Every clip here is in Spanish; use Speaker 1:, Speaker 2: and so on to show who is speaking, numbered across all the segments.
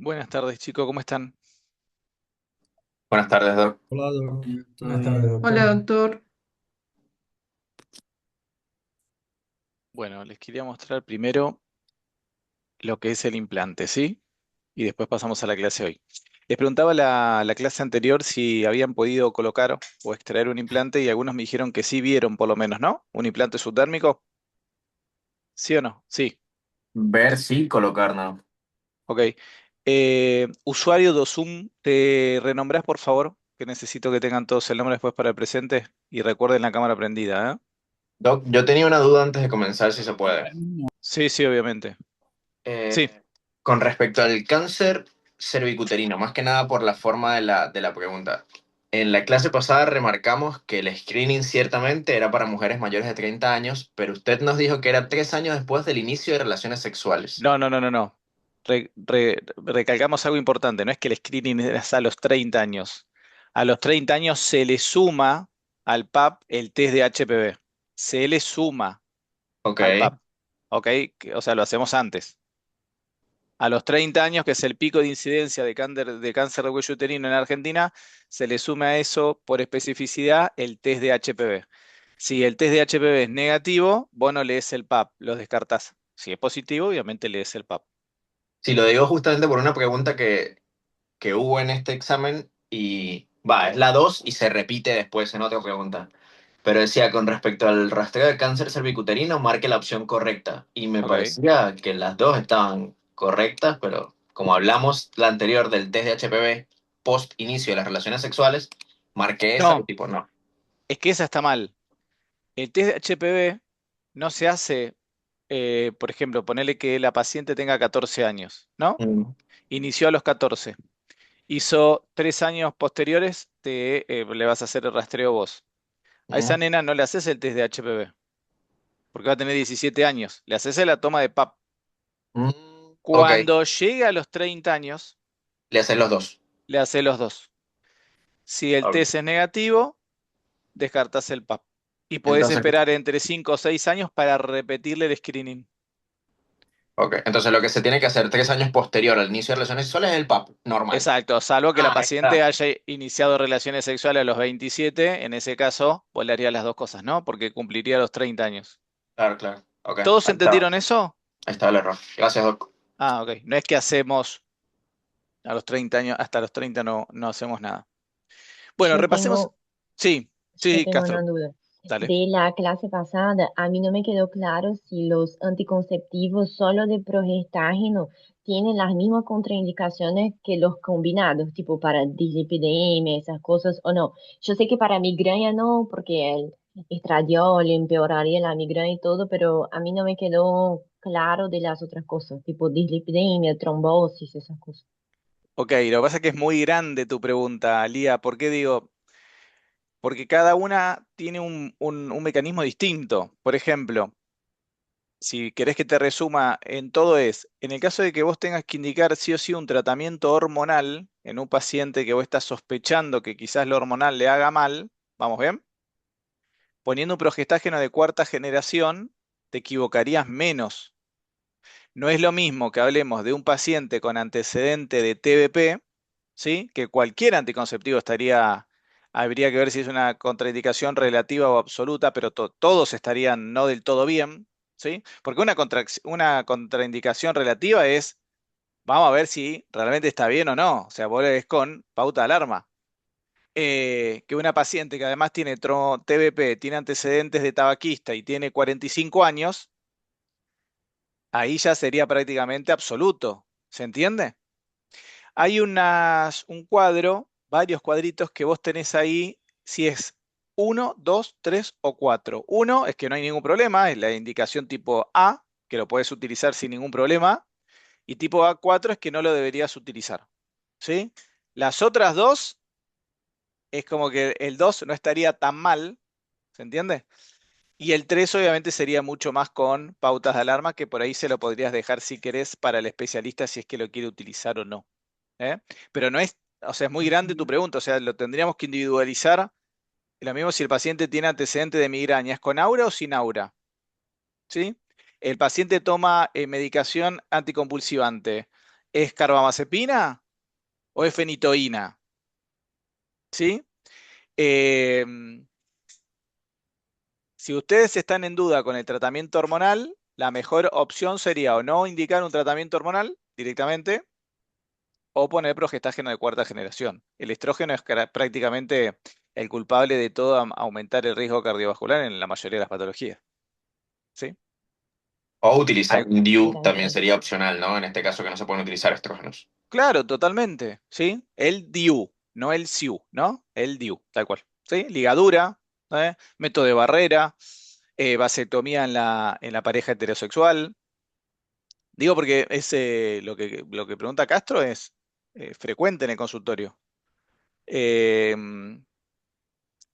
Speaker 1: Buenas tardes, chicos, ¿cómo están?
Speaker 2: Buenas tardes, Doc.
Speaker 3: Hola, Doc. ¿Todo
Speaker 4: Buenas tardes,
Speaker 3: bien?
Speaker 4: doctor. Hola, doctor.
Speaker 1: Bueno, les quería mostrar primero lo que es el implante, ¿sí? Y después pasamos a la clase hoy. Les preguntaba la clase anterior si habían podido colocar o extraer un implante y algunos me dijeron que sí vieron por lo menos, ¿no? ¿Un implante subdérmico? ¿Sí o no? Sí,
Speaker 2: Ver sí, colocar no.
Speaker 1: ok. Usuario Dosum, ¿te renombrás por favor? Que necesito que tengan todos el nombre después para el presente y recuerden la cámara prendida, ¿eh?
Speaker 2: Doc, yo tenía una duda antes de comenzar, si se puede.
Speaker 1: Sí, sí, obviamente. Sí.
Speaker 2: Eh, con respecto al cáncer cervicuterino, más que nada por la forma de la pregunta. En la clase pasada remarcamos que el screening ciertamente era para mujeres mayores de 30 años, pero usted nos dijo que era 3 años después del inicio de relaciones sexuales.
Speaker 1: No, no, no, no, no. Recalcamos algo importante, no es que el screening es a los 30 años. A los 30 años se le suma al PAP el test de HPV. Se le suma
Speaker 2: Ok.
Speaker 1: al PAP. ¿Ok? O sea, lo hacemos antes. A los 30 años, que es el pico de incidencia de cáncer de cuello uterino en Argentina, se le suma a eso por especificidad el test de HPV. Si el test de HPV es negativo, vos no lees el PAP, lo descartás. Si es positivo, obviamente lees el PAP.
Speaker 2: Si lo digo justamente por una pregunta que hubo en este examen y va, es la 2 y se repite después en otra pregunta. Pero decía, con respecto al rastreo de cáncer cervicuterino, marque la opción correcta. Y me
Speaker 1: ¿Ok?
Speaker 2: parecía que las dos estaban correctas, pero como hablamos la anterior del test de HPV post inicio de las relaciones sexuales, marqué esa y
Speaker 1: No,
Speaker 2: tipo no.
Speaker 1: es que esa está mal. El test de HPV no se hace, por ejemplo, ponerle que la paciente tenga 14 años, ¿no?
Speaker 2: Mm,
Speaker 1: Inició a los 14. Hizo 3 años posteriores, le vas a hacer el rastreo vos. A esa
Speaker 2: mm,
Speaker 1: nena no le haces el test de HPV, porque va a tener 17 años. Le haces la toma de PAP.
Speaker 2: mm. Ok,
Speaker 1: Cuando llegue a los 30 años,
Speaker 2: le hacen los dos.
Speaker 1: le haces los dos. Si el
Speaker 2: Ok.
Speaker 1: test es negativo, descartas el PAP. Y podés
Speaker 2: Entonces,
Speaker 1: esperar entre 5 o 6 años para repetirle el screening.
Speaker 2: ok. Entonces lo que se tiene que hacer 3 años posterior al inicio de relaciones sexuales es el PAP, normal.
Speaker 1: Exacto, salvo que la
Speaker 2: Ah, ahí
Speaker 1: paciente
Speaker 2: está.
Speaker 1: haya iniciado relaciones sexuales a los 27, en ese caso, vos le harías las dos cosas, ¿no? Porque cumpliría los 30 años.
Speaker 2: Claro, claro. Ok,
Speaker 1: ¿Todos
Speaker 2: ahí está.
Speaker 1: entendieron eso?
Speaker 2: Ahí está el error. Gracias, Doc.
Speaker 1: Ah, ok. No es que hacemos a los 30 años, hasta los 30 no hacemos nada. Bueno,
Speaker 4: Yo
Speaker 1: repasemos.
Speaker 4: tengo,
Speaker 1: Sí,
Speaker 4: yo
Speaker 1: sí,
Speaker 4: tengo una
Speaker 1: Castro,
Speaker 4: duda.
Speaker 1: dale.
Speaker 4: De la clase pasada, a mí no me quedó claro si los anticonceptivos solo de progestágeno tienen las mismas contraindicaciones que los combinados, tipo para dislipidemia, esas cosas, o no. Yo sé que para migraña no, porque el estradiol empeoraría la migraña y todo, pero a mí no me quedó claro de las otras cosas, tipo dislipidemia, trombosis, esas cosas.
Speaker 1: Ok, lo que pasa es que es muy grande tu pregunta, Lía. ¿Por qué digo? Porque cada una tiene un mecanismo distinto. Por ejemplo, si querés que te resuma en todo en el caso de que vos tengas que indicar sí o sí un tratamiento hormonal en un paciente que vos estás sospechando que quizás lo hormonal le haga mal, ¿vamos bien? Poniendo un progestágeno de cuarta generación, te equivocarías menos. No es lo mismo que hablemos de un paciente con antecedente de TBP, ¿sí? Que cualquier anticonceptivo habría que ver si es una contraindicación relativa o absoluta, pero todos estarían no del todo bien, ¿sí? Porque una contraindicación relativa es, vamos a ver si realmente está bien o no, o sea, vos es con pauta de alarma. Que una paciente que además tiene TBP, tiene antecedentes de tabaquista y tiene 45 años, ahí ya sería prácticamente absoluto, ¿se entiende? Hay un cuadro, varios cuadritos que vos tenés ahí, si es uno, 2, 3 o 4. Uno es que no hay ningún problema, es la indicación tipo A, que lo puedes utilizar sin ningún problema, y tipo A4 es que no lo deberías utilizar, ¿sí? Las otras dos es como que el 2 no estaría tan mal, ¿se entiende? Y el 3 obviamente sería mucho más con pautas de alarma, que por ahí se lo podrías dejar si querés para el especialista si es que lo quiere utilizar o no. ¿Eh? Pero no es, o sea, es muy grande tu pregunta, o sea, lo tendríamos que individualizar. Lo mismo si el paciente tiene antecedente de migraña, ¿es con aura o sin aura? ¿Sí? El paciente toma medicación anticonvulsivante. ¿Es carbamazepina o es fenitoína? ¿Sí? Eh, si ustedes están en duda con el tratamiento hormonal, la mejor opción sería o no indicar un tratamiento hormonal directamente o poner progestágeno de cuarta generación. El estrógeno es prácticamente el culpable de todo aumentar el riesgo cardiovascular en la mayoría de las patologías. ¿Sí?
Speaker 2: O utilizar
Speaker 1: Al-
Speaker 2: un DIU también
Speaker 4: Gracias.
Speaker 2: sería opcional, ¿no? En este caso que no se pueden utilizar estrógenos.
Speaker 1: claro, totalmente. ¿Sí? El DIU, no el SIU, ¿no? El DIU, tal cual. ¿Sí? Ligadura, método de barrera, vasectomía en la pareja heterosexual. Digo porque es, lo que pregunta Castro es frecuente en el consultorio. Eh,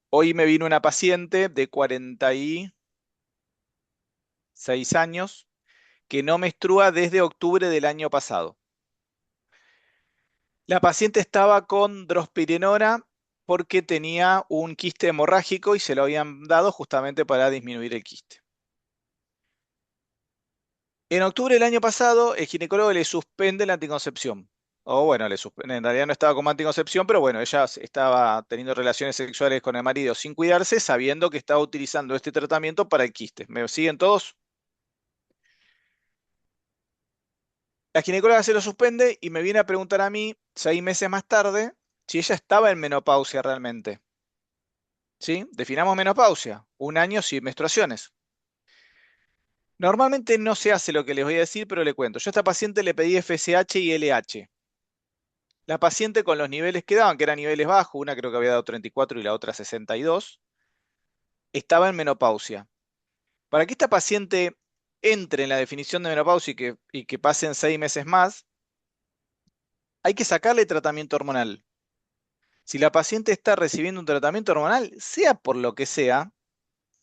Speaker 1: Hoy me vino una paciente de 46 años que no menstrua desde octubre del año pasado. La paciente estaba con drospirenona porque tenía un quiste hemorrágico y se lo habían dado justamente para disminuir el quiste. En octubre del año pasado, el ginecólogo le suspende la anticoncepción. O bueno, en realidad no estaba como anticoncepción, pero bueno, ella estaba teniendo relaciones sexuales con el marido sin cuidarse, sabiendo que estaba utilizando este tratamiento para el quiste. ¿Me siguen todos? La ginecóloga se lo suspende y me viene a preguntar a mí, 6 meses más tarde, si ella estaba en menopausia realmente. ¿Sí? Definamos menopausia, un año sin menstruaciones. Normalmente no se hace lo que les voy a decir, pero le cuento. Yo a esta paciente le pedí FSH y LH. La paciente con los niveles que daban, que eran niveles bajos, una creo que había dado 34 y la otra 62, estaba en menopausia. Para que esta paciente entre en la definición de menopausia y que pasen 6 meses más, hay que sacarle tratamiento hormonal. Si la paciente está recibiendo un tratamiento hormonal, sea por lo que sea,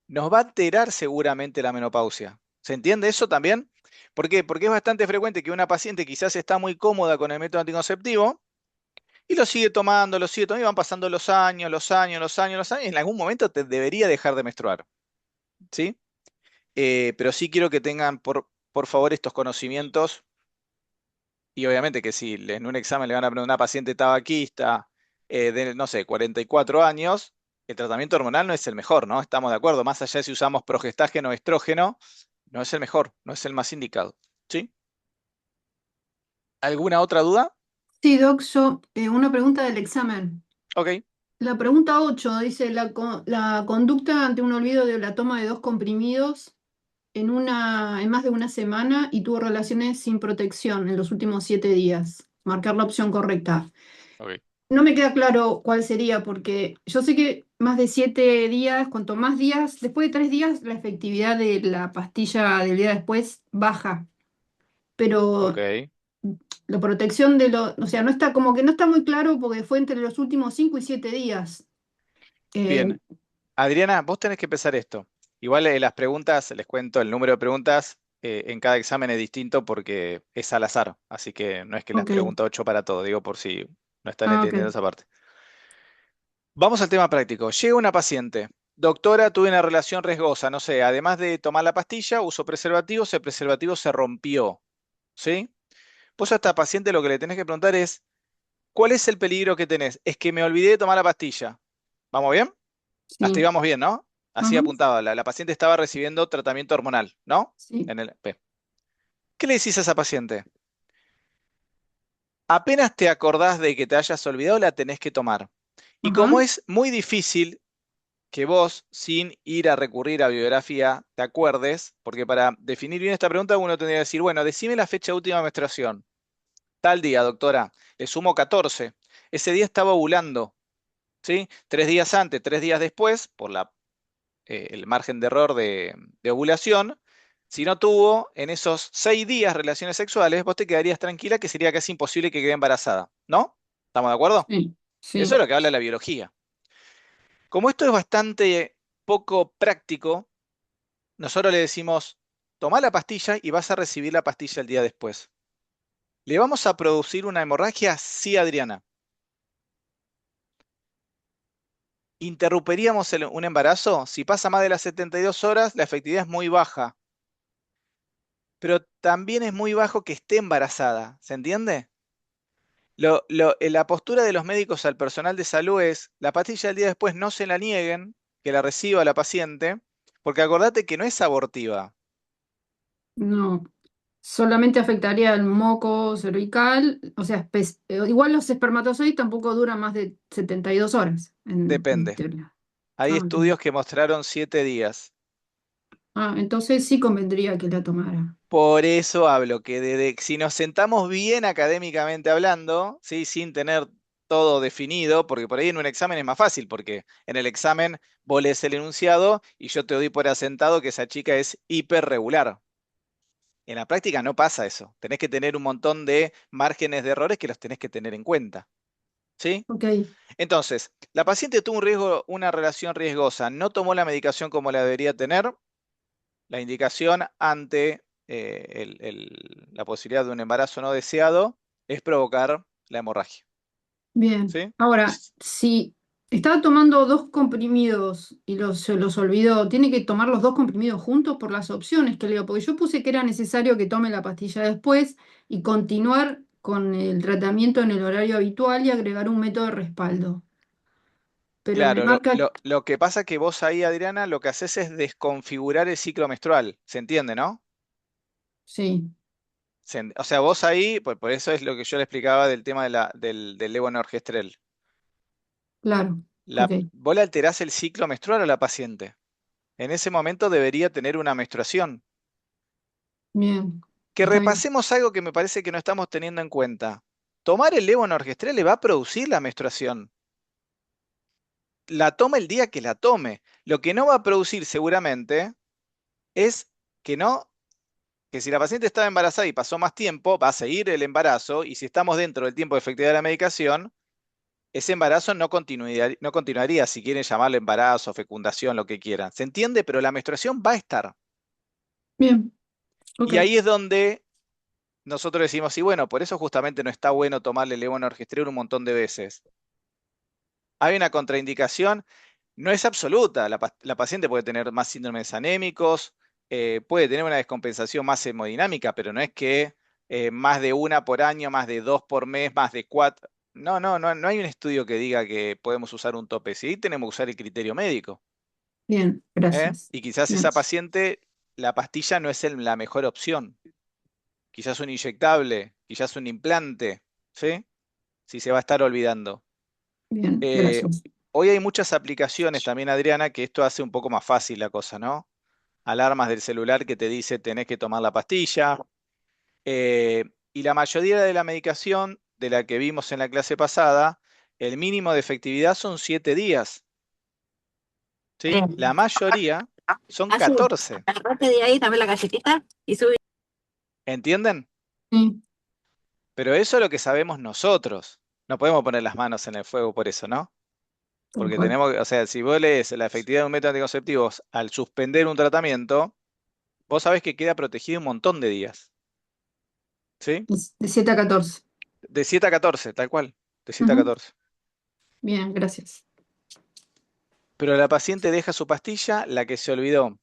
Speaker 1: nos va a alterar seguramente la menopausia. ¿Se entiende eso también? ¿Por qué? Porque es bastante frecuente que una paciente quizás está muy cómoda con el método anticonceptivo y lo sigue tomando y van pasando los años, los años, los años, los años, y en algún momento te debería dejar de menstruar, ¿sí? Pero sí quiero que tengan, por favor, estos conocimientos. Y obviamente que si en un examen le van a preguntar a una paciente tabaquista de, no sé, 44 años, el tratamiento hormonal no es el mejor, ¿no? Estamos de acuerdo, más allá de si usamos progestágeno o estrógeno, no es el mejor, no es el más indicado. ¿Sí? ¿Alguna otra duda?
Speaker 3: Sí, Doc, una pregunta del examen.
Speaker 1: Ok,
Speaker 3: La pregunta 8 dice, la conducta ante un olvido de la toma de dos comprimidos en más de una semana y tuvo relaciones sin protección en los últimos 7 días. Marcar la opción correcta.
Speaker 1: ok.
Speaker 3: No me queda claro cuál sería, porque yo sé que más de 7 días, cuanto más días, después de 3 días, la efectividad de la pastilla del día después baja. Pero
Speaker 1: Ok,
Speaker 3: la protección o sea, no está como que no está muy claro porque fue entre los últimos 5 y 7 días. Eh,
Speaker 1: bien. Adriana, vos tenés que empezar esto. Igual las preguntas, les cuento, el número de preguntas en cada examen es distinto porque es al azar, así que no es que las
Speaker 3: ok.
Speaker 1: pregunto 8 para todo, digo por si no están
Speaker 3: Ah,
Speaker 1: entendiendo
Speaker 3: ok.
Speaker 1: esa parte. Vamos al tema práctico. Llega una paciente. Doctora, tuve una relación riesgosa, no sé, además de tomar la pastilla, uso preservativos, el preservativo se rompió, ¿sí? Vos a esta paciente lo que le tenés que preguntar es, ¿cuál es el peligro que tenés? Es que me olvidé de tomar la pastilla. ¿Vamos bien? Hasta ahí
Speaker 3: Sí.
Speaker 1: vamos bien, ¿no? Así
Speaker 3: Ujú,
Speaker 1: apuntaba, la paciente estaba recibiendo tratamiento hormonal, ¿no?
Speaker 3: sí.
Speaker 1: Bien. ¿Qué le decís a esa paciente? Apenas te acordás de que te hayas olvidado, la tenés que tomar. Y como
Speaker 3: Ajá.
Speaker 1: es muy difícil que vos, sin ir a recurrir a bibliografía, te acuerdes, porque para definir bien esta pregunta uno tendría que decir, bueno, decime la fecha de última menstruación. Tal día, doctora, le sumo 14. Ese día estaba ovulando, ¿sí? 3 días antes, 3 días después, por el margen de error de ovulación. Si no tuvo en esos 6 días relaciones sexuales, vos te quedarías tranquila que sería casi imposible que quede embarazada, ¿no? ¿Estamos de acuerdo?
Speaker 3: Sí.
Speaker 1: Eso
Speaker 3: Sí.
Speaker 1: es lo que habla la biología. Como esto es bastante poco práctico, nosotros le decimos, toma la pastilla y vas a recibir la pastilla el día después. ¿Le vamos a producir una hemorragia? Sí, Adriana. ¿Interrumpiríamos un embarazo? Si pasa más de las 72 horas, la efectividad es muy baja. pero también es muy bajo que esté embarazada, ¿se entiende? La postura de los médicos al personal de salud es, la pastilla del día después no se la nieguen, que la reciba la paciente, porque acordate que no es abortiva.
Speaker 3: No, solamente afectaría el moco cervical, o sea, igual los espermatozoides tampoco duran más de 72 horas en
Speaker 1: Depende.
Speaker 3: teoría.
Speaker 1: Hay
Speaker 3: Ah, ok.
Speaker 1: estudios que mostraron 7 días.
Speaker 3: Ah, entonces sí convendría que la tomara.
Speaker 1: Por eso hablo que si nos sentamos bien académicamente hablando, ¿sí? Sin tener todo definido, porque por ahí en un examen es más fácil, porque en el examen vos lees el enunciado y yo te doy por asentado que esa chica es hiperregular. En la práctica no pasa eso. Tenés que tener un montón de márgenes de errores que los tenés que tener en cuenta. ¿Sí?
Speaker 3: Ok,
Speaker 1: Entonces, la paciente tuvo un riesgo, una relación riesgosa, no tomó la medicación como la debería tener. La indicación ante la posibilidad de un embarazo no deseado es provocar la hemorragia.
Speaker 3: bien.
Speaker 1: ¿Sí?
Speaker 3: Ahora, si estaba tomando dos comprimidos y se los olvidó, ¿tiene que tomar los dos comprimidos juntos por las opciones que leo? Porque yo puse que era necesario que tome la pastilla después y continuar con el tratamiento en el horario habitual y agregar un método de respaldo. Pero me
Speaker 1: Claro, lo,
Speaker 3: marca,
Speaker 1: lo- lo que pasa que vos ahí, Adriana, lo que haces es desconfigurar el ciclo menstrual. ¿Se entiende, no?
Speaker 3: sí,
Speaker 1: O sea, vos ahí, por eso es lo que yo le explicaba del tema del levonorgestrel.
Speaker 3: claro. Ok,
Speaker 1: Vos le alterás el ciclo menstrual a la paciente. En ese momento debería tener una menstruación.
Speaker 3: bien,
Speaker 1: Que
Speaker 3: está bien.
Speaker 1: repasemos algo que me parece que no estamos teniendo en cuenta. Tomar el levonorgestrel le va a producir la menstruación. La toma el día que la tome. Lo que no va a producir seguramente es que no, que si la paciente estaba embarazada y pasó más tiempo, va a seguir el embarazo y si estamos dentro del tiempo de efectividad de la medicación, ese embarazo no continuaría, si quieren llamarlo embarazo, fecundación, lo que quieran. ¿Se entiende? Pero la menstruación va a estar.
Speaker 3: Bien, ok.
Speaker 1: Y ahí es donde nosotros decimos, y bueno, por eso justamente no está bueno tomarle levonorgestrel un montón de veces. Hay una contraindicación, no es absoluta. La paciente puede tener más síndromes anémicos, puede tener una descompensación más hemodinámica, pero no es que más de una por año, más de dos por mes, más de cuatro. No, no, no, no hay un estudio que diga que podemos usar un tope. Sí, tenemos que usar el criterio médico.
Speaker 3: Bien, gracias.
Speaker 1: Y quizás esa
Speaker 3: Gracias.
Speaker 1: paciente, la pastilla no es la mejor opción. Quizás un inyectable, quizás un implante, ¿sí? Si se va a estar olvidando.
Speaker 3: Bien,
Speaker 1: Eh,
Speaker 3: gracias.
Speaker 1: Hoy hay muchas aplicaciones también, Adriana, que esto hace un poco más fácil la cosa, ¿no? Alarmas del celular que te dice tenés que tomar la pastilla. Y la mayoría de la medicación de la que vimos en la clase pasada, el mínimo de efectividad son 7 días, ¿sí?
Speaker 5: Eh,
Speaker 1: La mayoría son
Speaker 5: Azul,
Speaker 1: 14.
Speaker 5: agarrate de ahí, dame la galletita y sube.
Speaker 1: ¿Entienden?
Speaker 3: Sí,
Speaker 1: Pero eso es lo que sabemos nosotros. No podemos poner las manos en el fuego por eso, ¿no?
Speaker 3: tal
Speaker 1: Porque
Speaker 3: cual.
Speaker 1: tenemos, o sea, si vos lees la efectividad de un método anticonceptivo al suspender un tratamiento, vos sabés que queda protegido un montón de días, ¿sí?
Speaker 3: De 7 a 14.
Speaker 1: De 7 a 14, tal cual, de 7 a
Speaker 3: Ujú.
Speaker 1: 14.
Speaker 3: Bien, gracias.
Speaker 1: Pero la paciente deja su pastilla, la que se olvidó.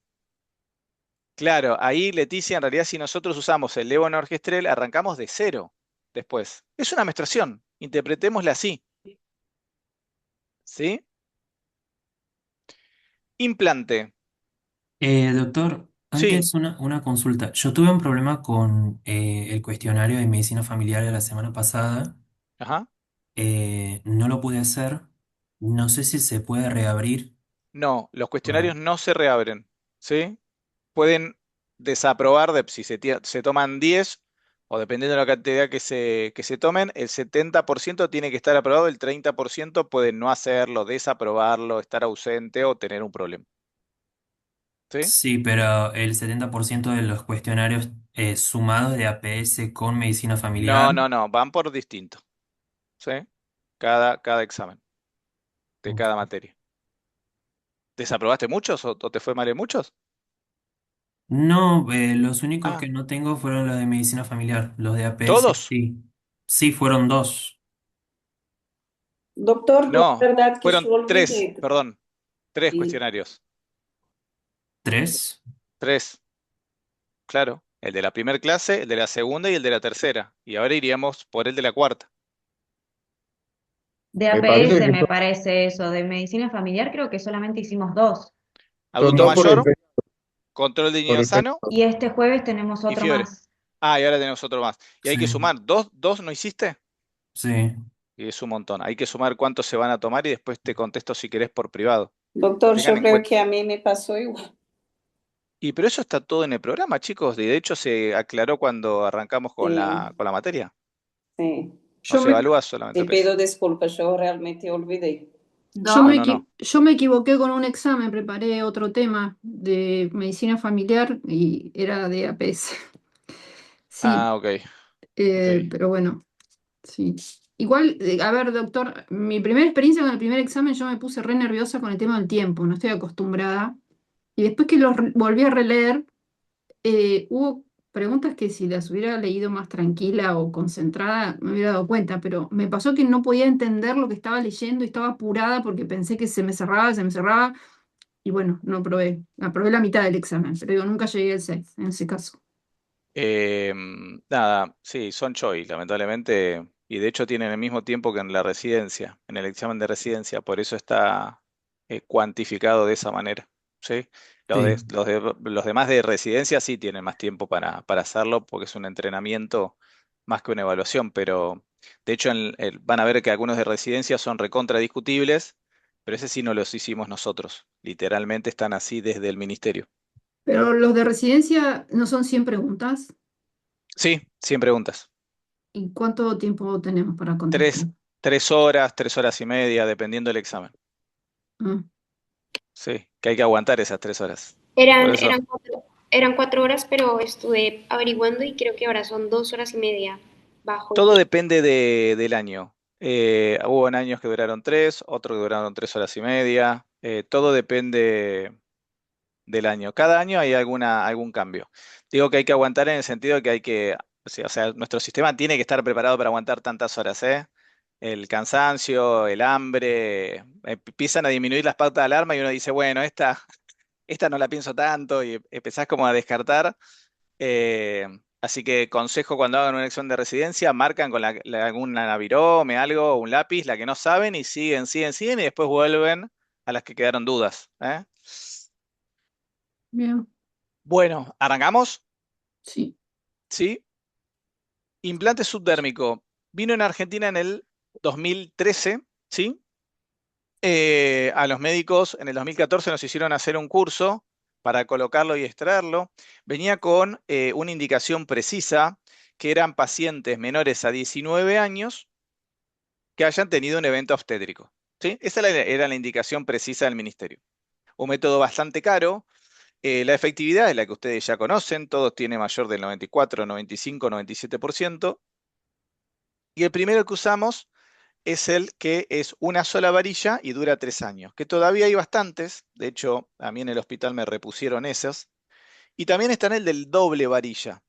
Speaker 1: Claro, ahí Leticia, en realidad si nosotros usamos el levonorgestrel, arrancamos de cero después. Es una menstruación, interpretémosla así, ¿sí? Implante,
Speaker 6: Doctor,
Speaker 1: sí,
Speaker 6: antes una consulta. Yo tuve un problema con el cuestionario de medicina familiar de la semana pasada.
Speaker 1: ajá.
Speaker 6: No lo pude hacer. No sé si se puede reabrir.
Speaker 1: No, los
Speaker 6: Ah,
Speaker 1: cuestionarios no se reabren, ¿sí? Pueden desaprobar si se toman 10 o dependiendo de la cantidad que se tomen, el 70% tiene que estar aprobado, el 30% puede no hacerlo, desaprobarlo, estar ausente o tener un problema. ¿Sí?
Speaker 6: sí, pero el 70% de los cuestionarios sumados de APS con medicina
Speaker 1: No,
Speaker 6: familiar.
Speaker 1: no, no, van por distinto. ¿Sí? Cada examen de
Speaker 6: Ok.
Speaker 1: cada materia. ¿Desaprobaste muchos o te fue mal en muchos?
Speaker 6: No, los únicos
Speaker 1: Ah,
Speaker 6: que no tengo fueron los de medicina familiar. Los de APS,
Speaker 1: ¿todos?
Speaker 6: sí. Sí, fueron dos.
Speaker 7: Doctor, ¿no es
Speaker 1: No,
Speaker 7: verdad que
Speaker 1: fueron
Speaker 7: su
Speaker 1: tres,
Speaker 7: límite
Speaker 1: perdón, tres
Speaker 7: y
Speaker 1: cuestionarios.
Speaker 6: ¿Tres?
Speaker 1: Tres, claro. El de la primera clase, el de la segunda y el de la tercera. Y ahora iríamos por el de la cuarta.
Speaker 7: De
Speaker 8: Me parece
Speaker 7: APS
Speaker 8: que
Speaker 7: me parece eso, de medicina familiar creo que solamente hicimos dos.
Speaker 8: son
Speaker 1: Adulto
Speaker 8: dos por
Speaker 1: mayor,
Speaker 8: el
Speaker 1: control de
Speaker 8: por
Speaker 1: niño
Speaker 8: el
Speaker 1: sano
Speaker 7: Y este jueves tenemos
Speaker 1: y
Speaker 7: otro
Speaker 1: fiebre.
Speaker 7: más.
Speaker 1: Ah, y ahora tenemos otro más. Y hay
Speaker 6: Sí,
Speaker 1: que sumar. ¿Dos no hiciste?
Speaker 6: sí.
Speaker 1: Y es un montón. Hay que sumar cuántos se van a tomar y después te contesto si querés por privado.
Speaker 9: Doctor,
Speaker 1: Tengan
Speaker 9: yo
Speaker 1: en
Speaker 9: creo
Speaker 1: cuenta.
Speaker 9: que a mí me pasó igual.
Speaker 1: Y pero eso está todo en el programa, chicos. De hecho, se aclaró cuando arrancamos con
Speaker 9: Sí,
Speaker 1: con la materia.
Speaker 9: sí.
Speaker 1: No
Speaker 3: Yo
Speaker 1: se
Speaker 3: me,
Speaker 1: evalúa solamente
Speaker 9: Te
Speaker 1: el peso.
Speaker 9: pido disculpas, yo realmente olvidé.
Speaker 3: yo
Speaker 1: No,
Speaker 3: me,
Speaker 1: no, no.
Speaker 3: yo me equivoqué con un examen, preparé otro tema de medicina familiar y era de APS. Sí,
Speaker 1: Ah, ok, ok.
Speaker 3: pero bueno, sí. Igual, a ver, doctor, mi primera experiencia con el primer examen yo me puse re nerviosa con el tema del tiempo, no estoy acostumbrada. Y después que volví a releer, hubo preguntas que si las hubiera leído más tranquila o concentrada me hubiera dado cuenta, pero me pasó que no podía entender lo que estaba leyendo y estaba apurada porque pensé que se me cerraba y bueno, no aprobé. Aprobé la mitad del examen, pero digo, nunca llegué al 6 en ese caso.
Speaker 1: Nada, sí, son Choi, lamentablemente. Y de hecho tienen el mismo tiempo que en la residencia, en el examen de residencia. Por eso está cuantificado de esa manera. ¿Sí?
Speaker 6: Sí,
Speaker 1: Los demás de residencia sí tienen más tiempo para hacerlo porque es un entrenamiento más que una evaluación. Pero de hecho van a ver que algunos de residencia son recontra discutibles, pero ese sí no los hicimos nosotros. Literalmente están así desde el ministerio.
Speaker 3: Pero los de residencia no son 100 preguntas.
Speaker 1: Sí, 100 preguntas.
Speaker 3: ¿Y cuánto tiempo tenemos para contestar?
Speaker 1: Tres, 3 horas y media, dependiendo del examen.
Speaker 3: Ah,
Speaker 1: Sí, que hay que aguantar esas 3 horas. Por
Speaker 10: Eran,
Speaker 1: eso,
Speaker 10: eran 4 horas, pero estuve averiguando y creo que ahora son 2 horas y media bajo el
Speaker 1: todo
Speaker 10: tiempo.
Speaker 1: depende del año. Hubo en años que duraron 3, otros que duraron 3 horas y media. Todo depende del año. Cada año hay algún cambio. Digo que hay que aguantar en el sentido de que hay que, o sea, nuestro sistema tiene que estar preparado para aguantar tantas horas, ¿eh? El cansancio, el hambre, empiezan a disminuir las pautas de alarma y uno dice, bueno, esta no la pienso tanto y empezás como a descartar. Eh, Así que consejo cuando hagan una elección de residencia, marcan con alguna Navirome, algo, un lápiz, la que no saben y siguen, siguen, siguen y después vuelven a las que quedaron dudas. ¿Eh?
Speaker 3: bien,
Speaker 1: Bueno, ¿arrancamos?
Speaker 3: sí.
Speaker 1: ¿Sí? Implante subdérmico. Vino en Argentina en el 2013, ¿sí? A los médicos en el 2014 nos hicieron hacer un curso para colocarlo y extraerlo. Venía con una indicación precisa, que eran pacientes menores a 19 años que hayan tenido un evento obstétrico. ¿Sí? Esa era la indicación precisa del ministerio. Un método bastante caro. La efectividad es la que ustedes ya conocen, todos tienen mayor del 94, 95, 97%. Y el primero que usamos es el que es una sola varilla y dura 3 años, que todavía hay bastantes, de hecho a mí en el hospital me repusieron esos, y también está en el del doble varilla.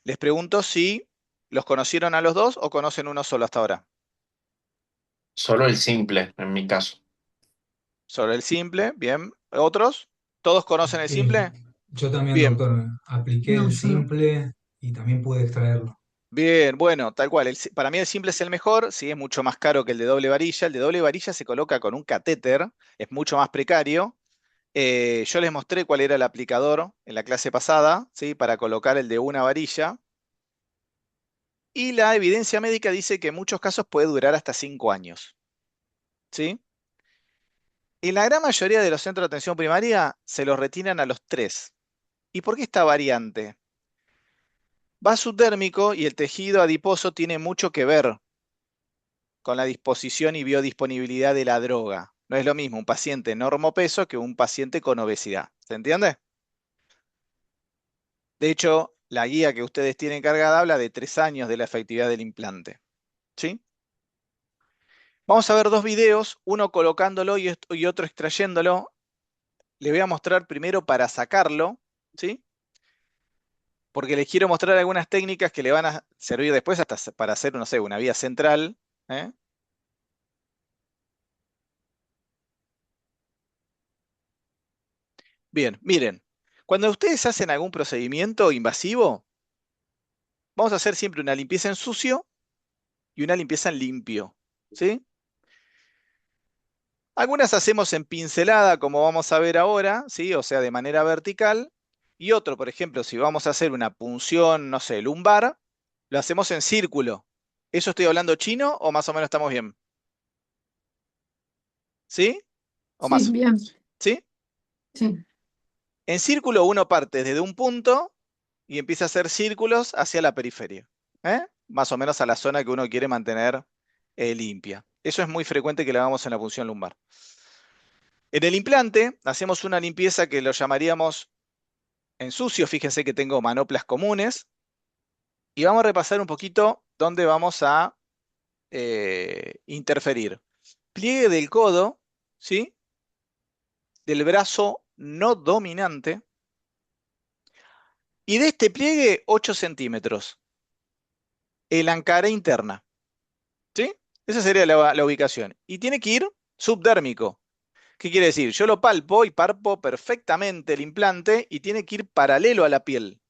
Speaker 1: Les pregunto si los conocieron a los dos o conocen uno solo hasta ahora.
Speaker 2: Solo el simple, en mi caso.
Speaker 1: Solo el simple, bien. ¿Otros? ¿Todos conocen el
Speaker 11: Eh,
Speaker 1: simple?
Speaker 11: yo también,
Speaker 1: Bien,
Speaker 11: doctor, apliqué
Speaker 3: No,
Speaker 11: el
Speaker 3: yo no.
Speaker 11: simple y también pude extraerlo.
Speaker 1: bien, bueno, tal cual. Para mí el simple es el mejor, sí, es mucho más caro que el de doble varilla. El de doble varilla se coloca con un catéter, es mucho más precario. Yo les mostré cuál era el aplicador en la clase pasada, ¿sí? Para colocar el de una varilla. Y la evidencia médica dice que en muchos casos puede durar hasta 5 años, ¿sí? En la gran mayoría de los centros de atención primaria se los retiran a los 3. ¿Y por qué esta variante? Vasodérmico y el tejido adiposo tiene mucho que ver con la disposición y biodisponibilidad de la droga. No es lo mismo un paciente normopeso que un paciente con obesidad. ¿Se entiende? De hecho, la guía que ustedes tienen cargada habla de 3 años de la efectividad del implante. ¿Sí? Vamos a ver dos videos, uno colocándolo y otro extrayéndolo. Les voy a mostrar primero para sacarlo, ¿sí? Porque les quiero mostrar algunas técnicas que le van a servir después hasta para hacer, no sé, una vía central. ¿Eh? Bien, miren. Cuando ustedes hacen algún procedimiento invasivo, vamos a hacer siempre una limpieza en sucio y una limpieza en limpio, ¿sí? Algunas hacemos en pincelada, como vamos a ver ahora, ¿sí? O sea, de manera vertical. Y otro, por ejemplo, si vamos a hacer una punción, no sé, lumbar, lo hacemos en círculo. ¿Eso estoy hablando chino o más o menos estamos bien? ¿Sí? ¿O
Speaker 3: Sí,
Speaker 1: más?
Speaker 3: bien.
Speaker 1: ¿Sí?
Speaker 3: Sí.
Speaker 1: En círculo uno parte desde un punto y empieza a hacer círculos hacia la periferia, ¿eh? Más o menos a la zona que uno quiere mantener limpia. Eso es muy frecuente que lo hagamos en la punción lumbar. En el implante hacemos una limpieza que lo llamaríamos en sucio. Fíjense que tengo manoplas comunes y vamos a repasar un poquito dónde vamos a interferir. Pliegue del codo, ¿sí? Del brazo no dominante y de este pliegue 8 centímetros. El ancaré interna, ¿sí? Esa sería la ubicación. Y tiene que ir subdérmico. ¿Qué quiere decir? Yo lo palpo y palpo perfectamente el implante y tiene que ir paralelo a la piel.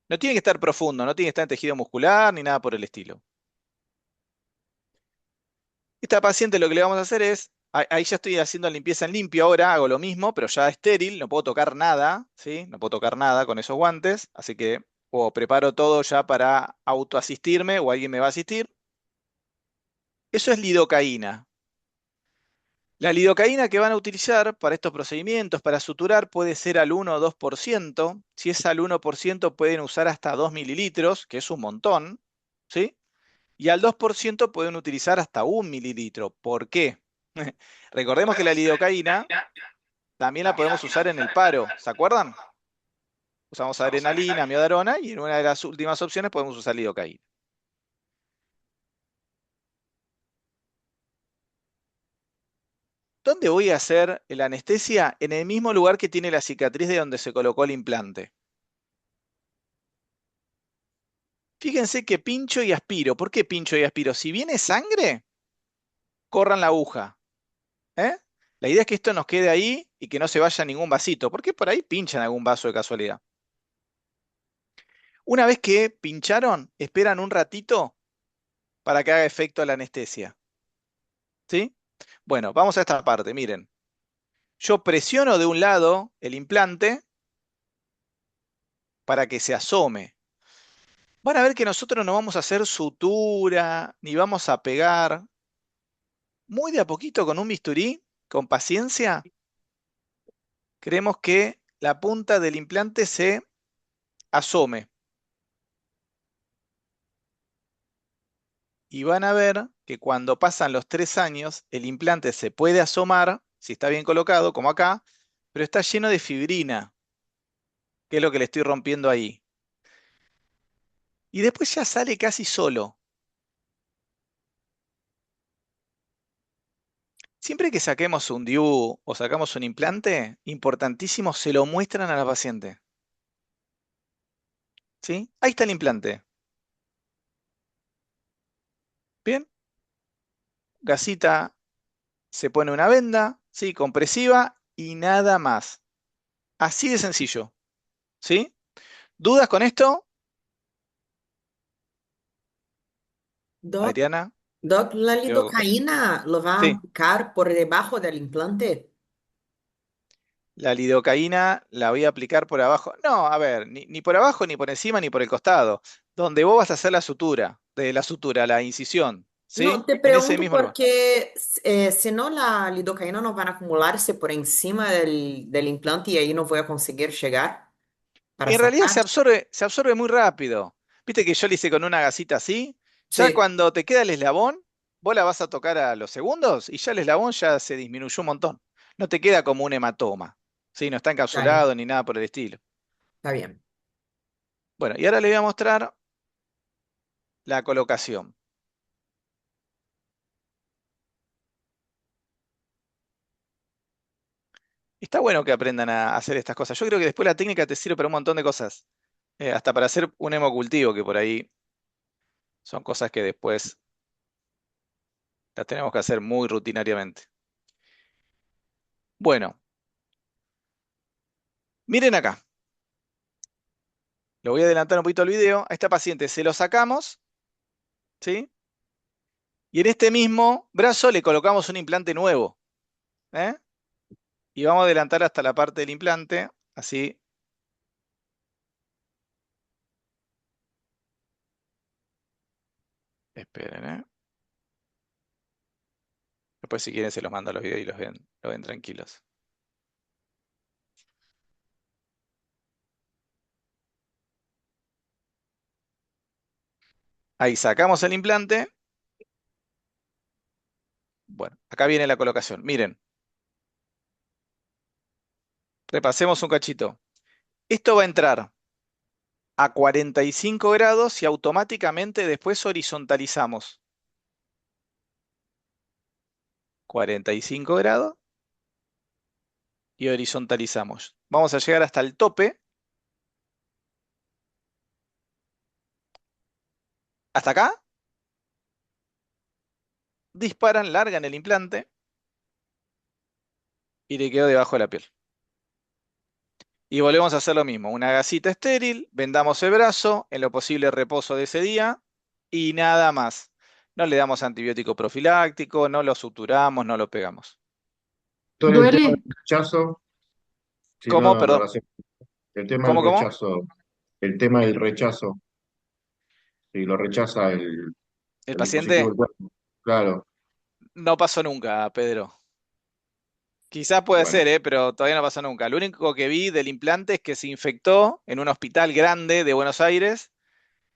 Speaker 1: No tiene que estar profundo, no tiene que estar en tejido muscular ni nada por el estilo. Esta paciente lo que le vamos a hacer es, ahí ya estoy haciendo limpieza en limpio ahora, hago lo mismo, pero ya estéril, no puedo tocar nada, ¿sí? No puedo tocar nada con esos guantes, así que o preparo todo ya para autoasistirme o alguien me va a asistir. Eso es lidocaína. La lidocaína que van a utilizar para estos procedimientos, para suturar, puede ser al 1 o 2%. Si es al 1%, pueden usar hasta 2 mililitros, que es un montón, ¿sí? Y al 2% pueden utilizar hasta 1 mililitro. ¿Por qué? Recordemos que la lidocaína también la podemos usar en el paro, ¿se acuerdan? Usamos adrenalina, miodarona y en una de las últimas opciones podemos usar lidocaína. ¿Dónde voy a hacer la anestesia? En el mismo lugar que tiene la cicatriz de donde se colocó el implante. Fíjense que pincho y aspiro. ¿Por qué pincho y aspiro? Si viene sangre, corran la aguja, ¿eh? La idea es que esto nos quede ahí y que no se vaya ningún vasito, porque por ahí pinchan algún vaso de casualidad. Una vez que pincharon, esperan un ratito para que haga efecto la anestesia, ¿sí? Bueno, vamos a esta parte, miren. Yo presiono de un lado el implante para que se asome. Van a ver que nosotros no vamos a hacer sutura, ni vamos a pegar. Muy de a poquito con un bisturí, con paciencia, queremos que la punta del implante se asome. Y van a ver que cuando pasan los 3 años, el implante se puede asomar, si está bien colocado, como acá, pero está lleno de fibrina, que es lo que le estoy rompiendo ahí. Y después ya sale casi solo. Siempre que saquemos un DIU o sacamos un implante, importantísimo, se lo muestran a la paciente. ¿Sí? Ahí está el implante. Bien, gasita, se pone una venda, ¿sí? Compresiva y nada más. Así de sencillo. ¿Sí? ¿Dudas con esto,
Speaker 8: Doc,
Speaker 1: Adriana?
Speaker 8: Doc, ¿la
Speaker 1: Creo-
Speaker 8: lidocaína lo va a
Speaker 1: Sí,
Speaker 8: aplicar por debajo del implante?
Speaker 1: la lidocaína la voy a aplicar por abajo. No, a ver, ni por abajo, ni por encima, ni por el costado. Donde vos vas a hacer la sutura, la incisión,
Speaker 8: No,
Speaker 1: ¿sí?
Speaker 8: te
Speaker 1: En ese
Speaker 8: pregunto
Speaker 1: mismo lugar.
Speaker 8: porque si no, la lidocaína no va a acumularse por encima del implante y ahí no voy a conseguir llegar para
Speaker 1: Y en realidad
Speaker 8: sacar.
Speaker 1: se absorbe muy rápido. Viste que yo le hice con una gasita así. Ya
Speaker 8: Sí,
Speaker 1: cuando te queda el eslabón, vos la vas a tocar a los segundos y ya el eslabón ya se disminuyó un montón. No te queda como un hematoma. ¿Sí? No está
Speaker 8: dale,
Speaker 1: encapsulado ni nada por el estilo.
Speaker 8: está bien.
Speaker 1: Bueno, y ahora le voy a mostrar la colocación. Está bueno que aprendan a hacer estas cosas. Yo creo que después la técnica te sirve para un montón de cosas. Hasta para hacer un hemocultivo, que por ahí son cosas que después las tenemos que hacer muy rutinariamente. Bueno, miren acá. Lo voy a adelantar un poquito el video. A esta paciente se lo sacamos, ¿sí? Y en este mismo brazo le colocamos un implante nuevo, ¿eh? Y vamos a adelantar hasta la parte del implante, así. Esperen, ¿eh? Después si quieren se los mando a los videos y los ven tranquilos. Ahí sacamos el implante. Bueno, acá viene la colocación. Miren, repasemos un cachito. Esto va a entrar a 45 grados y automáticamente después horizontalizamos. 45 grados y horizontalizamos. Vamos a llegar hasta el tope. Hasta acá. Disparan, largan el implante y le quedó debajo de la piel. Y volvemos a hacer lo mismo. Una gasita estéril, vendamos el brazo, en lo posible reposo de ese día y nada más. No le damos antibiótico profiláctico, no lo suturamos, no lo pegamos.
Speaker 12: Doctor, el tema
Speaker 3: ¿Duele?
Speaker 12: del rechazo, si
Speaker 1: ¿Cómo?
Speaker 12: no, no
Speaker 1: Perdón.
Speaker 12: lo hacemos. El tema del
Speaker 1: ¿Cómo?
Speaker 12: rechazo, el tema del rechazo, si lo rechaza
Speaker 1: ¿El
Speaker 12: el dispositivo
Speaker 1: paciente?
Speaker 12: del cuerpo. Claro,
Speaker 1: No pasó nunca, Pedro. Quizás puede
Speaker 12: bueno,
Speaker 1: ser, pero todavía no pasó nunca. Lo único que vi del implante es que se infectó en un hospital grande de Buenos Aires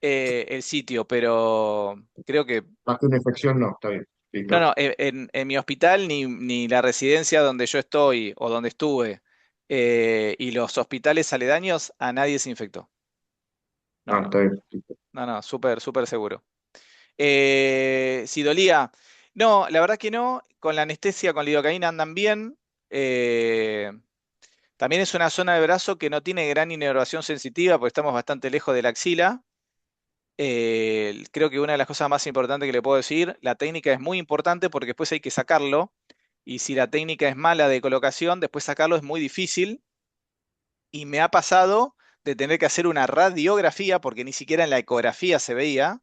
Speaker 1: el sitio, pero creo que...
Speaker 12: más que una infección, no, está bien,
Speaker 1: No,
Speaker 12: listo.
Speaker 1: no, en mi hospital ni la residencia donde yo estoy o donde estuve y los hospitales aledaños, a nadie se infectó. No,
Speaker 12: Ah,
Speaker 1: no,
Speaker 12: está bien, listo.
Speaker 1: no, súper, súper seguro. Si dolía, no, la verdad que no. Con la anestesia, con lidocaína andan bien. Eh, También es una zona del brazo que no tiene gran inervación sensitiva porque estamos bastante lejos de la axila. Creo que una de las cosas más importantes que le puedo decir, la técnica es muy importante porque después hay que sacarlo. Y si la técnica es mala de colocación, después sacarlo es muy difícil. Y me ha pasado de tener que hacer una radiografía porque ni siquiera en la ecografía se veía.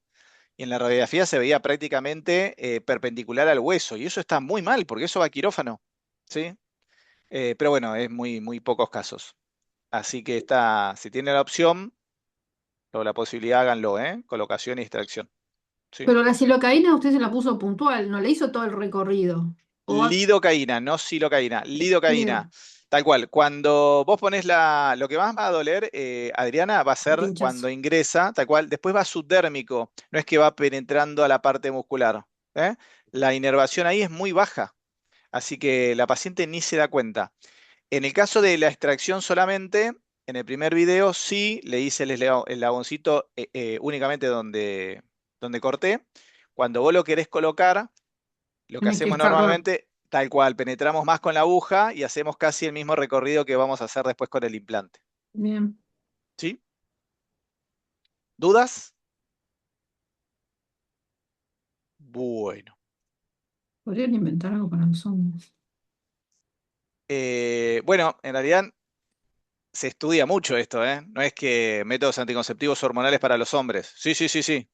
Speaker 1: Y en la radiografía se veía prácticamente perpendicular al hueso. Y eso está muy mal porque eso va a quirófano. ¿Sí? Pero bueno, es muy, muy pocos casos. Así que está, si tiene la opción o la posibilidad, háganlo, ¿eh? Colocación y extracción. ¿Sí?
Speaker 3: Pero la silocaína usted se la puso puntual, no le hizo todo el recorrido. O va
Speaker 1: Lidocaína, no silocaína, lidocaína.
Speaker 3: lido,
Speaker 1: Tal cual, cuando vos pones lo que más va a doler, Adriana, va a
Speaker 3: el
Speaker 1: ser
Speaker 3: pinchazo.
Speaker 1: cuando ingresa, tal cual, después va subdérmico, no es que va penetrando a la parte muscular. ¿Eh? La inervación ahí es muy baja, así que la paciente ni se da cuenta. En el caso de la extracción solamente, en el primer video sí le hice el lagoncito únicamente donde corté. Cuando vos lo querés colocar, lo que
Speaker 3: Tiene que
Speaker 1: hacemos
Speaker 3: estar
Speaker 1: normalmente, tal cual, penetramos más con la aguja y hacemos casi el mismo recorrido que vamos a hacer después con el implante.
Speaker 3: bien.
Speaker 1: ¿Sí? ¿Dudas? Bueno.
Speaker 3: Podrían inventar algo para los hombres.
Speaker 1: Bueno, en realidad se estudia mucho esto, ¿eh? No es que métodos anticonceptivos hormonales para los hombres. Sí, sí, sí, sí.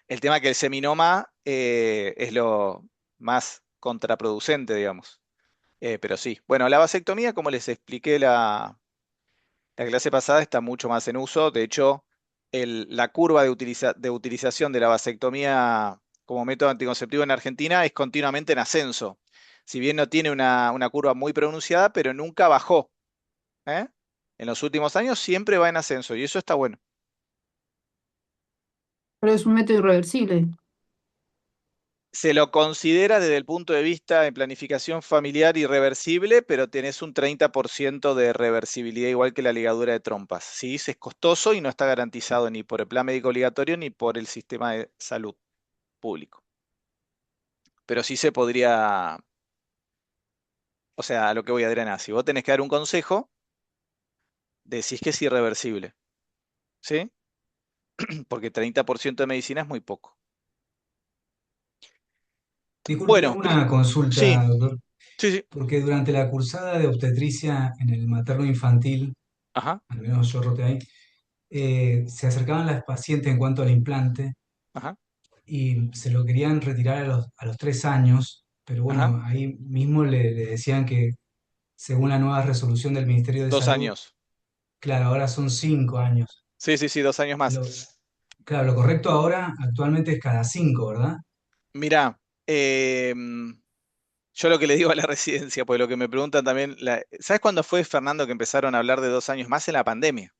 Speaker 1: El tema es que el seminoma es lo más contraproducente, digamos. Pero sí. Bueno, la vasectomía, como les expliqué la clase pasada, está mucho más en uso. De hecho, la curva de utilización de la vasectomía como método anticonceptivo en Argentina es continuamente en ascenso. Si bien no tiene una curva muy pronunciada, pero nunca bajó. ¿Eh? En los últimos años siempre va en ascenso y eso está bueno.
Speaker 3: Pero es un método irreversible.
Speaker 1: Se lo considera desde el punto de vista de planificación familiar irreversible, pero tenés un 30% de reversibilidad igual que la ligadura de trompas. Sí, es costoso y no está garantizado ni por el plan médico obligatorio ni por el sistema de salud público. Pero sí se podría, o sea, a lo que voy a Adriana, si vos tenés que dar un consejo, decís que es irreversible, ¿sí? Porque 30% de medicina es muy poco.
Speaker 11: Disculpe,
Speaker 1: Bueno,
Speaker 11: una
Speaker 1: sí,
Speaker 11: consulta, doctor,
Speaker 1: sí, sí.
Speaker 11: porque durante la cursada de obstetricia en el materno infantil,
Speaker 1: Ajá.
Speaker 11: al menos yo roté ahí, se acercaban las pacientes en cuanto al implante
Speaker 1: Ajá,
Speaker 11: y se lo querían retirar a los 3 años, pero
Speaker 1: ajá.
Speaker 11: bueno, ahí mismo le decían que según la nueva resolución del Ministerio de
Speaker 1: Dos
Speaker 11: Salud,
Speaker 1: años.
Speaker 11: claro, ahora son 5 años.
Speaker 1: Sí, sí, sí, 2 años más.
Speaker 11: Lo, claro, lo correcto ahora actualmente es cada 5, ¿verdad?
Speaker 1: Mirá, yo lo que le digo a la residencia, pues lo que me preguntan también, ¿sabes cuándo fue, Fernando, que empezaron a hablar de 2 años más? En la pandemia,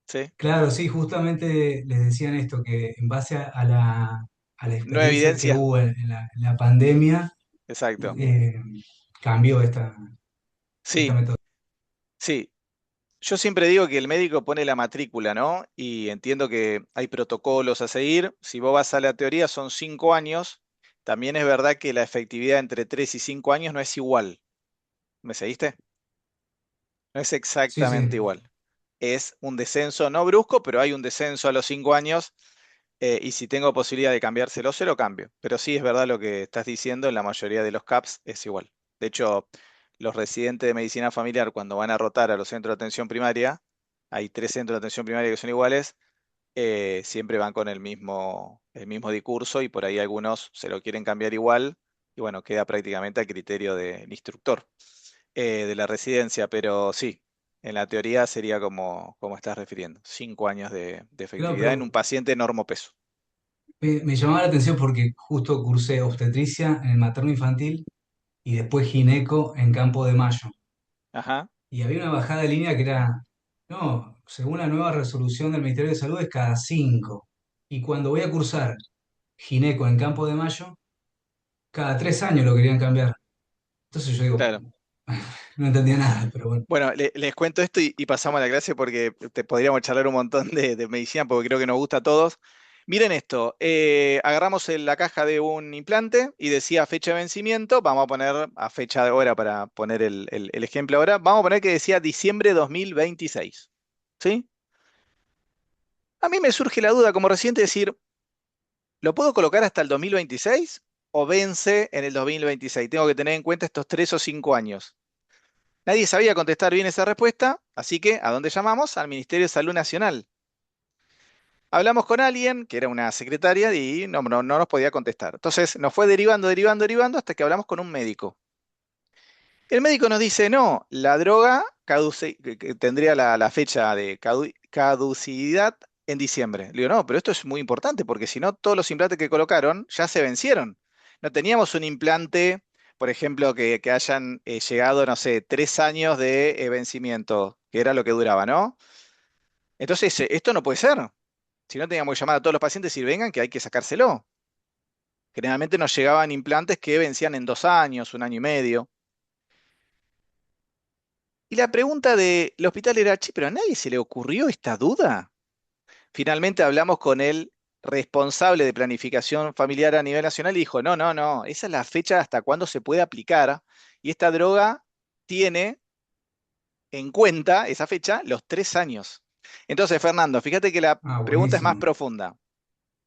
Speaker 1: ¿sí?
Speaker 11: Claro, sí, justamente les decían esto, que en base a la
Speaker 1: Nueva
Speaker 11: experiencia que
Speaker 1: evidencia,
Speaker 11: hubo en la pandemia,
Speaker 1: exacto.
Speaker 11: eh, cambió esta
Speaker 1: Sí,
Speaker 11: metodología.
Speaker 1: sí. Yo siempre digo que el médico pone la matrícula, ¿no? Y entiendo que hay protocolos a seguir. Si vos vas a la teoría, son 5 años. También es verdad que la efectividad entre 3 y 5 años no es igual. ¿Me seguiste? No es
Speaker 11: Sí,
Speaker 1: exactamente
Speaker 11: sí,
Speaker 1: igual. Es un descenso no brusco, pero hay un descenso a los 5 años. Y si tengo posibilidad de cambiárselo, se lo cambio. Pero sí es verdad lo que estás diciendo, en la mayoría de los CAPS es igual. De hecho, los residentes de medicina familiar, cuando van a rotar a los centros de atención primaria, hay 3 centros de atención primaria que son iguales, siempre van con el mismo discurso y por ahí algunos se lo quieren cambiar igual y bueno, queda prácticamente a criterio del instructor de la residencia, pero sí, en la teoría sería como estás refiriendo, 5 años de
Speaker 11: claro,
Speaker 1: efectividad en un
Speaker 11: pero
Speaker 1: paciente normopeso.
Speaker 11: me llamaba la atención porque justo cursé obstetricia en el materno infantil y después gineco en Campo de Mayo.
Speaker 1: Ajá,
Speaker 11: Y había una bajada de línea que era, no, según la nueva resolución del Ministerio de Salud es cada 5. Y cuando voy a cursar gineco en Campo de Mayo, cada 3 años lo querían cambiar. Entonces yo digo,
Speaker 1: claro.
Speaker 11: no entendía nada, pero bueno.
Speaker 1: Bueno, les cuento esto y pasamos a la clase porque te podríamos charlar un montón de medicina porque creo que nos gusta a todos. Miren esto, agarramos la caja de un implante y decía fecha de vencimiento, vamos a poner a fecha de ahora para poner el ejemplo ahora, vamos a poner que decía diciembre 2026, ¿sí? A mí me surge la duda como reciente decir, ¿lo puedo colocar hasta el 2026 o vence en el 2026? Tengo que tener en cuenta estos 3 o 5 años. Nadie sabía contestar bien esa respuesta, así que ¿a dónde llamamos? Al Ministerio de Salud Nacional. Hablamos con alguien, que era una secretaria, y no nos podía contestar. Entonces nos fue derivando, derivando, derivando, hasta que hablamos con un médico. El médico nos dice, no, la droga que tendría la fecha de caducidad en diciembre. Le digo, no, pero esto es muy importante, porque si no, todos los implantes que colocaron ya se vencieron. No teníamos un implante, por ejemplo, que hayan llegado, no sé, 3 años de vencimiento, que era lo que duraba, ¿no? Entonces, esto no puede ser. Si no, teníamos que llamar a todos los pacientes y decir, vengan, que hay que sacárselo. Generalmente nos llegaban implantes que vencían en 2 años, un año y medio. Y la pregunta del hospital era, che, pero ¿a nadie se le ocurrió esta duda? Finalmente hablamos con el responsable de planificación familiar a nivel nacional y dijo, no, no, no, esa es la fecha hasta cuándo se puede aplicar y esta droga tiene en cuenta esa fecha los 3 años. Entonces, Fernando, fíjate que la
Speaker 11: Ah,
Speaker 1: pregunta es más
Speaker 11: buenísimo.
Speaker 1: profunda,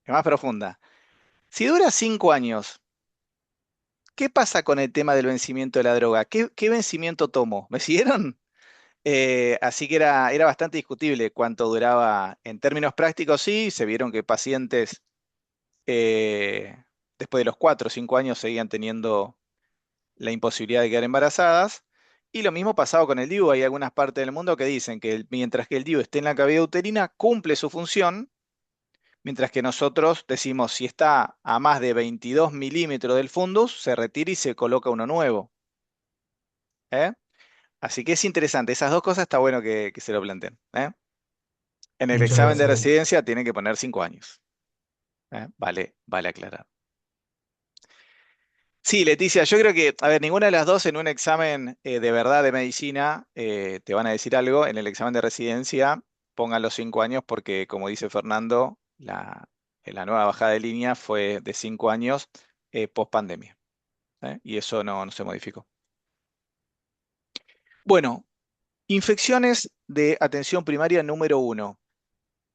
Speaker 1: es más profunda. Si dura 5 años, ¿qué pasa con el tema del vencimiento de la droga? ¿Qué vencimiento tomo? ¿Me siguieron? Así que era bastante discutible cuánto duraba en términos prácticos, sí, se vieron que pacientes eh, después de los 4 o 5 años seguían teniendo la imposibilidad de quedar embarazadas. Y lo mismo pasado con el DIU. Hay algunas partes del mundo que dicen que mientras que el DIU esté en la cavidad uterina, cumple su función, mientras que nosotros decimos si está a más de 22 milímetros del fundus, se retira y se coloca uno nuevo. ¿Eh? Así que es interesante. Esas dos cosas está bueno que se lo planteen. ¿Eh? En el
Speaker 11: Muchas
Speaker 1: examen de
Speaker 11: gracias.
Speaker 1: residencia tienen que poner 5 años. ¿Eh? Vale aclarar. Sí, Leticia, yo creo que, a ver, ninguna de las dos en un examen de verdad de medicina te van a decir algo. En el examen de residencia pongan los 5 años porque, como dice Fernando, la nueva bajada de línea fue de 5 años post pandemia. Y eso no se modificó. Bueno, infecciones de atención primaria número 1.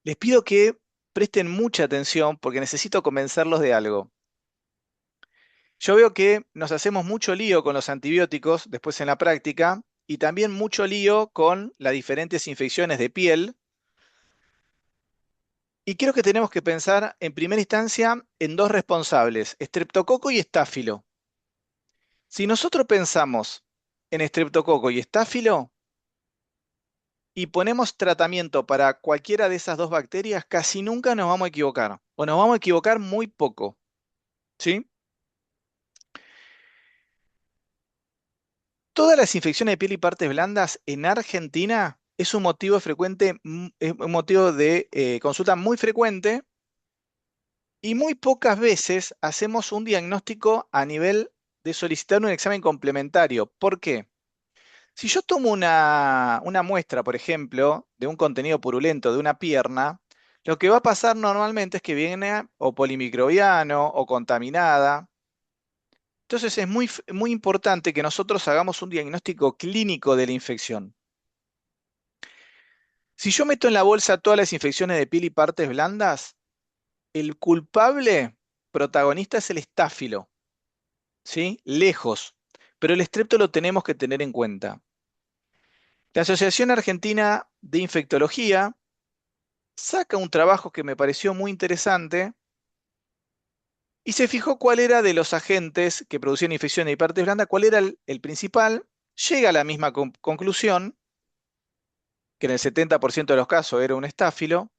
Speaker 1: Les pido que presten mucha atención porque necesito convencerlos de algo. Yo veo que nos hacemos mucho lío con los antibióticos después en la práctica y también mucho lío con las diferentes infecciones de piel Y creo que tenemos que pensar en primera instancia en dos responsables, estreptococo y estáfilo. Si nosotros pensamos en estreptococo y estáfilo y ponemos tratamiento para cualquiera de esas dos bacterias, casi nunca nos vamos a equivocar, o nos vamos a equivocar muy poco, ¿sí? Todas las infecciones de piel y partes blandas en Argentina es un motivo frecuente, es un motivo de consulta muy frecuente y muy pocas veces hacemos un diagnóstico a nivel de solicitar un examen complementario. ¿Por qué? Si yo tomo una muestra, por ejemplo, de un contenido purulento de una pierna, lo que va a pasar normalmente es que viene o polimicrobiano o contaminada. Entonces es muy importante que nosotros hagamos un diagnóstico clínico de la infección. Si yo meto en la bolsa todas las infecciones de piel y partes blandas, el culpable protagonista es el estáfilo, ¿sí? Lejos. Pero el estrepto lo tenemos que tener en cuenta. La Asociación Argentina de Infectología saca un trabajo que me pareció muy interesante y se fijó cuál era de los agentes que producían infecciones de partes blandas, cuál era el principal, llega a la misma conclusión, que en el 70% de los casos era un estáfilo,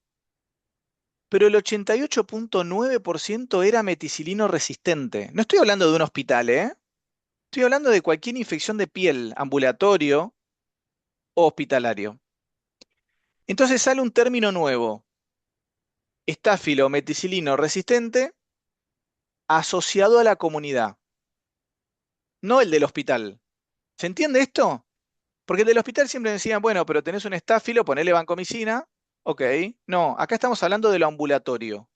Speaker 1: pero el 88,9% era meticilino resistente. No estoy hablando de un hospital, ¿eh? Estoy hablando de cualquier infección de piel, ambulatorio o hospitalario. Entonces sale un término nuevo, estáfilo meticilino resistente asociado a la comunidad, no el del hospital. ¿Se entiende esto? Porque el del hospital siempre decían, bueno, pero tenés un estáfilo, ponele vancomicina. Ok, no, acá estamos hablando de lo ambulatorio.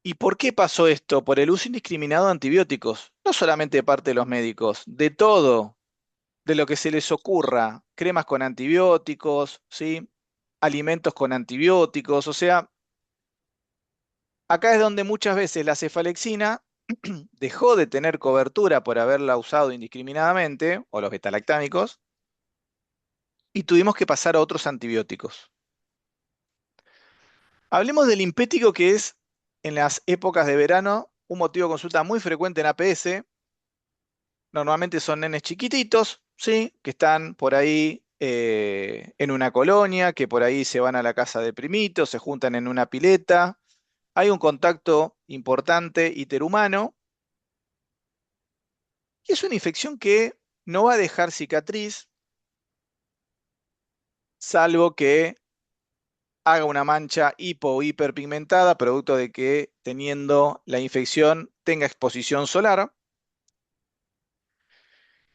Speaker 1: ¿Y por qué pasó esto? Por el uso indiscriminado de antibióticos. No solamente de parte de los médicos, de todo, de lo que se les ocurra. Cremas con antibióticos, ¿sí? Alimentos con antibióticos. O sea, acá es donde muchas veces la cefalexina dejó de tener cobertura por haberla usado indiscriminadamente, o los betalactámicos, y tuvimos que pasar a otros antibióticos. Hablemos del impético, que es en las épocas de verano un motivo de consulta muy frecuente en APS. Normalmente son nenes chiquititos, ¿sí? Que están por ahí en una colonia, que por ahí se van a la casa de primitos, se juntan en una pileta. Hay un contacto importante interhumano y es una infección que no va a dejar cicatriz, salvo que haga una mancha hipo o hiperpigmentada, producto de que teniendo la infección tenga exposición solar.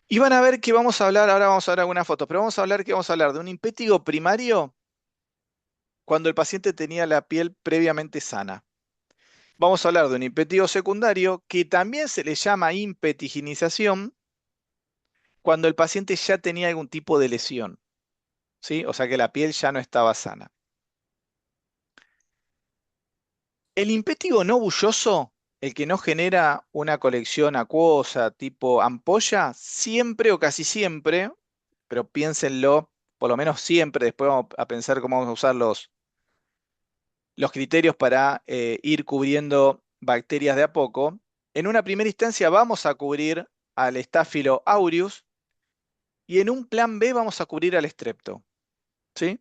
Speaker 1: Y van a ver que vamos a hablar, ahora vamos a ver algunas fotos, pero vamos a hablar de un impétigo primario cuando el paciente tenía la piel previamente sana. Vamos a hablar de un impétigo secundario que también se le llama impetiginización cuando el paciente ya tenía algún tipo de lesión, ¿sí? O sea que la piel ya no estaba sana. El impétigo no bulloso, el que no genera una colección acuosa tipo ampolla, siempre o casi siempre, pero piénsenlo, por lo menos siempre, después vamos a pensar cómo vamos a usar los criterios para ir cubriendo bacterias de a poco. En una primera instancia vamos a cubrir al Staphylo aureus y en un plan B vamos a cubrir al Strepto, ¿sí?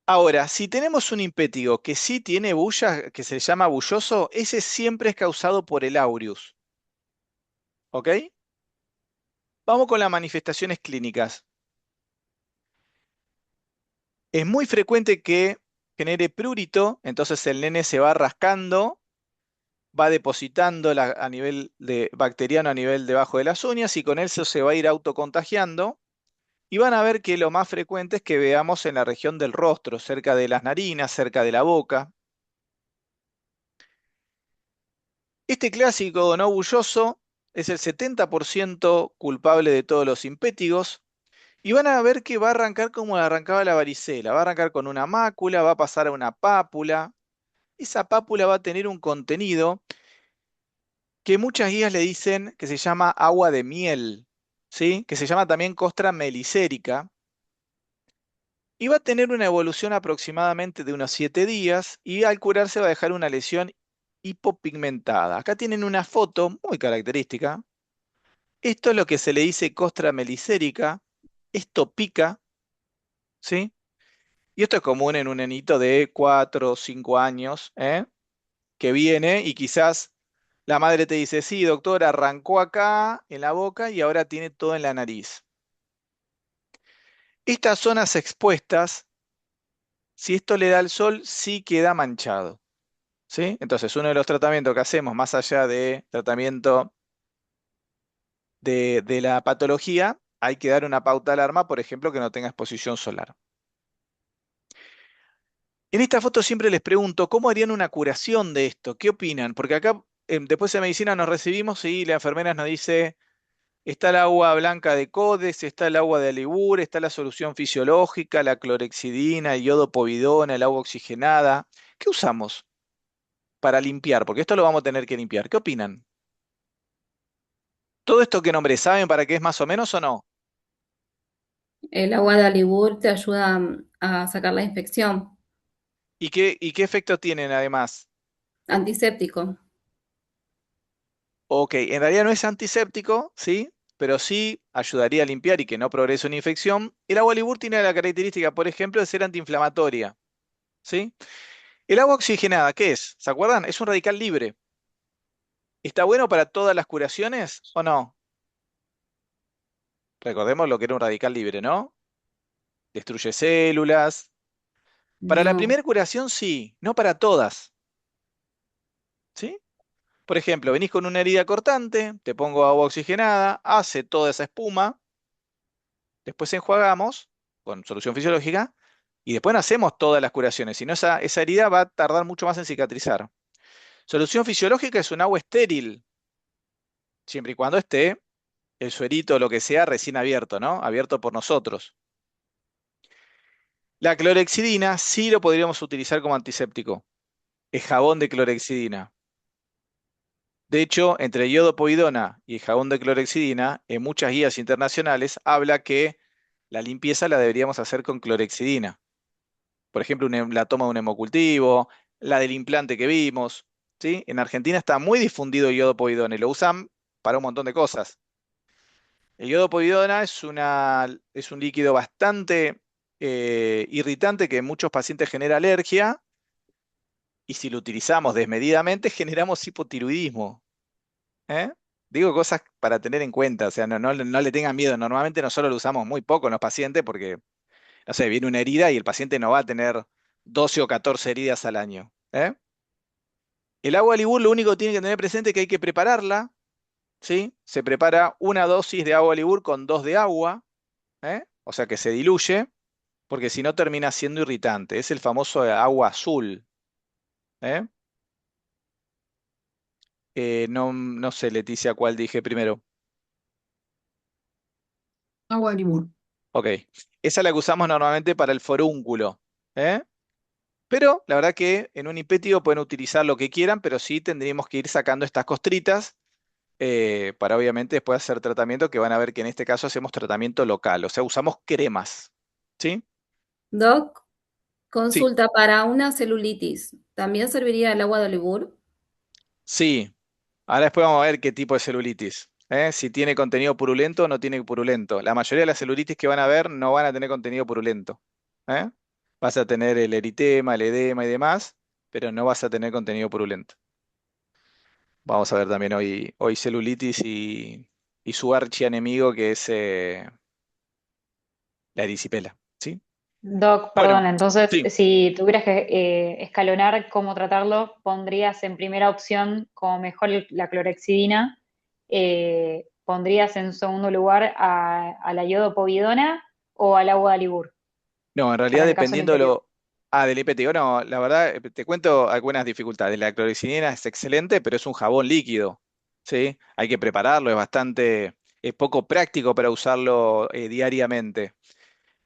Speaker 1: Ahora, si tenemos un impétigo que sí tiene bulla, que se llama bulloso, ese siempre es causado por el aureus, ¿ok? Vamos con las manifestaciones clínicas. Es muy frecuente que genere prurito, entonces el nene se va rascando, va depositando a nivel de bacteriano a nivel debajo de las uñas y con eso se va a ir autocontagiando. Y van a ver que lo más frecuente es que veamos en la región del rostro, cerca de las narinas, cerca de la boca. Este clásico no bulloso es el 70% culpable de todos los impétigos. Y van a ver que va a arrancar como arrancaba la varicela. Va a arrancar con una mácula, va a pasar a una pápula. Esa pápula va a tener un contenido que muchas guías le dicen que se llama agua de miel, ¿sí? Que se llama también costra melicérica. y va a tener una evolución aproximadamente de unos 7 días y al curarse va a dejar una lesión hipopigmentada. Acá tienen una foto muy característica. Esto es lo que se le dice costra melicérica. Esto pica, ¿sí? Y esto es común en un nenito de 4 o 5 años, que viene y quizás la madre te dice, sí, doctor, arrancó acá en la boca y ahora tiene todo en la nariz. Estas zonas expuestas, si esto le da al sol, sí queda manchado, ¿sí? Entonces, uno de los tratamientos que hacemos, más allá de tratamiento de la patología, hay que dar una pauta de alarma, por ejemplo, que no tenga exposición solar. En esta foto siempre les pregunto, ¿cómo harían una curación de esto? ¿Qué opinan? Porque acá, después de medicina nos recibimos y la enfermera nos dice, está el agua blanca de Codes, está el agua de Alibur, está la solución fisiológica, la clorexidina, el yodo povidona, el agua oxigenada. ¿Qué usamos para limpiar? Porque esto lo vamos a tener que limpiar. ¿Qué opinan? ¿Todo esto que nombré, saben para qué es más o menos o no?
Speaker 9: El agua de Alibur te ayuda a sacar la infección.
Speaker 1: ¿Y qué efecto tienen además?
Speaker 9: Antiséptico.
Speaker 1: Ok, en realidad no es antiséptico, ¿sí? Pero sí ayudaría a limpiar y que no progrese una infección. El agua Alibur tiene la característica, por ejemplo, de ser antiinflamatoria, ¿sí? El agua oxigenada, ¿qué es? ¿Se acuerdan? Es un radical libre. ¿Está bueno para todas las curaciones o no? Recordemos lo que era un radical libre, ¿no? Destruye células. Para la
Speaker 9: No.
Speaker 1: primera curación sí, no para todas, ¿sí? Por ejemplo, venís con una herida cortante, te pongo agua oxigenada, hace toda esa espuma, después enjuagamos con solución fisiológica y después no hacemos todas las curaciones, sino esa herida va a tardar mucho más en cicatrizar. Solución fisiológica es un agua estéril, siempre y cuando esté el suerito o lo que sea recién abierto, ¿no? Abierto por nosotros. La clorexidina sí lo podríamos utilizar como antiséptico. Es jabón de clorexidina. De hecho, entre iodopovidona y jabón de clorexidina, en muchas guías internacionales habla que la limpieza la deberíamos hacer con clorexidina. Por ejemplo, la toma de un hemocultivo, la del implante que vimos, ¿sí? En Argentina está muy difundido el iodopovidona y lo usan para un montón de cosas. El iodopovidona es un líquido bastante irritante que en muchos pacientes genera alergia y si lo utilizamos desmedidamente generamos hipotiroidismo. ¿Eh? Digo cosas para tener en cuenta, o sea, no le tengan miedo. Normalmente nosotros lo usamos muy poco en los pacientes porque, no sé, viene una herida y el paciente no va a tener 12 o 14 heridas al año. El agua Libur lo único que tiene que tener presente es que hay que prepararla, ¿sí? Se prepara una dosis de agua Libur con 2 de agua, o sea que se diluye, porque si no termina siendo irritante. Es el famoso agua azul. ¿eh? No sé, Leticia, cuál dije primero.
Speaker 3: Agua de Libur.
Speaker 1: Ok, esa es la que usamos normalmente para el forúnculo. ¿eh? Pero la verdad que en un hipético pueden utilizar lo que quieran, pero sí tendríamos que ir sacando estas costritas para obviamente después hacer tratamiento, que van a ver que en este caso hacemos tratamiento local, o sea, usamos cremas. ¿Sí?
Speaker 9: Doc,
Speaker 1: Sí,
Speaker 9: consulta para una celulitis. ¿También serviría el agua de Alibur?
Speaker 1: sí. Ahora después vamos a ver qué tipo de celulitis. Si tiene contenido purulento o no tiene purulento. La mayoría de las celulitis que van a ver no van a tener contenido purulento. ¿eh? Vas a tener el eritema, el edema y demás, pero no vas a tener contenido purulento. Vamos a ver también hoy celulitis y su archienemigo que es la erisipela. ¿Sí?
Speaker 7: Doc,
Speaker 1: Bueno,
Speaker 7: perdón, entonces
Speaker 1: sí.
Speaker 7: si tuvieras que escalonar cómo tratarlo, pondrías en primera opción como mejor la clorexidina, pondrías en segundo lugar a la iodopovidona o al agua de Alibur,
Speaker 1: No, en realidad
Speaker 7: para el caso del
Speaker 1: dependiendo de
Speaker 7: impetigo.
Speaker 1: lo... Ah, del hepático, no, la verdad, te cuento algunas dificultades. La clorexidina es excelente, pero es un jabón líquido, ¿sí? Hay que prepararlo, es poco práctico para usarlo diariamente.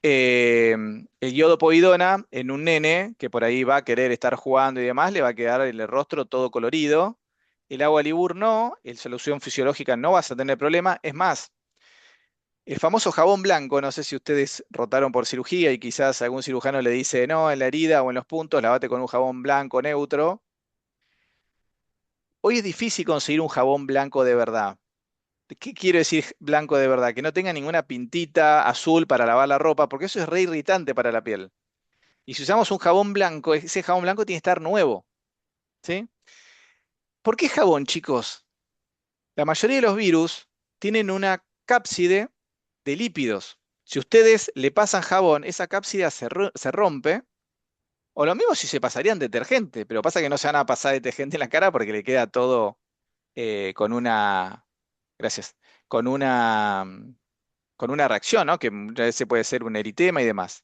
Speaker 1: El iodopovidona en un nene que por ahí va a querer estar jugando y demás, le va a quedar el rostro todo colorido. El agua Libur no, en solución fisiológica no vas a tener problema. Es más, El famoso jabón blanco, no sé si ustedes rotaron por cirugía y quizás algún cirujano le dice, no, en la herida o en los puntos, lavate con un jabón blanco neutro. Hoy es difícil conseguir un jabón blanco de verdad. ¿Qué quiero decir blanco de verdad? Que no tenga ninguna pintita azul para lavar la ropa, porque eso es re irritante para la piel. Y si usamos un jabón blanco, ese jabón blanco tiene que estar nuevo, ¿sí? ¿Por qué jabón, chicos? La mayoría de los virus tienen una cápside de lípidos. Si ustedes le pasan jabón, esa cápside se rompe, o lo mismo si se pasarían detergente, pero pasa que no se van a pasar detergente en la cara porque le queda todo con una, gracias, con una, con una reacción, ¿no? Que muchas veces puede ser un eritema y demás.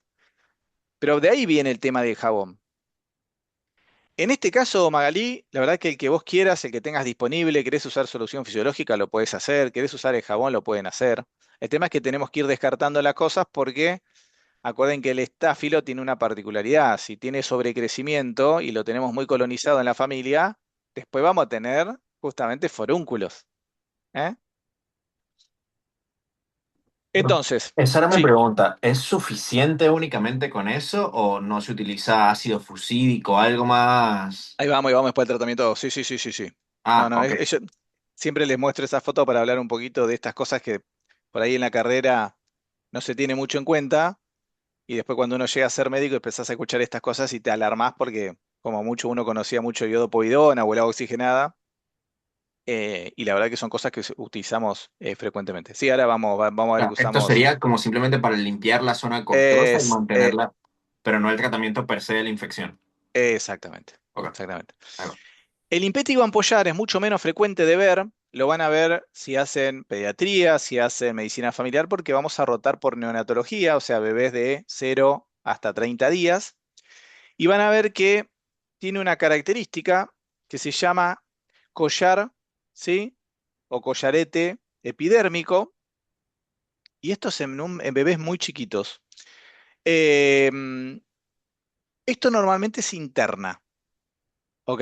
Speaker 1: Pero de ahí viene el tema del jabón. En este caso, Magalí, la verdad que el que vos quieras, el que tengas disponible, querés usar solución fisiológica, lo podés hacer, querés usar el jabón, lo pueden hacer. El tema es que tenemos que ir descartando las cosas porque acuerden que el estáfilo tiene una particularidad. Si tiene sobrecrecimiento y lo tenemos muy colonizado en la familia, después vamos a tener justamente forúnculos. ¿Eh? Entonces,
Speaker 2: Esa era mi
Speaker 1: sí,
Speaker 2: pregunta. ¿Es suficiente únicamente con eso o no se utiliza ácido fusídico, algo más?
Speaker 1: ahí vamos después del tratamiento. Sí, sí, sí, sí, sí. No,
Speaker 2: Ah,
Speaker 1: no,
Speaker 2: ok.
Speaker 1: siempre les muestro esa foto para hablar un poquito de estas cosas que por ahí en la carrera no se tiene mucho en cuenta y después cuando uno llega a ser médico empezás a escuchar estas cosas y te alarmás porque como mucho uno conocía mucho iodopovidona o el agua oxigenada y la verdad que son cosas que utilizamos frecuentemente. Sí, ahora vamos a ver que
Speaker 2: Ah, esto
Speaker 1: usamos...
Speaker 2: sería como simplemente para limpiar la zona costosa y
Speaker 1: Es,
Speaker 2: mantenerla, pero no el tratamiento per se de la infección.
Speaker 1: exactamente,
Speaker 2: Ok,
Speaker 1: exactamente.
Speaker 2: ahí va.
Speaker 1: El impétigo ampollar es mucho menos frecuente de ver, lo van a ver si hacen pediatría, si hacen medicina familiar, porque vamos a rotar por neonatología, o sea, bebés de 0 hasta 30 días, y van a ver que tiene una característica que se llama collar, ¿sí? O collarete epidérmico, y esto es en bebés muy chiquitos. Em, Esto normalmente se interna, ¿ok?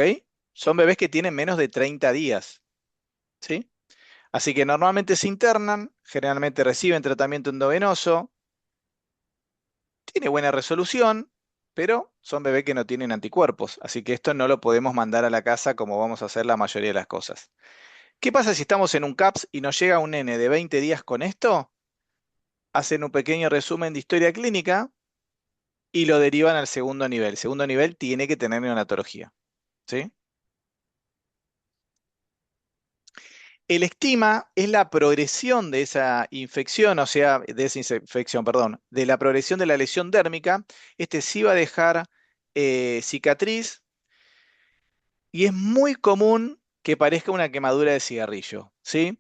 Speaker 1: Son bebés que tienen menos de 30 días, ¿sí? Así que normalmente se internan, generalmente reciben tratamiento endovenoso, tiene buena resolución, pero son bebés que no tienen anticuerpos, así que esto no lo podemos mandar a la casa como vamos a hacer la mayoría de las cosas. ¿Qué pasa si estamos en un CAPS y nos llega un nene de 20 días con esto? Hacen un pequeño resumen de historia clínica y lo derivan al segundo nivel. El segundo nivel tiene que tener neonatología, ¿sí? El estima es la progresión de esa infección, o sea, de esa infección, perdón, de la progresión de la lesión dérmica. Este sí va a dejar cicatriz y es muy común que parezca una quemadura de cigarrillo, ¿sí?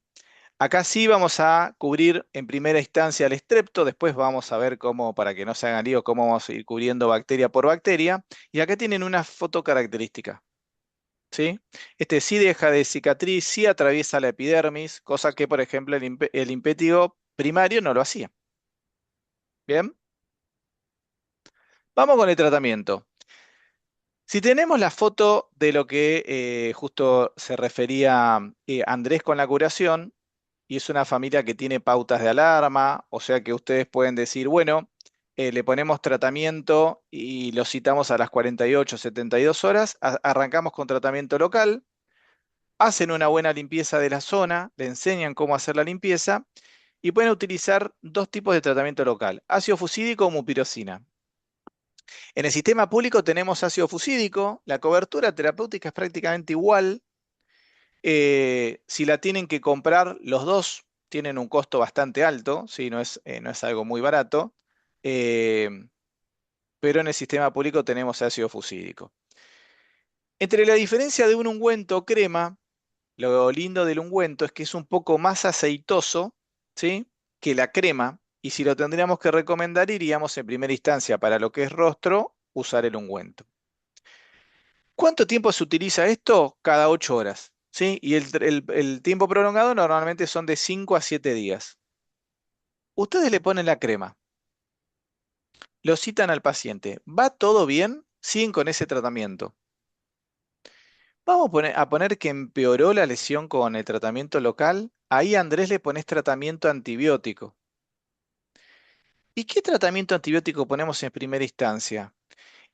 Speaker 1: Acá sí vamos a cubrir en primera instancia el estrepto, después vamos a ver cómo, para que no se hagan líos, cómo vamos a ir cubriendo bacteria por bacteria. Y acá tienen una foto característica. ¿Sí? Este sí deja de cicatriz, sí atraviesa la epidermis, cosa que, por ejemplo, el impétigo primario no lo hacía. Bien, vamos con el tratamiento. Si tenemos la foto de lo que justo se refería Andrés con la curación, y es una familia que tiene pautas de alarma, o sea que ustedes pueden decir, bueno, le ponemos tratamiento y lo citamos a las 48, 72 horas, arrancamos con tratamiento local. Hacen una buena limpieza de la zona, le enseñan cómo hacer la limpieza y pueden utilizar dos tipos de tratamiento local, ácido fusídico o mupirocina. En el sistema público tenemos ácido fusídico, la cobertura terapéutica es prácticamente igual. Si la tienen que comprar, los dos tienen un costo bastante alto, ¿sí? No es algo muy barato, eh, pero en el sistema público tenemos ácido fusídico. Entre la diferencia de un ungüento o crema, lo lindo del ungüento es que es un poco más aceitoso, ¿sí? Que la crema. Y si lo tendríamos que recomendar, iríamos en primera instancia para lo que es rostro, usar el ungüento. ¿Cuánto tiempo se utiliza esto? Cada 8 horas, ¿sí? Y el tiempo prolongado normalmente son de 5 a 7 días. Ustedes le ponen la crema, lo citan al paciente. ¿Va todo bien? Siguen con ese tratamiento. Vamos a poner que empeoró la lesión con el tratamiento local. Ahí a Andrés le pones tratamiento antibiótico. ¿Y qué tratamiento antibiótico ponemos en primera instancia?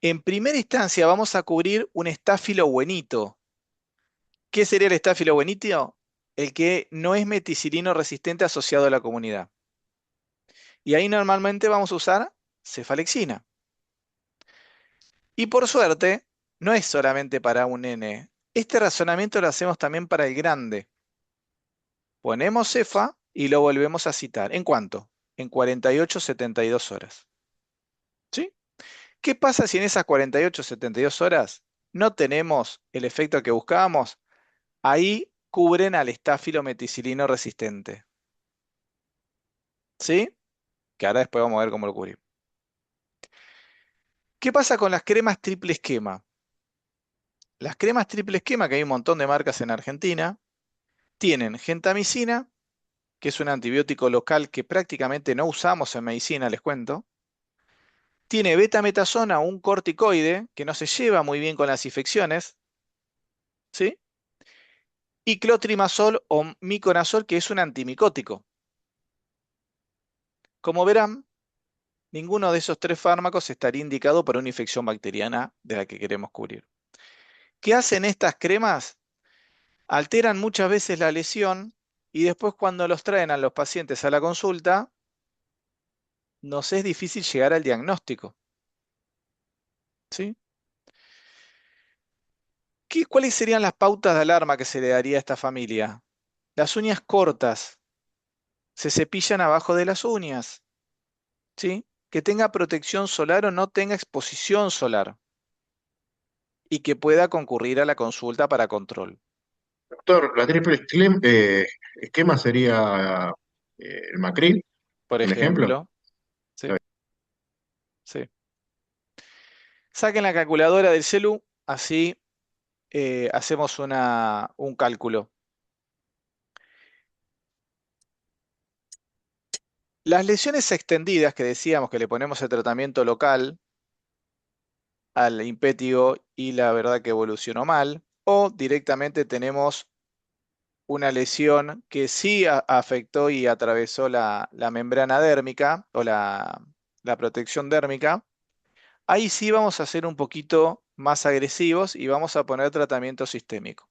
Speaker 1: En primera instancia vamos a cubrir un estáfilo buenito. ¿Qué sería el estáfilo buenito? El que no es meticilino resistente asociado a la comunidad. Y ahí normalmente vamos a usar cefalexina. Y por suerte, no es solamente para un nene. Este razonamiento lo hacemos también para el grande. Ponemos cefa y lo volvemos a citar. ¿En cuánto? En 48, 72 horas. ¿Sí? ¿Qué pasa si en esas 48, 72 horas no tenemos el efecto que buscábamos? Ahí cubren al estáfilo meticilino resistente. ¿Sí? Que ahora después vamos a ver cómo lo cubrimos. ¿Qué pasa con las cremas triple esquema? Las cremas triple esquema, que hay un montón de marcas en Argentina, tienen gentamicina, que es un antibiótico local que prácticamente no usamos en medicina, les cuento. Tiene betametasona, un corticoide, que no se lleva muy bien con las infecciones, ¿sí? Y clotrimazol o miconazol, que es un antimicótico. Como verán, ninguno de esos tres fármacos estaría indicado para una infección bacteriana de la que queremos cubrir. ¿Qué hacen estas cremas? Alteran muchas veces la lesión y después cuando los traen a los pacientes a la consulta, nos es difícil llegar al diagnóstico, ¿sí? ¿Cuáles serían las pautas de alarma que se le daría a esta familia? Las uñas cortas, se cepillan abajo de las uñas, ¿sí? Que tenga protección solar o no tenga exposición solar y que pueda concurrir a la consulta para control.
Speaker 12: Doctor, la esquema sería el Macril,
Speaker 1: Por
Speaker 12: un ejemplo.
Speaker 1: ejemplo, ¿sí? Sí. Saquen la calculadora del celu, así hacemos un cálculo. Las lesiones extendidas que decíamos que le ponemos el tratamiento local al impétigo y la verdad que evolucionó mal, o directamente tenemos una lesión que sí afectó y atravesó la membrana dérmica o la protección dérmica, ahí sí vamos a ser un poquito más agresivos y vamos a poner tratamiento sistémico.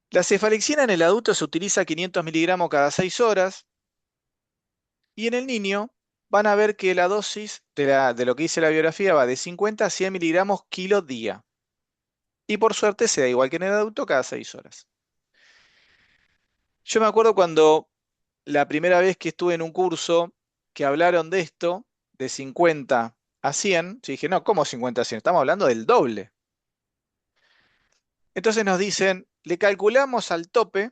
Speaker 1: La cefalexina en el adulto se utiliza 500 miligramos cada 6 horas y en el niño van a ver que la dosis de lo que dice la biografía va de 50 a 100 miligramos kilo día. Y por suerte se da igual que en el adulto cada 6 horas. Yo me acuerdo cuando la primera vez que estuve en un curso que hablaron de esto, de 50 a 100, yo dije, no, ¿cómo 50 a 100? Estamos hablando del doble. Entonces nos dicen, le calculamos al tope,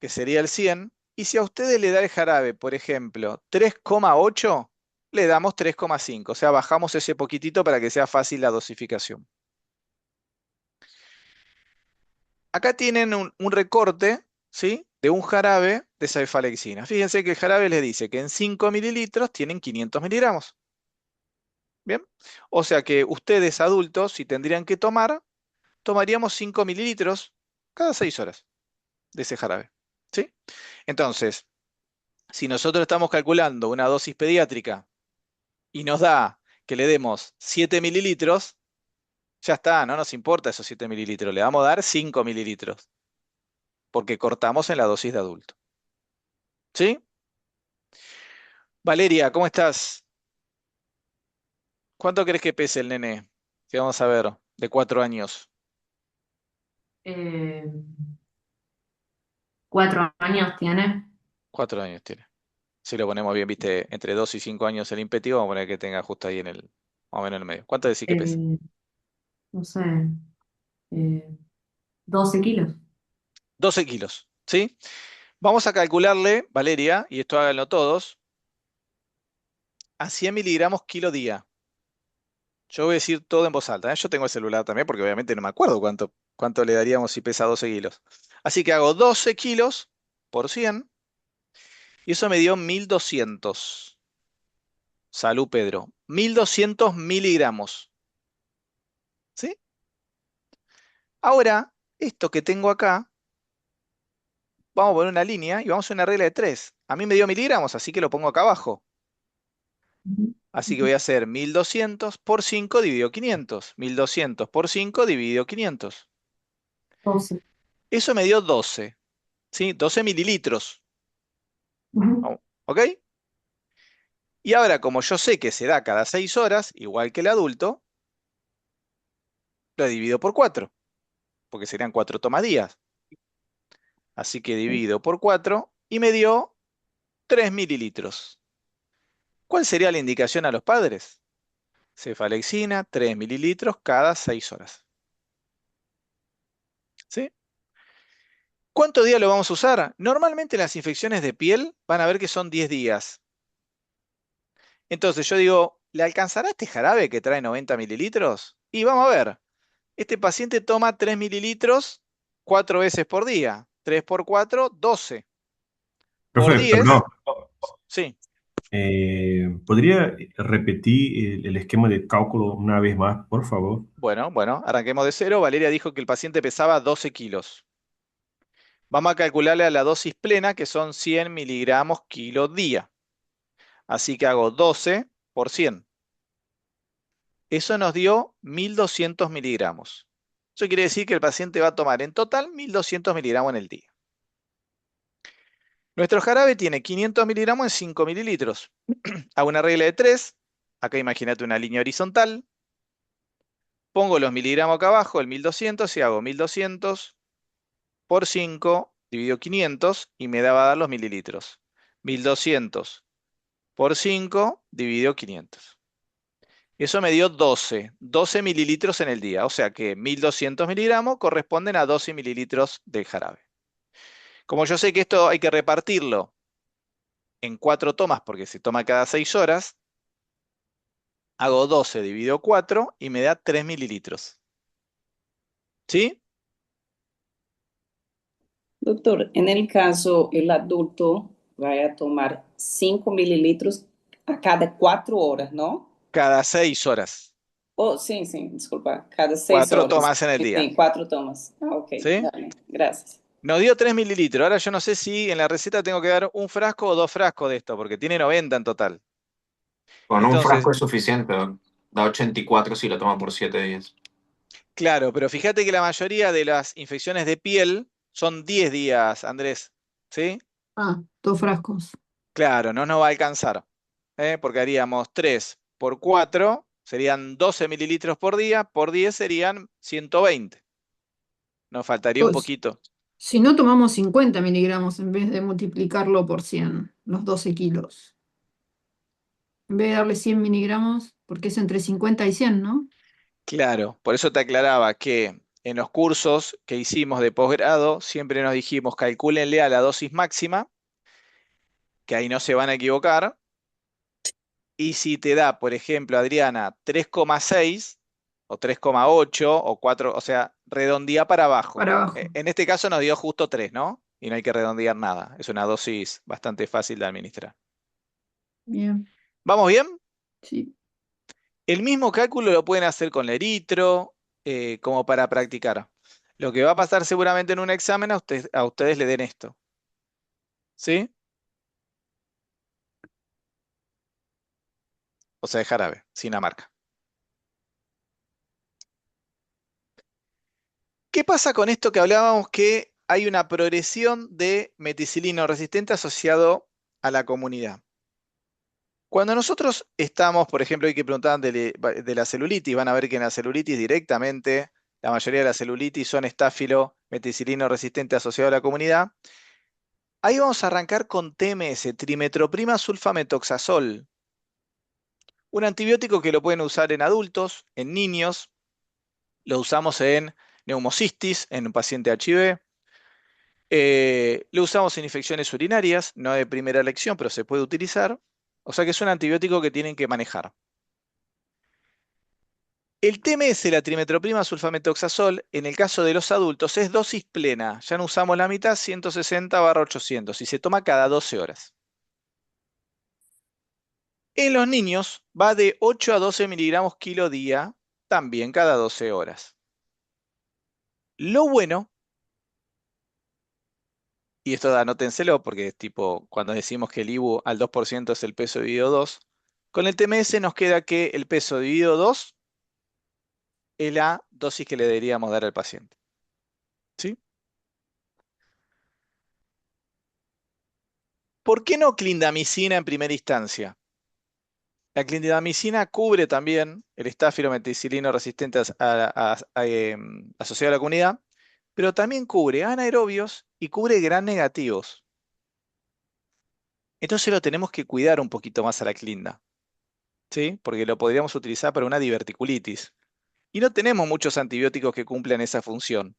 Speaker 1: que sería el 100, y si a ustedes le da el jarabe, por ejemplo, 3,8, le damos 3,5, o sea, bajamos ese poquitito para que sea fácil la dosificación. Acá tienen un recorte, ¿sí? De un jarabe de cefalexina. Fíjense que el jarabe les dice que en 5 mililitros tienen 500 miligramos. ¿Bien? O sea que ustedes adultos, si tendrían que tomar, tomaríamos 5 mililitros cada 6 horas de ese jarabe. ¿Sí? Entonces, si nosotros estamos calculando una dosis pediátrica y nos da que le demos 7 mililitros, ya está, no nos importa esos 7 mililitros, le vamos a dar 5 mililitros, porque cortamos en la dosis de adulto. ¿Sí? Valeria, ¿cómo estás? ¿Cuánto crees que pese el nene? Que vamos a ver, de 4 años.
Speaker 13: Eh, 4 años tiene.
Speaker 1: 4 años tiene. Si lo ponemos bien, viste, entre 2 y 5 años el impetivo, vamos a poner que tenga justo ahí más o menos en el medio. ¿Cuánto decís que pesa?
Speaker 13: Eh, no sé, eh, 12 kilos.
Speaker 1: 12 kilos, ¿sí? Vamos a calcularle, Valeria, y esto háganlo todos, a 100 miligramos kilo día. Yo voy a decir todo en voz alta, ¿eh? Yo tengo el celular también porque obviamente no me acuerdo cuánto le daríamos si pesa 12 kilos. Así que hago 12 kilos por 100 y eso me dio 1200. Salud, Pedro. 1200 miligramos. ¿Sí? Ahora, esto que tengo acá, vamos a poner una línea y vamos a hacer una regla de 3. A mí me dio miligramos, así que lo pongo acá abajo.
Speaker 13: Ujú.
Speaker 1: Así que voy a hacer 1200 por 5 dividido 500. 1200 por 5 dividido 500.
Speaker 13: 12.
Speaker 1: Eso me dio 12, ¿sí? 12 mililitros.
Speaker 13: Ujú.
Speaker 1: ¿Ok? Y ahora, como yo sé que se da cada 6 horas, igual que el adulto, lo divido por 4, porque serían 4 tomas días. Así que divido por 4 y me dio 3 mililitros. ¿Cuál sería la indicación a los padres? Cefalexina, 3 mililitros cada 6 horas. ¿Sí? ¿Cuántos días lo vamos a usar? Normalmente las infecciones de piel van a ver que son 10 días. Entonces yo digo, ¿le alcanzará este jarabe que trae 90 mililitros? Y vamos a ver, este paciente toma 3 mililitros 4 veces por día. 3 por 4, 12. Por
Speaker 14: Profe,
Speaker 1: 10,
Speaker 14: perdón.
Speaker 1: sí.
Speaker 14: ¿Podría repetir el esquema de cálculo una vez más, por favor?
Speaker 1: Bueno, arranquemos de cero. Valeria dijo que el paciente pesaba 12 kilos. Vamos a calcularle a la dosis plena, que son 100 miligramos kilo día. Así que hago 12 por 100. Eso nos dio 1200 miligramos. Eso quiere decir que el paciente va a tomar en total 1200 miligramos en el día. Nuestro jarabe tiene 500 miligramos en 5 mililitros. Hago una regla de 3. Acá imagínate una línea horizontal. Pongo los miligramos acá abajo, el 1200, y hago 1200 por 5 dividido 500 y me va a dar los mililitros. 1200 por 5 dividido 500. Eso me dio 12 mililitros en el día. O sea que 1200 miligramos corresponden a 12 mililitros de jarabe. Como yo sé que esto hay que repartirlo en 4 tomas porque se toma cada 6 horas, hago 12 dividido 4 y me da 3 mililitros. ¿Sí?
Speaker 15: Doctor, en el caso el adulto va a tomar 5 mililitros a cada 4 horas, ¿no?
Speaker 1: Cada 6 horas.
Speaker 15: Oh, sí, disculpa, cada 6
Speaker 1: 4
Speaker 15: horas.
Speaker 1: tomas en el día.
Speaker 15: Sí, 4 tomas. Ah, ok,
Speaker 1: ¿Sí?
Speaker 15: dale, gracias.
Speaker 1: Nos dio 3 mililitros. Ahora yo no sé si en la receta tengo que dar un frasco o 2 frascos de esto, porque tiene 90 en total.
Speaker 2: Con un
Speaker 1: Entonces,
Speaker 2: frasco es suficiente, ¿no? Da 84 si lo toma por 7 días.
Speaker 1: claro, pero fíjate que la mayoría de las infecciones de piel son 10 días, Andrés. ¿Sí?
Speaker 3: Ah, 2 frascos.
Speaker 1: Claro, no nos va a alcanzar. Porque haríamos 3 por 4, serían 12 mililitros por día, por 10 serían 120. Nos faltaría un
Speaker 3: Pues,
Speaker 1: poquito.
Speaker 3: si no tomamos 50 miligramos en vez de multiplicarlo por 100, los 12 kilos. En vez de darle 100 miligramos, porque es entre 50 y 100, ¿no?
Speaker 1: Claro, por eso te aclaraba que en los cursos que hicimos de posgrado siempre nos dijimos calcúlenle a la dosis máxima, que ahí no se van a equivocar, y si te da, por ejemplo, Adriana, 3,6 o 3,8 o 4, o sea, redondea para abajo.
Speaker 3: Para abajo.
Speaker 1: En este caso nos dio justo 3, ¿no? Y no hay que redondear nada. Es una dosis bastante fácil de administrar.
Speaker 3: Bien,
Speaker 1: ¿Vamos bien?
Speaker 3: sí.
Speaker 1: El mismo cálculo lo pueden hacer con la eritro, como para practicar. Lo que va a pasar seguramente en un examen a ustedes le den esto. ¿Sí? O sea, de jarabe, sin la marca. ¿Qué pasa con esto que hablábamos que hay una progresión de meticilino resistente asociado a la comunidad? Cuando nosotros estamos, por ejemplo, hay que preguntar de la celulitis, van a ver que en la celulitis directamente, la mayoría de las celulitis son estáfilo meticilino resistente asociado a la comunidad. Ahí vamos a arrancar con TMS, trimetroprima sulfametoxazol, un antibiótico que lo pueden usar en adultos, en niños, lo usamos en neumocistis, en un paciente HIV, lo usamos en infecciones urinarias, no de primera elección, pero se puede utilizar. O sea que es un antibiótico que tienen que manejar. El TMS, la trimetroprima sulfametoxazol, en el caso de los adultos, es dosis plena. Ya no usamos la mitad, 160/800, y se toma cada 12 horas. En los niños va de 8 a 12 miligramos kilo día, también cada 12 horas. Lo bueno, y esto anótenselo porque es tipo, cuando decimos que el IBU al 2% es el peso dividido 2, Con el TMS nos queda que el peso dividido 2 es la dosis que le deberíamos dar al paciente. ¿Sí? ¿Por qué no clindamicina en primera instancia? La clindamicina cubre también el estáfilo meticilino resistente asociado a la comunidad, pero también cubre anaerobios y cubre gram negativos. Entonces lo tenemos que cuidar un poquito más a la clinda, ¿sí? Porque lo podríamos utilizar para una diverticulitis. Y no tenemos muchos antibióticos que cumplan esa función.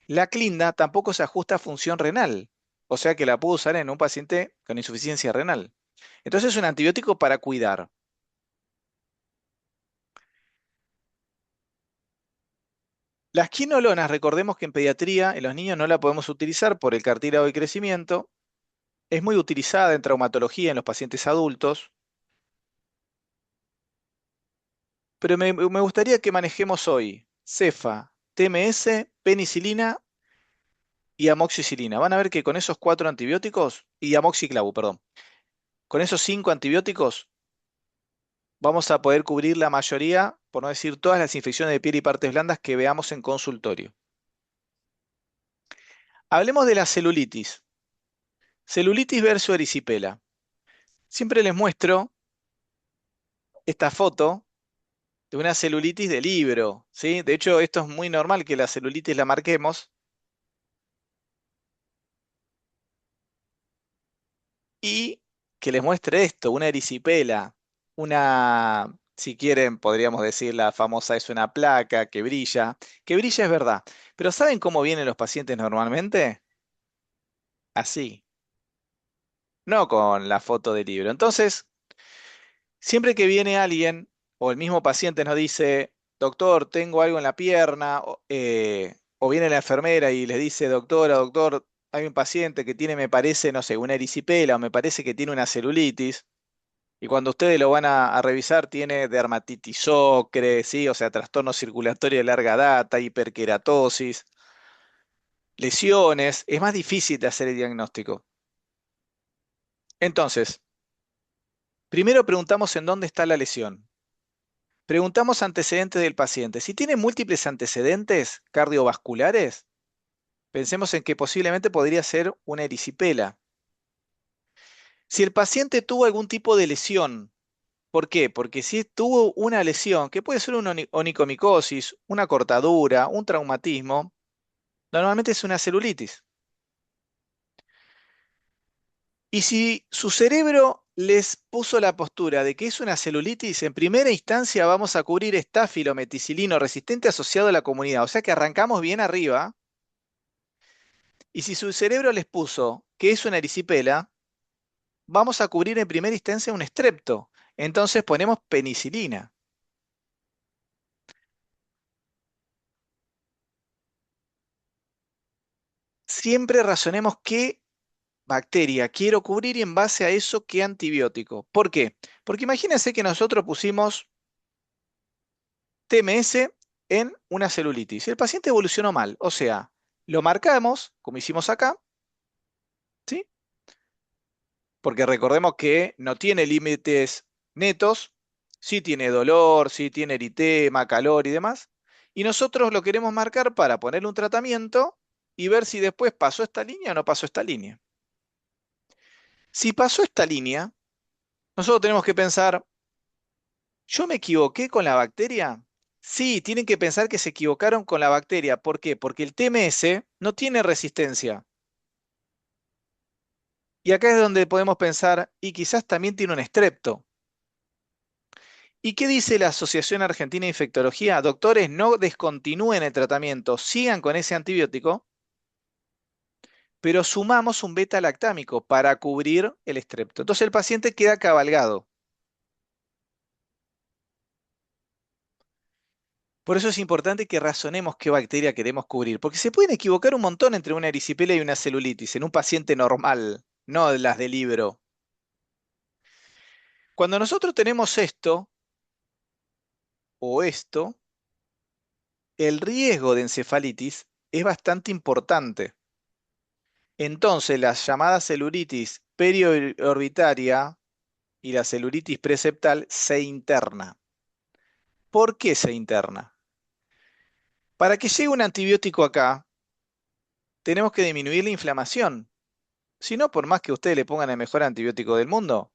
Speaker 1: La clinda tampoco se ajusta a función renal, o sea que la puedo usar en un paciente con insuficiencia renal. Entonces es un antibiótico para cuidar. Las quinolonas, recordemos que en pediatría en los niños no la podemos utilizar por el cartílago de crecimiento. Es muy utilizada en traumatología en los pacientes adultos. Pero me gustaría que manejemos hoy cefa, TMS, penicilina y amoxicilina. Van a ver que con esos 4 antibióticos, y amoxiclavu, perdón, con esos 5 antibióticos vamos a poder cubrir la mayoría, por no decir todas las infecciones de piel y partes blandas que veamos en consultorio. Hablemos de la celulitis. Celulitis versus erisipela. Siempre les muestro esta foto de una celulitis de libro, ¿sí? De hecho, esto es muy normal que la celulitis la marquemos. Y que les muestre esto, una erisipela, una, si quieren, podríamos decir la famosa es una placa que brilla es verdad. Pero ¿saben cómo vienen los pacientes normalmente? Así, no con la foto del libro. Entonces, siempre que viene alguien o el mismo paciente nos dice, doctor, tengo algo en la pierna, o viene la enfermera y les dice, doctora, doctor, hay un paciente que tiene, me parece, no sé, una erisipela o me parece que tiene una celulitis. Y cuando ustedes lo van a revisar, tiene dermatitis ocre, ¿sí? O sea, trastorno circulatorio de larga data, hiperkeratosis, lesiones. Es más difícil de hacer el diagnóstico. Entonces, primero preguntamos en dónde está la lesión. Preguntamos antecedentes del paciente. Si tiene múltiples antecedentes cardiovasculares, pensemos en que posiblemente podría ser una erisipela. Si el paciente tuvo algún tipo de lesión, ¿por qué? Porque si tuvo una lesión, que puede ser una onicomicosis, una cortadura, un traumatismo, normalmente es una celulitis. Y si su cerebro les puso la postura de que es una celulitis, en primera instancia vamos a cubrir estáfilo meticilino resistente asociado a la comunidad. O sea que arrancamos bien arriba. Y si su cerebro les puso que es una erisipela, vamos a cubrir en primera instancia un estrepto. Entonces ponemos penicilina. Siempre razonemos qué bacteria quiero cubrir y en base a eso qué antibiótico. ¿Por qué? Porque imagínense que nosotros pusimos TMS en una celulitis. El paciente evolucionó mal, o sea, lo marcamos, como hicimos acá, ¿sí? Porque recordemos que no tiene límites netos, sí tiene dolor, sí tiene eritema, calor y demás. Y nosotros lo queremos marcar para ponerle un tratamiento y ver si después pasó esta línea o no pasó esta línea. Si pasó esta línea, nosotros tenemos que pensar, ¿yo me equivoqué con la bacteria? Sí, tienen que pensar que se equivocaron con la bacteria. ¿Por qué? Porque el TMS no tiene resistencia. Y acá es donde podemos pensar, y quizás también tiene un estrepto. ¿Y qué dice la Asociación Argentina de Infectología? Doctores, no descontinúen el tratamiento, sigan con ese antibiótico, pero sumamos un beta-lactámico para cubrir el estrepto. Entonces el paciente queda cabalgado. Por eso es importante que razonemos qué bacteria queremos cubrir, porque se pueden equivocar un montón entre una erisipela y una celulitis en un paciente normal, no las de libro. Cuando nosotros tenemos esto o esto, el riesgo de encefalitis es bastante importante. Entonces, la llamada celulitis periorbitaria y la celulitis preseptal se interna. ¿Por qué se interna? Para que llegue un antibiótico acá, tenemos que disminuir la inflamación. Si no, por más que ustedes le pongan el mejor antibiótico del mundo,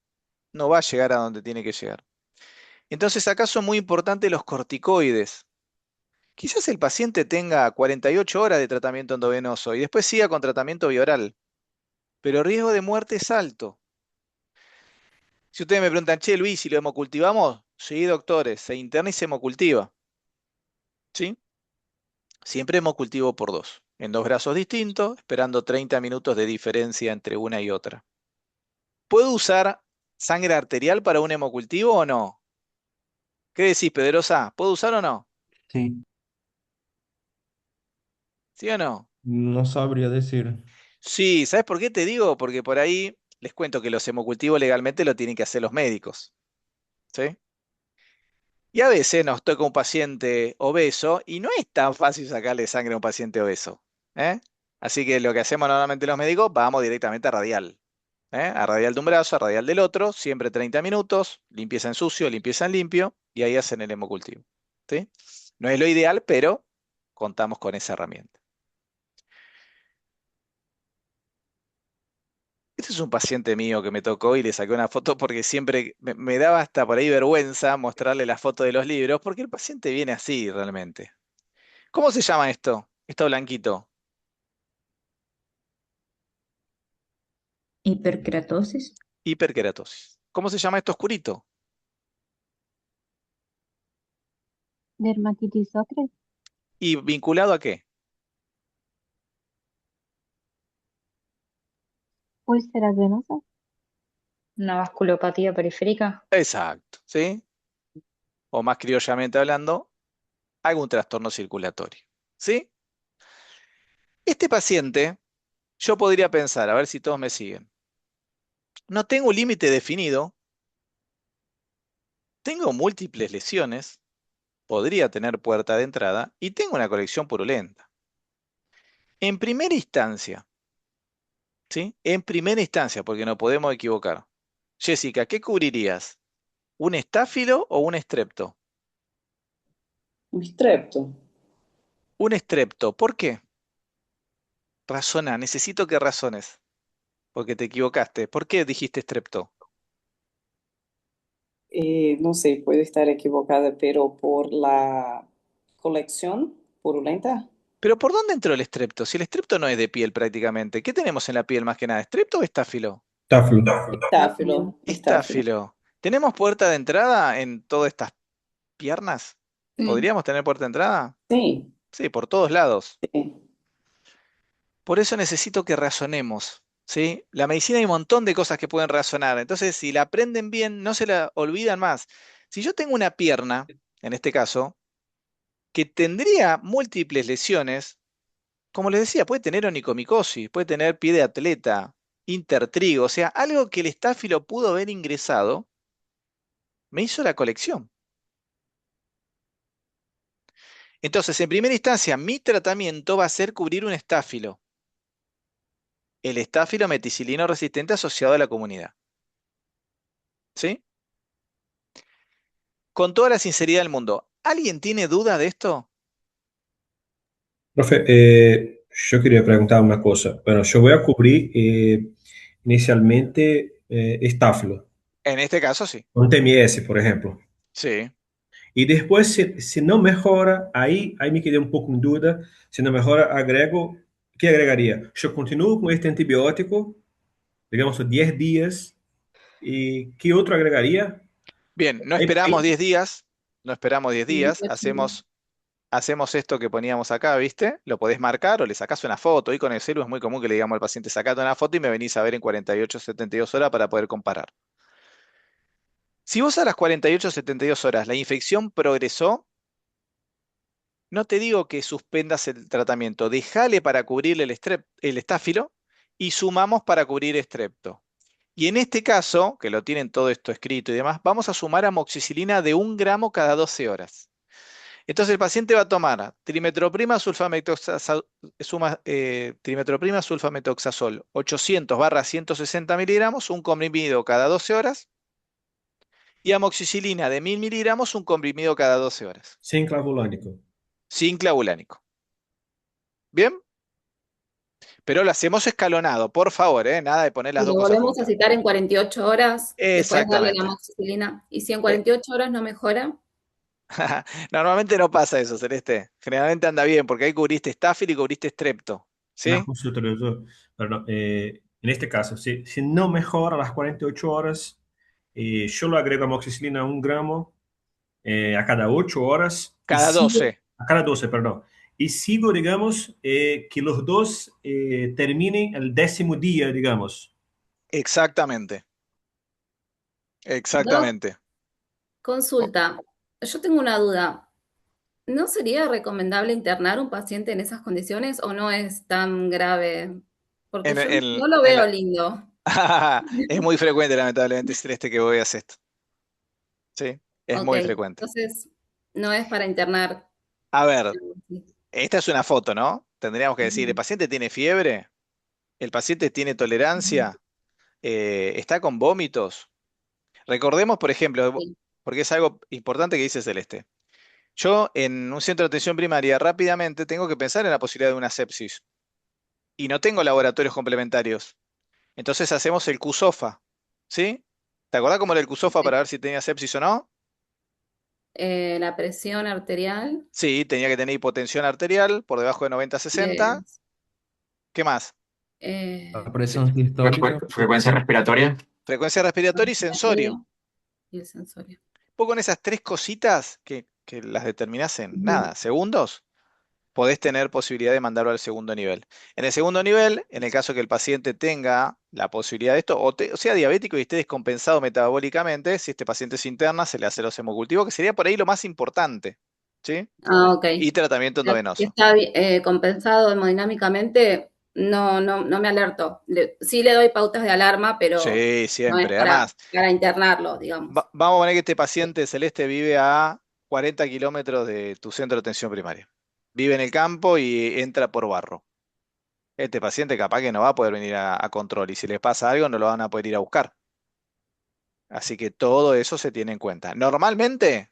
Speaker 1: no va a llegar a donde tiene que llegar. Entonces acá son muy importantes los corticoides. Quizás el paciente tenga 48 horas de tratamiento endovenoso y después siga con tratamiento bioral, pero el riesgo de muerte es alto. Si ustedes me preguntan, che, Luis, si lo hemocultivamos, sí, doctores, se interna y se hemocultiva. ¿Sí? Siempre hemocultivo por dos, en dos brazos distintos, esperando 30 minutos de diferencia entre una y otra. ¿Puedo usar sangre arterial para un hemocultivo o no? ¿Qué decís, Pedrosa? ¿Puedo usar o no?
Speaker 16: Sí,
Speaker 1: ¿Sí o no?
Speaker 16: no sabría decir.
Speaker 1: Sí, ¿sabes por qué te digo? Porque por ahí les cuento que los hemocultivos legalmente lo tienen que hacer los médicos. ¿Sí? Y a veces nos toca un paciente obeso y no es tan fácil sacarle sangre a un paciente obeso. ¿Eh? Así que lo que hacemos normalmente los médicos, vamos directamente a radial. A radial de un brazo, a radial del otro, siempre 30 minutos, limpieza en sucio, limpieza en limpio, y ahí hacen el hemocultivo. ¿Sí? No es lo ideal, pero contamos con esa herramienta. Este es un paciente mío que me tocó y le saqué una foto porque siempre me daba hasta por ahí vergüenza mostrarle la foto de los libros, porque el paciente viene así realmente. ¿Cómo se llama esto? Esto blanquito.
Speaker 9: Hiperkeratosis.
Speaker 1: Hiperkeratosis. ¿Cómo se llama esto oscurito?
Speaker 4: Dermatitis ocre.
Speaker 1: ¿Y vinculado a qué?
Speaker 4: Úlceras venosas.
Speaker 7: Una vasculopatía periférica.
Speaker 1: Exacto, ¿sí? O más criollamente hablando, algún trastorno circulatorio. ¿Sí? Este paciente, yo podría pensar, a ver si todos me siguen. No tengo un límite definido, tengo múltiples lesiones, podría tener puerta de entrada y tengo una colección purulenta. En primera instancia, ¿sí? En primera instancia, porque no podemos equivocar. Jessica, ¿qué cubrirías? ¿Un estáfilo o un estrepto?
Speaker 15: Un estrepto.
Speaker 1: Un estrepto, ¿por qué? Razona, necesito que razones, porque te equivocaste. ¿Por qué dijiste estrepto?
Speaker 15: No sé, puedo estar equivocada, pero por la colección purulenta.
Speaker 1: Pero ¿por dónde entró el estrepto? Si el estrepto no es de piel prácticamente, ¿qué tenemos en la piel más que nada? ¿Estrepto o estáfilo?
Speaker 14: Táfilo.
Speaker 15: Estáfilo.
Speaker 1: Estáfilo. ¿Tenemos puerta de entrada en todas estas piernas? ¿Podríamos tener puerta de entrada?
Speaker 15: Sí,
Speaker 1: Sí, por todos lados.
Speaker 15: sí.
Speaker 1: Por eso necesito que razonemos, ¿sí? La medicina hay un montón de cosas que pueden razonar. Entonces, si la aprenden bien, no se la olvidan más. Si yo tengo una pierna, en este caso, que tendría múltiples lesiones, como les decía, puede tener onicomicosis, puede tener pie de atleta, intertrigo, o sea, algo que el estáfilo pudo haber ingresado, me hizo la colección. Entonces, en primera instancia, mi tratamiento va a ser cubrir un estáfilo, el estáfilo meticilino resistente asociado a la comunidad. ¿Sí? Con toda la sinceridad del mundo, ¿alguien tiene duda de esto?
Speaker 14: Profe, yo quería preguntar una cosa. Bueno, yo voy a cubrir inicialmente estáfilo,
Speaker 1: En este caso sí.
Speaker 14: un TMS, por ejemplo.
Speaker 1: Sí.
Speaker 14: Y después, si no mejora, ahí me quedé un poco en duda. Si no mejora, agrego, ¿qué agregaría? Yo continúo con este antibiótico, digamos, 10 días. ¿Y qué otro agregaría?
Speaker 1: Bien, no
Speaker 14: Ahí-
Speaker 1: esperamos
Speaker 14: ahí-
Speaker 1: 10 días, no esperamos 10 días, hacemos esto que poníamos acá, ¿viste? Lo podés marcar o le sacás una foto. Y con el celu es muy común que le digamos al paciente, sacate una foto y me venís a ver en 48, 72 horas para poder comparar. Si vos a las 48, 72 horas la infección progresó, no te digo que suspendas el tratamiento, dejale para cubrirle el estáfilo y sumamos para cubrir estrepto. Y en este caso, que lo tienen todo esto escrito y demás, vamos a sumar amoxicilina de 1 gramo cada 12 horas. Entonces el paciente va a tomar trimetroprima sulfametoxazol 800/160 miligramos, un comprimido cada 12 horas, Y amoxicilina de 1000 miligramos, un comprimido cada 12 horas,
Speaker 14: Sem clavulánico.
Speaker 1: sin clavulánico. ¿Bien? Pero lo hacemos escalonado, por favor, ¿eh? Nada de poner las
Speaker 9: Y
Speaker 1: dos
Speaker 9: lo
Speaker 1: cosas
Speaker 9: volvemos a
Speaker 1: juntas.
Speaker 9: citar en 48 horas, después de darle la
Speaker 1: Exactamente.
Speaker 9: amoxicilina. Y si en
Speaker 1: Eh,
Speaker 9: 48 horas no mejora,
Speaker 1: Normalmente no pasa eso, Celeste. Generalmente anda bien, porque ahí cubriste estáfilo y cubriste estrepto.
Speaker 14: Una
Speaker 1: ¿Sí?
Speaker 14: consulta, doutor. Perdão, en este caso, si no mejora a las 48 horas, yo lo agrego amoxicilina 1 gramo a cada 8 horas y
Speaker 1: Cada
Speaker 14: sigo,
Speaker 1: 12.
Speaker 14: a cada 12, perdón. Y sigo, digamos, que los dos terminen el 10º día, digamos.
Speaker 1: Exactamente.
Speaker 9: Doc,
Speaker 1: Exactamente.
Speaker 9: consulta. Yo tengo una duda. ¿No sería recomendable internar un paciente en esas condiciones o no es tan grave? Porque
Speaker 1: En,
Speaker 9: yo
Speaker 1: en-
Speaker 9: no lo
Speaker 1: en
Speaker 9: veo
Speaker 1: la-
Speaker 9: lindo.
Speaker 1: Es muy frecuente, lamentablemente, Celeste, que vos veas esto. ¿Sí? Es
Speaker 9: Ok,
Speaker 1: muy frecuente.
Speaker 9: entonces no es para internar.
Speaker 1: A ver, esta es una foto, ¿no? Tendríamos que decir, ¿el
Speaker 9: Ujú,
Speaker 1: paciente tiene fiebre? ¿El paciente tiene
Speaker 9: ujú,
Speaker 1: tolerancia? ¿Está con vómitos? Recordemos, por ejemplo,
Speaker 9: sí,
Speaker 1: porque es algo importante que dice Celeste. Yo en un centro de atención primaria rápidamente tengo que pensar en la posibilidad de una sepsis y no tengo laboratorios complementarios. Entonces hacemos el QSOFA, ¿sí? ¿Te acordás cómo era el QSOFA
Speaker 9: sí.
Speaker 1: para ver si tenía sepsis o no?
Speaker 9: La presión arterial,
Speaker 1: Sí, tenía que tener hipotensión arterial por debajo de 90-60.
Speaker 9: eh,
Speaker 1: ¿Qué más?
Speaker 16: La
Speaker 9: eh,
Speaker 16: presión sistólica.
Speaker 2: Frecuencia respiratoria.
Speaker 1: Frecuencia respiratoria y sensorio.
Speaker 9: respiratorio y el sensorio.
Speaker 1: Vos con esas tres cositas que las determinás en
Speaker 9: Ujú,
Speaker 1: nada, segundos, podés tener posibilidad de mandarlo al segundo nivel. En el segundo nivel, en el caso que el paciente tenga la posibilidad de esto, o sea diabético y esté descompensado metabólicamente, si este paciente se interna, se le hace los hemocultivos, que sería por ahí lo más importante, ¿sí?
Speaker 9: Ah, ok.
Speaker 1: Y tratamiento
Speaker 9: Si
Speaker 1: endovenoso.
Speaker 9: está compensado hemodinámicamente, no me alerto. Sí le doy pautas de alarma, pero
Speaker 1: Sí,
Speaker 9: no es
Speaker 1: siempre. Además,
Speaker 9: para internarlo, digamos.
Speaker 1: vamos a poner que este paciente Celeste vive a 40 kilómetros de tu centro de atención primaria. Vive en el campo y entra por barro. Este paciente capaz que no va a poder venir a control y si les pasa algo no lo van a poder ir a buscar. Así que todo eso se tiene en cuenta. Normalmente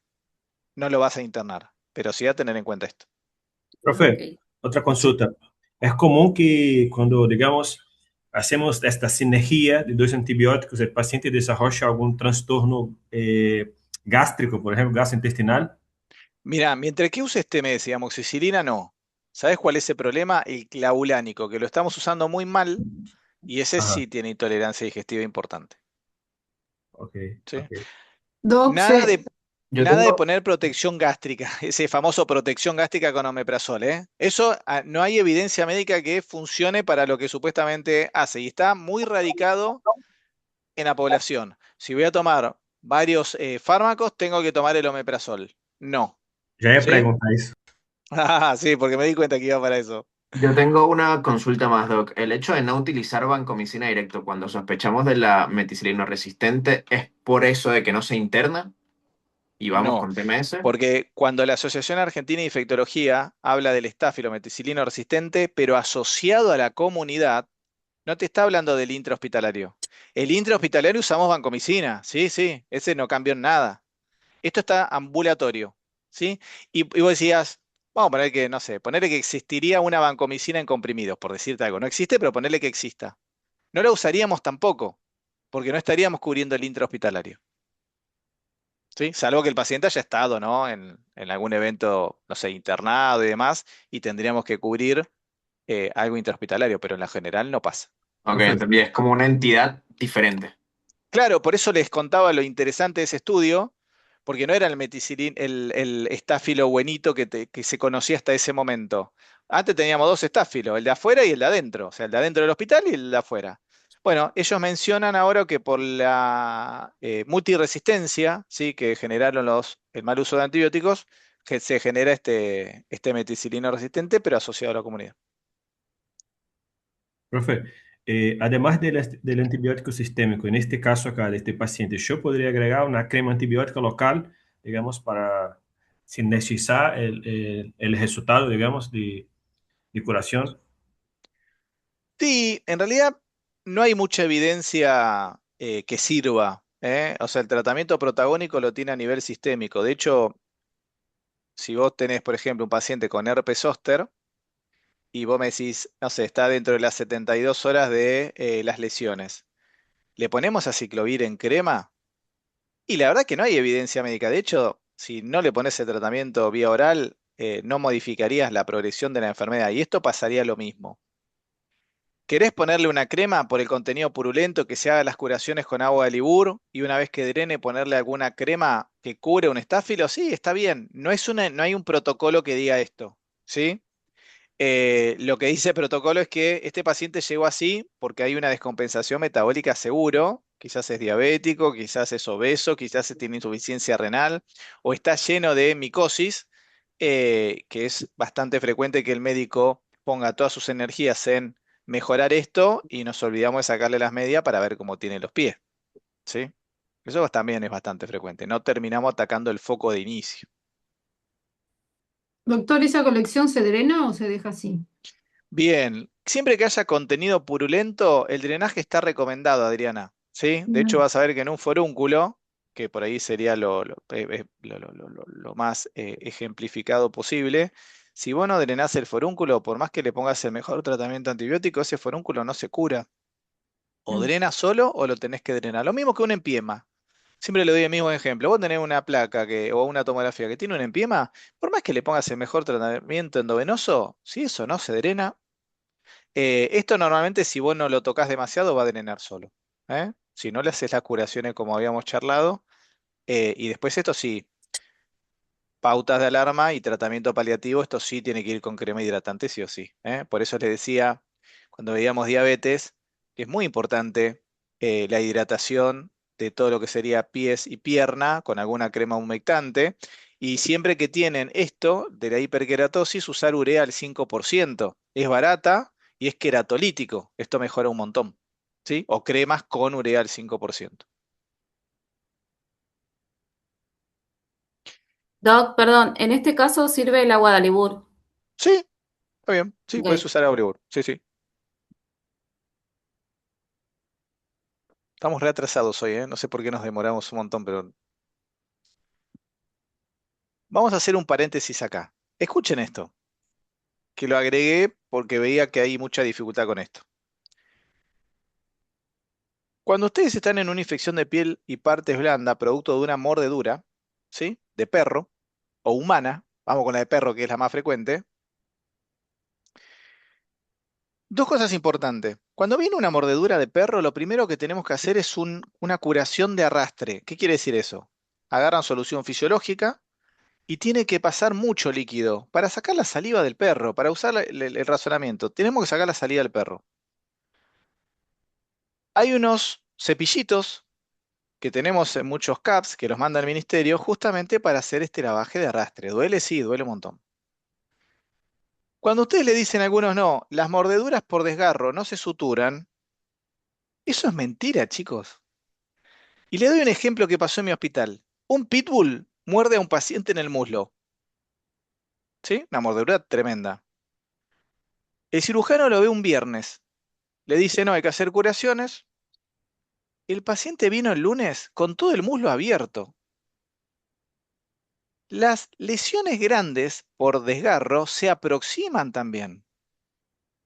Speaker 1: no lo vas a internar, pero sí a tener en cuenta esto.
Speaker 14: Profe,
Speaker 9: Ok.
Speaker 14: otra
Speaker 1: Sí.
Speaker 14: consulta. Es común que cuando, digamos, hacemos esta sinergia de dos antibióticos, el paciente desarrolla algún trastorno gástrico, por ejemplo, gastrointestinal.
Speaker 1: Mira, mientras que uses este mes y amoxicilina, no. ¿Sabes cuál es el problema? El clavulánico, que lo estamos usando muy mal y ese
Speaker 14: Ajá,
Speaker 1: sí tiene intolerancia digestiva importante.
Speaker 14: ok,
Speaker 1: ¿Sí?
Speaker 14: ok.
Speaker 3: Doc,
Speaker 1: Nada de,
Speaker 2: Yo
Speaker 1: nada de
Speaker 2: tengo,
Speaker 1: poner protección gástrica, ese famoso protección gástrica con omeprazol, ¿eh? Eso no hay evidencia médica que funcione para lo que supuestamente hace y está muy radicado en la población. Si voy a tomar varios fármacos, tengo que tomar el omeprazol. No.
Speaker 14: Ya he
Speaker 1: ¿Sí?
Speaker 14: preguntado eso.
Speaker 1: Ah, sí, porque me di cuenta que iba para eso.
Speaker 2: yo tengo una consulta más, Doc. El hecho de no utilizar vancomicina directo cuando sospechamos de la meticilina resistente es por eso de que no se interna y vamos
Speaker 1: No,
Speaker 2: con TMS.
Speaker 1: porque cuando la Asociación Argentina de Infectología habla del estáfilo meticilino resistente, pero asociado a la comunidad, no te está hablando del intrahospitalario. El intrahospitalario usamos vancomicina, sí, sí, ese no cambió en nada. Esto está ambulatorio, ¿sí? Y vos decías, vamos a poner que, no sé, ponerle que existiría una vancomicina en comprimidos, por decirte algo. No existe, pero ponerle que exista. No la usaríamos tampoco, porque no estaríamos cubriendo el intrahospitalario, ¿sí? Salvo que el paciente haya estado, ¿no? En algún evento, no sé, internado y demás, y tendríamos que cubrir algo intrahospitalario, pero en la general no pasa.
Speaker 2: Ok,
Speaker 14: Profe,
Speaker 2: entendí. Es como una entidad diferente.
Speaker 1: Claro, por eso les contaba lo interesante de ese estudio, porque no era el meticilín, el estáfilo buenito que se conocía hasta ese momento. Antes teníamos dos estáfilos, el de afuera y el de adentro, o sea, el de adentro del hospital y el de afuera. Bueno, ellos mencionan ahora que por la multiresistencia, ¿sí? Que generaron el mal uso de antibióticos, que se genera este meticilino resistente, pero asociado a la comunidad.
Speaker 14: profe, además del antibiótico sistémico, en este caso acá de este paciente, yo podría agregar una crema antibiótica local, digamos, para sintetizar el resultado, digamos, de curación.
Speaker 1: Sí, en realidad no hay mucha evidencia que sirva O sea, el tratamiento protagónico lo tiene a nivel sistémico. De hecho, si vos tenés, por ejemplo, un paciente con herpes zóster y vos me decís, no sé, está dentro de las 72 horas de las lesiones, ¿le ponemos aciclovir en crema? Y la verdad que no hay evidencia médica. De hecho, si no le pones el tratamiento vía oral, no modificarías la progresión de la enfermedad. Y esto pasaría lo mismo. ¿Querés ponerle una crema por el contenido purulento que se haga las curaciones con agua de Libur y una vez que drene ponerle alguna crema que cure un estáfilo? Sí, está bien. No hay un protocolo que diga esto, ¿sí? Lo que dice el protocolo es que este paciente llegó así porque hay una descompensación metabólica seguro, quizás es diabético, quizás es obeso, quizás tiene insuficiencia renal o está lleno de micosis, que es bastante frecuente que el médico ponga todas sus energías en mejorar esto y nos olvidamos de sacarle las medias para ver cómo tiene los pies, ¿sí? Eso también es bastante frecuente, no terminamos atacando el foco de inicio.
Speaker 3: Doctor, ¿esa colección se drena o se deja así?
Speaker 1: Bien, siempre que haya contenido purulento, el drenaje está recomendado, Adriana. ¿Sí? De hecho, vas a ver que en un forúnculo, que por ahí sería lo más ejemplificado posible, si vos no drenás el forúnculo, por más que le pongas el mejor tratamiento antibiótico, ese forúnculo no se cura. O drena solo o lo tenés que drenar. Lo mismo que un empiema. Siempre le doy el mismo ejemplo. Vos tenés una placa o una tomografía que tiene un empiema, por más que le pongas el mejor tratamiento endovenoso, si eso no se drena, esto normalmente si vos no lo tocas demasiado va a drenar solo. Si no le haces las curaciones como habíamos charlado. Y después esto sí, pautas de alarma y tratamiento paliativo, esto sí tiene que ir con crema hidratante sí o sí. Por eso les decía, cuando veíamos diabetes, que es muy importante la hidratación de todo lo que sería pies y pierna con alguna crema humectante. Y siempre que tienen esto de la hiperkeratosis, usar urea al 5%. Es barata y es queratolítico. Esto mejora un montón. ¿Sí? O cremas con urea al 5%.
Speaker 9: Doc, perdón, en este caso sirve el agua de Alibur.
Speaker 1: Sí, está bien. Sí,
Speaker 9: Ok.
Speaker 1: puedes usar Abribur. Sí, sí. Estamos reatrasados hoy, ¿eh? No sé por qué nos demoramos un montón, pero vamos a hacer un paréntesis acá. Escuchen esto, que lo agregué porque veía que hay mucha dificultad con esto. Cuando ustedes están en una infección de piel y partes blandas producto de una mordedura, ¿sí? De perro o humana, vamos con la de perro que es la más frecuente. Dos cosas importantes. Cuando viene una mordedura de perro, lo primero que tenemos que hacer es una curación de arrastre. ¿Qué quiere decir eso? Agarran solución fisiológica y tiene que pasar mucho líquido para sacar la saliva del perro, para usar el razonamiento. Tenemos que sacar la saliva del perro. Hay unos cepillitos que tenemos en muchos CAPS que los manda el ministerio justamente para hacer este lavaje de arrastre. Duele, sí, duele un montón. Cuando ustedes le dicen a algunos no, las mordeduras por desgarro no se suturan, eso es mentira, chicos. Y le doy un ejemplo que pasó en mi hospital. Un pitbull muerde a un paciente en el muslo. ¿Sí? Una mordedura tremenda. El cirujano lo ve un viernes. Le dice, no, hay que hacer curaciones. El paciente vino el lunes con todo el muslo abierto. Las lesiones grandes por desgarro se aproximan también.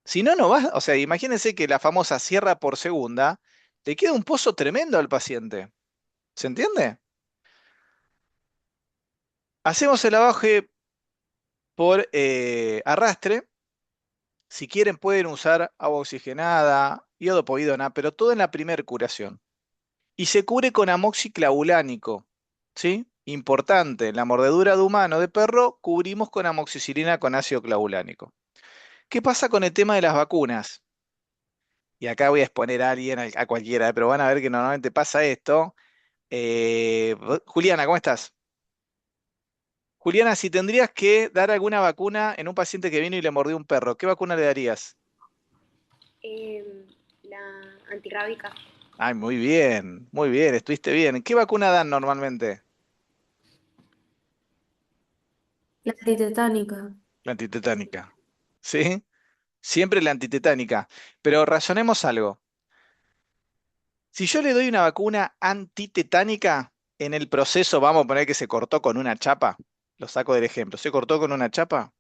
Speaker 1: Si no, no vas, o sea, imagínense que la famosa sierra por segunda, le queda un pozo tremendo al paciente. ¿Se entiende? Hacemos el lavaje por arrastre. Si quieren pueden usar agua oxigenada, iodopovidona, pero todo en la primera curación. Y se cubre con amoxiclavulánico, ¿sí? Importante, en la mordedura de humano de perro cubrimos con amoxicilina con ácido clavulánico. ¿Qué pasa con el tema de las vacunas? Y acá voy a exponer a alguien, a cualquiera, pero van a ver que normalmente pasa esto. Juliana, ¿cómo estás? Juliana, si tendrías que dar alguna vacuna en un paciente que vino y le mordió un perro, ¿qué vacuna le darías?
Speaker 10: La antirrábica.
Speaker 1: Ay, muy bien, estuviste bien. ¿Qué vacuna dan normalmente?
Speaker 13: La antitetánica.
Speaker 1: La antitetánica. ¿Sí? Siempre la antitetánica. Pero razonemos algo. Si yo le doy una vacuna antitetánica en el proceso, vamos a poner que se cortó con una chapa, lo saco del ejemplo, se cortó con una chapa,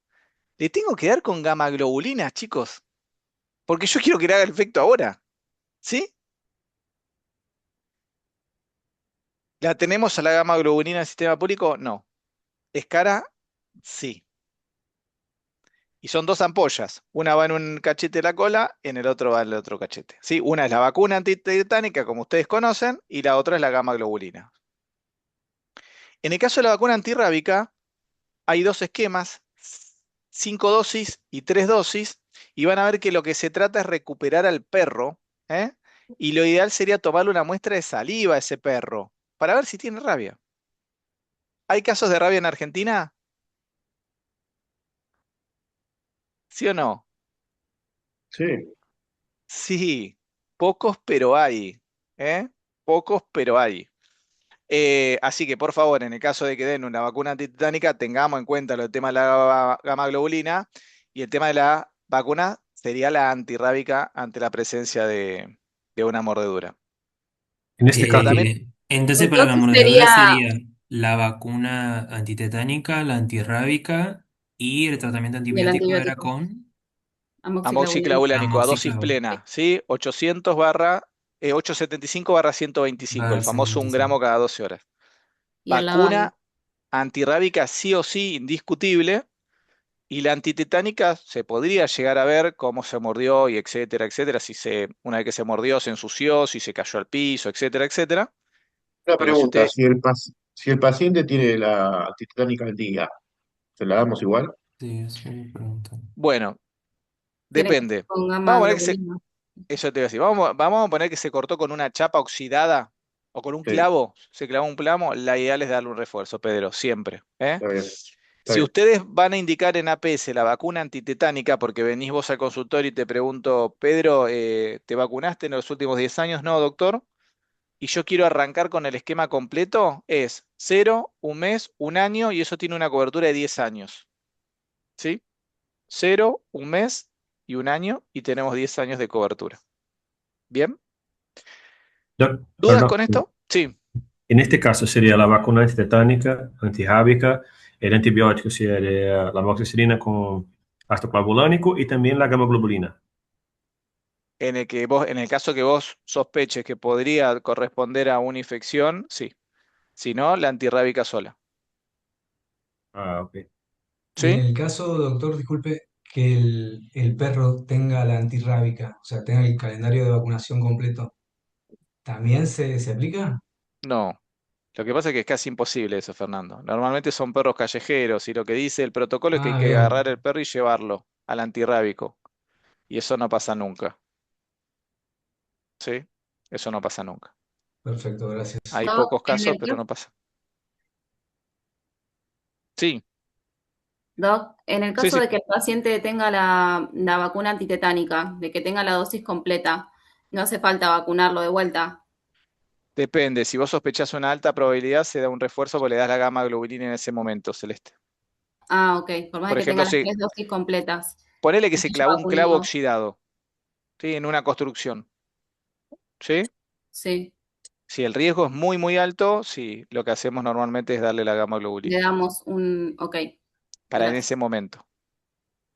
Speaker 1: le tengo que dar con gamaglobulinas, chicos, porque yo quiero que le haga el efecto ahora, ¿sí? ¿La tenemos a la gamaglobulina en el sistema público? No. ¿Es cara? Sí. Y son dos ampollas. Una va en un cachete de la cola, en el otro va en el otro cachete. ¿Sí? Una es la vacuna antitetánica, como ustedes conocen, y la otra es la gamaglobulina. En el caso de la vacuna antirrábica, hay dos esquemas, 5 dosis y 3 dosis, y van a ver que lo que se trata es recuperar al perro, ¿eh? Y lo ideal sería tomarle una muestra de saliva a ese perro, para ver si tiene rabia. ¿Hay casos de rabia en Argentina? ¿Sí o no?
Speaker 12: Sí.
Speaker 1: Sí, pocos pero hay, ¿eh? Pocos pero hay. Así que por favor, en el caso de que den una vacuna antitetánica, tengamos en cuenta lo del tema de la gamaglobulina y el tema de la vacuna sería la antirrábica ante la presencia de una mordedura.
Speaker 14: En este caso,
Speaker 1: También
Speaker 6: Entonces, para la
Speaker 9: Entonces
Speaker 6: mordedura
Speaker 9: sería
Speaker 6: sería la vacuna antitetánica, la antirrábica y el tratamiento
Speaker 9: y el
Speaker 6: antibiótico era
Speaker 9: antibiótico,
Speaker 6: con
Speaker 9: amoxicilina.
Speaker 1: amoxiclavulánico a dosis
Speaker 6: amoxiclavuline.
Speaker 1: plena, ¿sí? 875/125, el
Speaker 6: Barra
Speaker 1: famoso 1
Speaker 6: 125.
Speaker 1: gramo cada 12 horas.
Speaker 9: Y el lavado.
Speaker 1: Vacuna antirrábica sí o sí, indiscutible. Y la antitetánica se podría llegar a ver cómo se mordió y etcétera, etcétera, una vez que se mordió se ensució, si se cayó al piso, etcétera, etcétera.
Speaker 12: Una
Speaker 1: Pero si
Speaker 12: pregunta,
Speaker 1: usted,
Speaker 12: si el paciente tiene la antitetánica al día, ¿se la damos igual?
Speaker 6: Sí, eso me preguntan.
Speaker 1: bueno,
Speaker 9: Tiene que ser
Speaker 1: depende.
Speaker 9: con
Speaker 1: Vamos
Speaker 9: gamma
Speaker 1: a poner que se,
Speaker 9: globulina.
Speaker 1: eso te iba a decir, vamos a poner que se cortó con una chapa oxidada o con un
Speaker 12: Sí,
Speaker 1: clavo, se clavó un plamo, la ideal es darle un refuerzo, Pedro, siempre, ¿eh?
Speaker 12: está bien, está
Speaker 1: Si
Speaker 12: bien.
Speaker 1: ustedes van a indicar en APS la vacuna antitetánica, porque venís vos al consultorio y te pregunto, Pedro, ¿te vacunaste en los últimos 10 años? No, doctor. Y yo quiero arrancar con el esquema completo, es 0, 1 mes, 1 año, y eso tiene una cobertura de 10 años. ¿Sí? 0, 1 mes y 1 año, y tenemos 10 años de cobertura. ¿Bien? ¿Dudas
Speaker 14: Perdón,
Speaker 1: con esto? Sí.
Speaker 14: en este caso sería la vacuna antitetánica, antirrábica, el antibiótico sería la amoxicilina con ácido clavulánico y también la gamma-globulina.
Speaker 1: En el caso que vos sospeches que podría corresponder a una infección, sí. Si no, la antirrábica sola.
Speaker 14: Ah, ok.
Speaker 11: Y en
Speaker 1: ¿Sí?
Speaker 11: el caso, doctor, disculpe, que el perro tenga la antirrábica, o sea, tenga el calendario de vacunación completo, ¿también se aplica?
Speaker 1: No. Lo que pasa es que es casi imposible eso, Fernando. Normalmente son perros callejeros y lo que dice el protocolo es que hay
Speaker 11: Ah,
Speaker 1: que
Speaker 11: bien,
Speaker 1: agarrar el perro y llevarlo al antirrábico. Y eso no pasa nunca. ¿Sí? Eso no pasa nunca.
Speaker 11: perfecto, gracias.
Speaker 1: Hay
Speaker 9: Doc,
Speaker 1: pocos
Speaker 9: en
Speaker 1: casos,
Speaker 9: el
Speaker 1: pero
Speaker 9: caso,
Speaker 1: no pasa. Sí,
Speaker 9: Doc, en el
Speaker 1: sí,
Speaker 9: caso
Speaker 1: sí.
Speaker 9: de que el paciente tenga la vacuna antitetánica, de que tenga la dosis completa, no hace falta vacunarlo de vuelta.
Speaker 1: Depende. Si vos sospechás una alta probabilidad, se da un refuerzo porque le das la gamma globulina en ese momento, Celeste.
Speaker 9: Ah, ok, por más de
Speaker 1: Por
Speaker 9: que tenga
Speaker 1: ejemplo,
Speaker 9: las
Speaker 1: si
Speaker 9: 3 dosis completas
Speaker 1: ponele que
Speaker 9: y
Speaker 1: se
Speaker 9: haya
Speaker 1: clavó un clavo
Speaker 9: vacunado.
Speaker 1: oxidado, ¿sí? En una construcción. ¿Sí?
Speaker 9: Sí,
Speaker 1: Si el riesgo es muy, muy alto, sí, lo que hacemos normalmente es darle la gamma
Speaker 9: le
Speaker 1: globulina
Speaker 9: damos un... Ok,
Speaker 1: para en ese
Speaker 9: gracias.
Speaker 1: momento.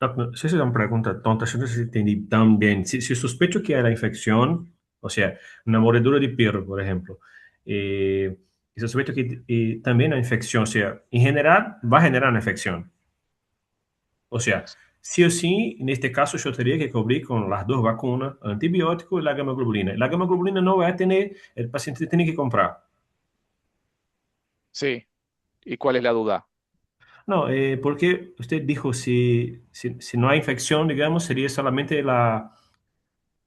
Speaker 14: No sé si es una pregunta tonta, yo no sé si entendí tan bien. Si sospecho que hay la infección, o sea, una mordedura de perro, por ejemplo, y sospecho que también la infección, o sea, en general va a generar una infección. O sea, sí o sí, en este caso yo tendría que cubrir con las dos vacunas, antibiótico y la gamma globulina. La gamma globulina no va a tener, el paciente tiene que comprar.
Speaker 1: Sí. ¿Y cuál es la duda?
Speaker 14: No, porque usted dijo si no hay infección, digamos, sería solamente la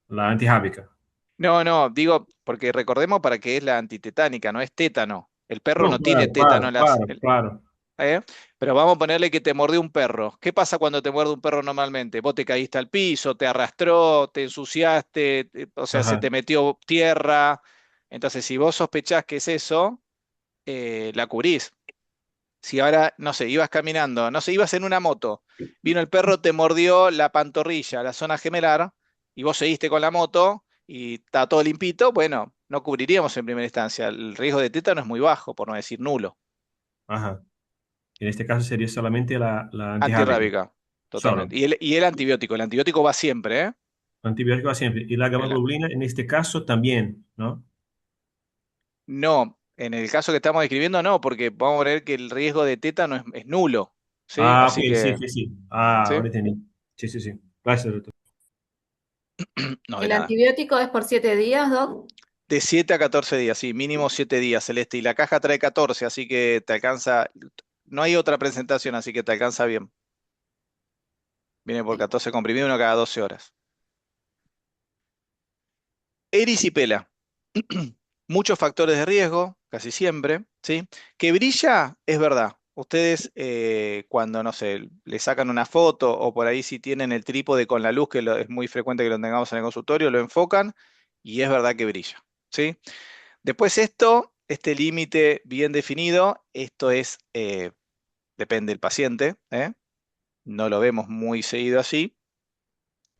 Speaker 14: antirrábica.
Speaker 1: No, no, digo, porque recordemos para qué es la antitetánica, no es tétano. El perro
Speaker 14: No,
Speaker 1: no tiene
Speaker 14: claro,
Speaker 1: tétano
Speaker 14: claro,
Speaker 1: en
Speaker 14: claro, claro.
Speaker 1: ¿eh? Pero vamos a ponerle que te mordió un perro. ¿Qué pasa cuando te muerde un perro normalmente? Vos te caíste al piso, te arrastró, te ensuciaste, o sea, se
Speaker 14: Ajá.
Speaker 1: te metió tierra. Entonces, si vos sospechás que es eso, la cubrís. Si ahora, no sé, ibas caminando, no sé, ibas en una moto, vino el perro, te mordió la pantorrilla, la zona gemelar, y vos seguiste con la moto y está todo limpito, bueno, no cubriríamos en primera instancia. El riesgo de tétano es muy bajo, por no decir nulo.
Speaker 14: Ajá. En este caso sería solamente la antirrábica.
Speaker 1: Antirrábica,
Speaker 14: Solo.
Speaker 1: totalmente. Y el antibiótico va siempre, ¿eh?
Speaker 14: Antibiótico siempre. Y la
Speaker 1: El-
Speaker 14: gamma en este caso también, ¿no?
Speaker 1: no, en el caso que estamos describiendo, no, porque vamos a ver que el riesgo de tétano es nulo, ¿sí?
Speaker 14: Ah, ok,
Speaker 1: Así
Speaker 14: sí,
Speaker 1: que,
Speaker 14: sí, sí. Ah,
Speaker 1: ¿sí?
Speaker 14: ahora entendí. Sí, sí, sí. Gracias, doctor.
Speaker 1: No, de
Speaker 9: ¿El
Speaker 1: nada.
Speaker 9: antibiótico es por 7 días, Doc?
Speaker 1: De 7 a 14 días, sí, mínimo 7 días, Celeste. Y la caja trae 14, así que te alcanza. No hay otra presentación, así que te alcanza bien. Viene por 14 comprimidos, uno cada 12 horas. Erisipela. Muchos factores de riesgo, casi siempre, ¿sí? Que brilla, es verdad. Ustedes cuando, no sé, le sacan una foto o por ahí si tienen el trípode con la luz, que es muy frecuente que lo tengamos en el consultorio, lo enfocan y es verdad que brilla, ¿sí? Después este límite bien definido, esto es, depende del paciente, ¿eh? No lo vemos muy seguido así,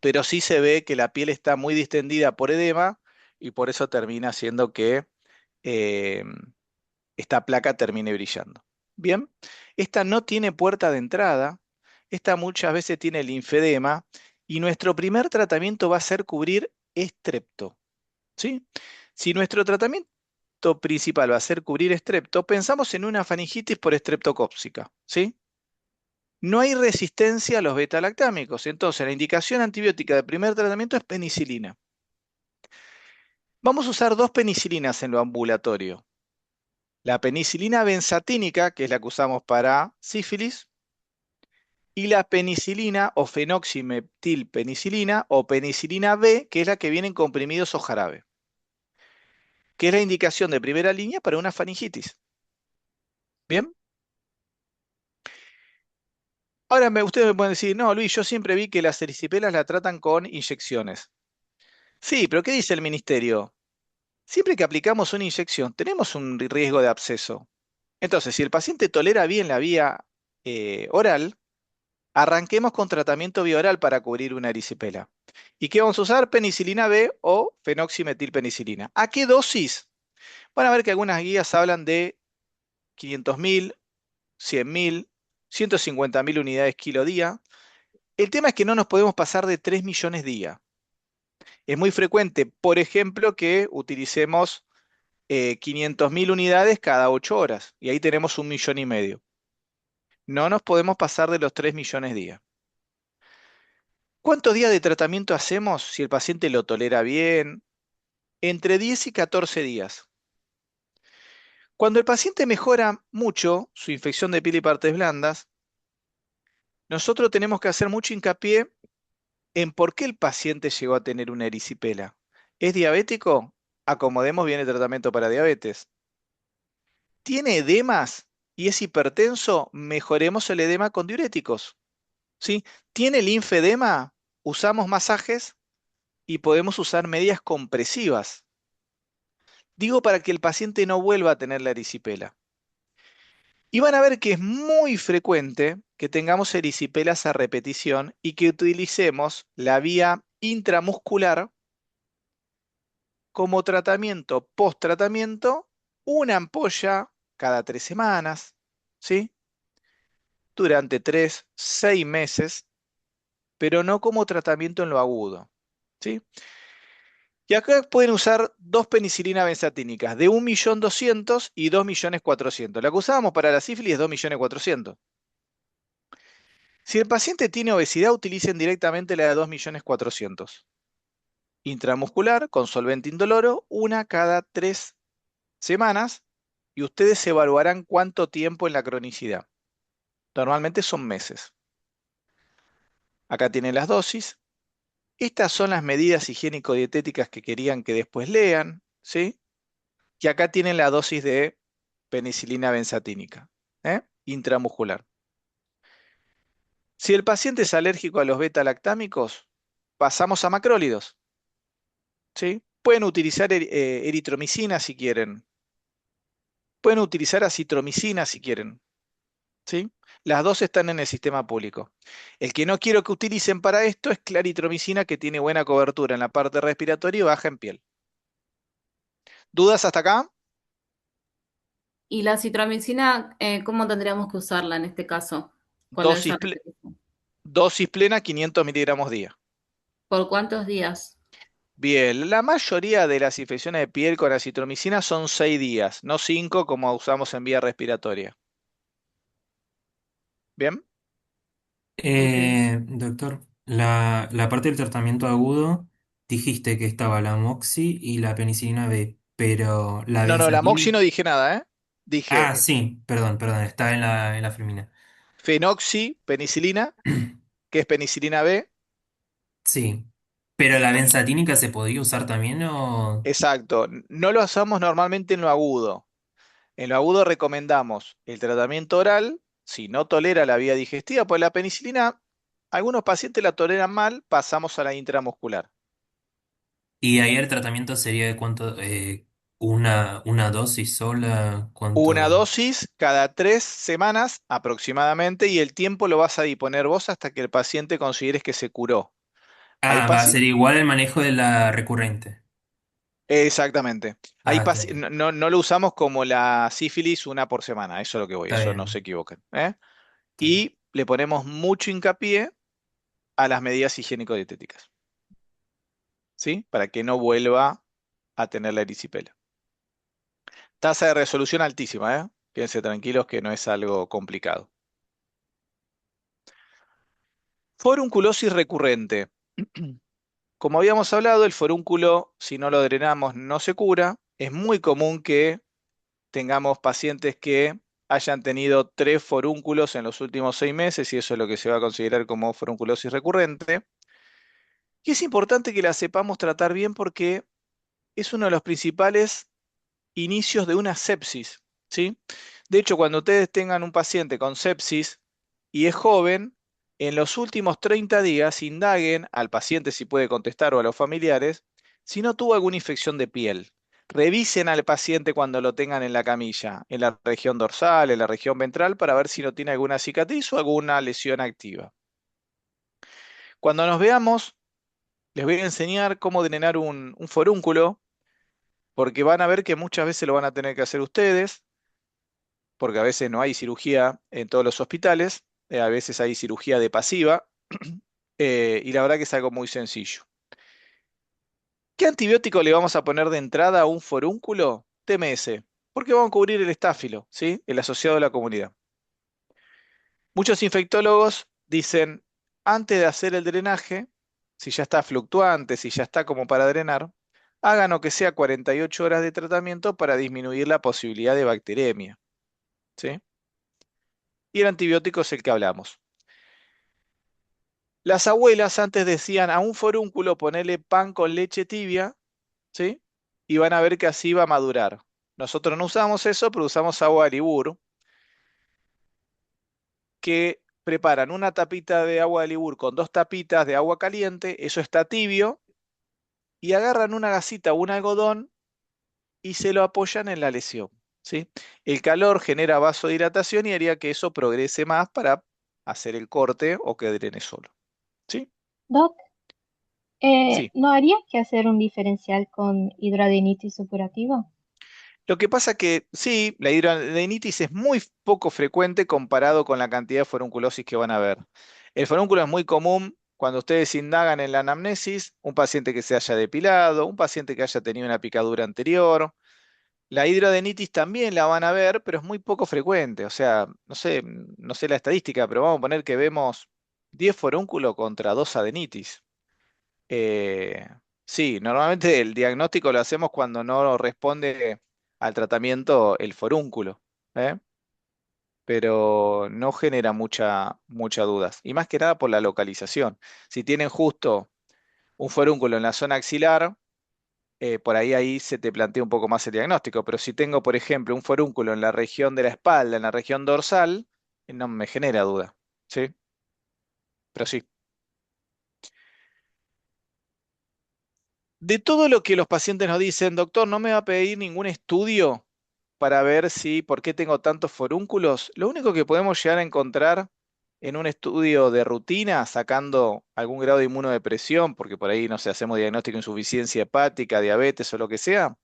Speaker 1: pero sí se ve que la piel está muy distendida por edema y por eso termina haciendo que eh, esta placa termine brillando. Bien, esta no tiene puerta de entrada, esta muchas veces tiene linfedema y nuestro primer tratamiento va a ser cubrir estrepto, ¿sí? Si nuestro tratamiento principal va a ser cubrir estrepto, pensamos en una faringitis por estreptocócica, ¿sí? No hay resistencia a los beta-lactámicos, entonces la indicación antibiótica de primer tratamiento es penicilina. Vamos a usar dos penicilinas en lo ambulatorio. La penicilina benzatínica, que es la que usamos para sífilis, y la penicilina o fenoximetilpenicilina o penicilina B, que es la que viene en comprimidos o jarabe, que es la indicación de primera línea para una faringitis. ¿Bien? Ahora ustedes me pueden decir, no, Luis, yo siempre vi que las erisipelas la tratan con inyecciones. Sí, pero ¿qué dice el ministerio? Siempre que aplicamos una inyección, tenemos un riesgo de absceso. Entonces, si el paciente tolera bien la vía oral, arranquemos con tratamiento vía oral para cubrir una erisipela. ¿Y qué vamos a usar? Penicilina B o fenoximetilpenicilina. ¿A qué dosis? Van a ver que algunas guías hablan de 500.000, 100.000, 150.000 unidades kilo día. El tema es que no nos podemos pasar de 3 millones día. Es muy frecuente, por ejemplo, que utilicemos 500.000 unidades cada 8 horas y ahí tenemos 1,5 millones. No nos podemos pasar de los 3 millones día. ¿Cuántos días de tratamiento hacemos si el paciente lo tolera bien? Entre 10 y 14 días. Cuando el paciente mejora mucho su infección de piel y partes blandas, nosotros tenemos que hacer mucho hincapié en por qué el paciente llegó a tener una erisipela. ¿Es diabético? Acomodemos bien el tratamiento para diabetes. ¿Tiene edemas y es hipertenso? Mejoremos el edema con diuréticos, ¿sí? ¿Tiene linfedema? Usamos masajes y podemos usar medias compresivas. Digo para que el paciente no vuelva a tener la erisipela. Y van a ver que es muy frecuente que tengamos erisipelas a repetición y que utilicemos la vía intramuscular como tratamiento, post-tratamiento, una ampolla cada 3 semanas, ¿sí? Durante 3, 6 meses, pero no como tratamiento en lo agudo, ¿sí? Y acá pueden usar dos penicilinas benzatínicas de 1.200.000 y 2.400.000. La que usábamos para la sífilis es 2.400.000. Si el paciente tiene obesidad, utilicen directamente la de 2.400.000. Intramuscular con solvente indoloro, una cada 3 semanas, y ustedes evaluarán cuánto tiempo en la cronicidad. Normalmente son meses. Acá tienen las dosis. Estas son las medidas higiénico-dietéticas que querían que después lean, ¿sí? Y acá tienen la dosis de penicilina benzatínica, intramuscular. Si el paciente es alérgico a los beta-lactámicos, pasamos a macrólidos, ¿sí? Pueden utilizar eritromicina si quieren. Pueden utilizar acitromicina si quieren, ¿sí? Las dos están en el sistema público. El que no quiero que utilicen para esto es claritromicina, que tiene buena cobertura en la parte respiratoria y baja en piel. ¿Dudas hasta acá?
Speaker 9: ¿Y la citromicina, cómo tendríamos que usarla en este caso? Cuando
Speaker 1: Dosis,
Speaker 9: ella
Speaker 1: ple- dosis plena, 500 miligramos día.
Speaker 9: ¿Por cuántos días?
Speaker 1: Bien, la mayoría de las infecciones de piel con acitromicina son 6 días, no 5 como usamos en vía respiratoria. ¿Bien?
Speaker 9: Ok.
Speaker 6: Doctor, la parte del tratamiento agudo, dijiste que estaba la Moxi y la penicilina B, pero la
Speaker 1: No, la Moxi no
Speaker 6: benzatil...
Speaker 1: dije nada, ¿eh? Dije
Speaker 6: Ah, sí, perdón, está en la filmina.
Speaker 1: fenoxi, penicilina, que es penicilina B.
Speaker 6: Sí, pero la benzatínica se podía usar también o...
Speaker 1: Exacto. No lo usamos normalmente en lo agudo. En lo agudo recomendamos el tratamiento oral, si no tolera la vía digestiva, pues la penicilina, algunos pacientes la toleran mal, pasamos a la intramuscular.
Speaker 6: Y ahí el tratamiento sería de cuánto, una dosis sola,
Speaker 1: Una
Speaker 6: cuánto...
Speaker 1: dosis cada 3 semanas aproximadamente y el tiempo lo vas a disponer vos hasta que el paciente consideres que se curó. Hay
Speaker 6: Ah, va a ser
Speaker 1: pacientes...
Speaker 6: igual el manejo de la recurrente.
Speaker 1: Exactamente.
Speaker 6: Ah, está bien,
Speaker 1: No lo usamos como la sífilis una por semana, eso es lo que voy,
Speaker 6: está
Speaker 1: eso no se
Speaker 6: bien,
Speaker 1: equivoquen, ¿eh?
Speaker 6: está bien.
Speaker 1: Y le ponemos mucho hincapié a las medidas higiénico-dietéticas, ¿sí? Para que no vuelva a tener la erisipela. Tasa de resolución altísima, ¿eh? Quédense tranquilos que no es algo complicado. Forunculosis recurrente. Como habíamos hablado, el forúnculo, si no lo drenamos, no se cura. Es muy común que tengamos pacientes que hayan tenido 3 forúnculos en los últimos 6 meses y eso es lo que se va a considerar como forunculosis recurrente. Y es importante que la sepamos tratar bien porque es uno de los principales inicios de una sepsis, ¿sí? De hecho, cuando ustedes tengan un paciente con sepsis y es joven, en los últimos 30 días indaguen al paciente si puede contestar o a los familiares si no tuvo alguna infección de piel. Revisen al paciente cuando lo tengan en la camilla, en la región dorsal, en la región ventral, para ver si no tiene alguna cicatriz o alguna lesión activa. Cuando nos veamos, les voy a enseñar cómo drenar un forúnculo, porque van a ver que muchas veces lo van a tener que hacer ustedes, porque a veces no hay cirugía en todos los hospitales, a veces hay cirugía de pasiva, y la verdad que es algo muy sencillo. ¿Qué antibiótico le vamos a poner de entrada a un forúnculo? TMS, porque vamos a cubrir el estáfilo, ¿sí? El asociado a la comunidad. Muchos infectólogos dicen, antes de hacer el drenaje, si ya está fluctuante, si ya está como para drenar, hagan o que sea 48 horas de tratamiento para disminuir la posibilidad de bacteremia, ¿sí? Y el antibiótico es el que hablamos. Las abuelas antes decían a un forúnculo ponerle pan con leche tibia, ¿sí? Y van a ver que así va a madurar. Nosotros no usamos eso, pero usamos agua de Libur, que preparan una tapita de agua de Libur con 2 tapitas de agua caliente, eso está tibio, y agarran una gasita o un algodón y se lo apoyan en la lesión, ¿sí? El calor genera vasodilatación y haría que eso progrese más para hacer el corte o que drene solo, ¿sí?
Speaker 17: Doc,
Speaker 1: Sí.
Speaker 17: ¿no habría que hacer un diferencial con hidradenitis supurativa?
Speaker 1: Lo que pasa que sí, la hidradenitis es muy poco frecuente comparado con la cantidad de forunculosis que van a ver. El forúnculo es muy común cuando ustedes indagan en la anamnesis, un paciente que se haya depilado, un paciente que haya tenido una picadura anterior. La hidradenitis también la van a ver, pero es muy poco frecuente. O sea, no sé la estadística, pero vamos a poner que vemos 10 forúnculos contra 2 adenitis. Eh, sí, normalmente el diagnóstico lo hacemos cuando no responde al tratamiento el forúnculo, ¿eh? Pero no genera mucha dudas. Y más que nada por la localización. Si tienen justo un forúnculo en la zona axilar, ahí se te plantea un poco más el diagnóstico. Pero si tengo, por ejemplo, un forúnculo en la región de la espalda, en la región dorsal, no me genera duda. ¿Sí? Pero sí. De todo lo que los pacientes nos dicen, doctor, ¿no me va a pedir ningún estudio para ver si, por qué tengo tantos forúnculos? Lo único que podemos llegar a encontrar en un estudio de rutina, sacando algún grado de inmunodepresión, porque por ahí, no sé, hacemos diagnóstico de insuficiencia hepática, diabetes o lo que sea,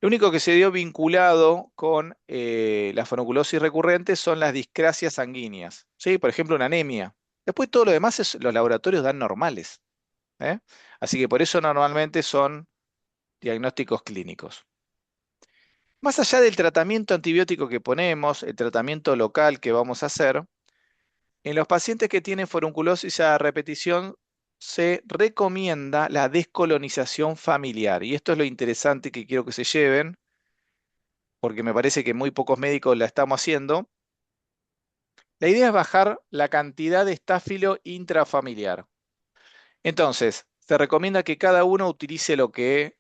Speaker 1: Lo único que se dio vinculado con la fonculosis recurrente son las discrasias sanguíneas, ¿sí? Por ejemplo, una anemia. Después todo lo demás los laboratorios dan normales, ¿eh? Así que por eso normalmente son diagnósticos clínicos. Más allá del tratamiento antibiótico que ponemos, el tratamiento local que vamos a hacer, en los pacientes que tienen forunculosis a repetición se recomienda la descolonización familiar. Y esto es lo interesante que quiero que se lleven, porque me parece que muy pocos médicos la estamos haciendo. La idea es bajar la cantidad de estáfilo intrafamiliar. Entonces, se recomienda que cada uno utilice lo que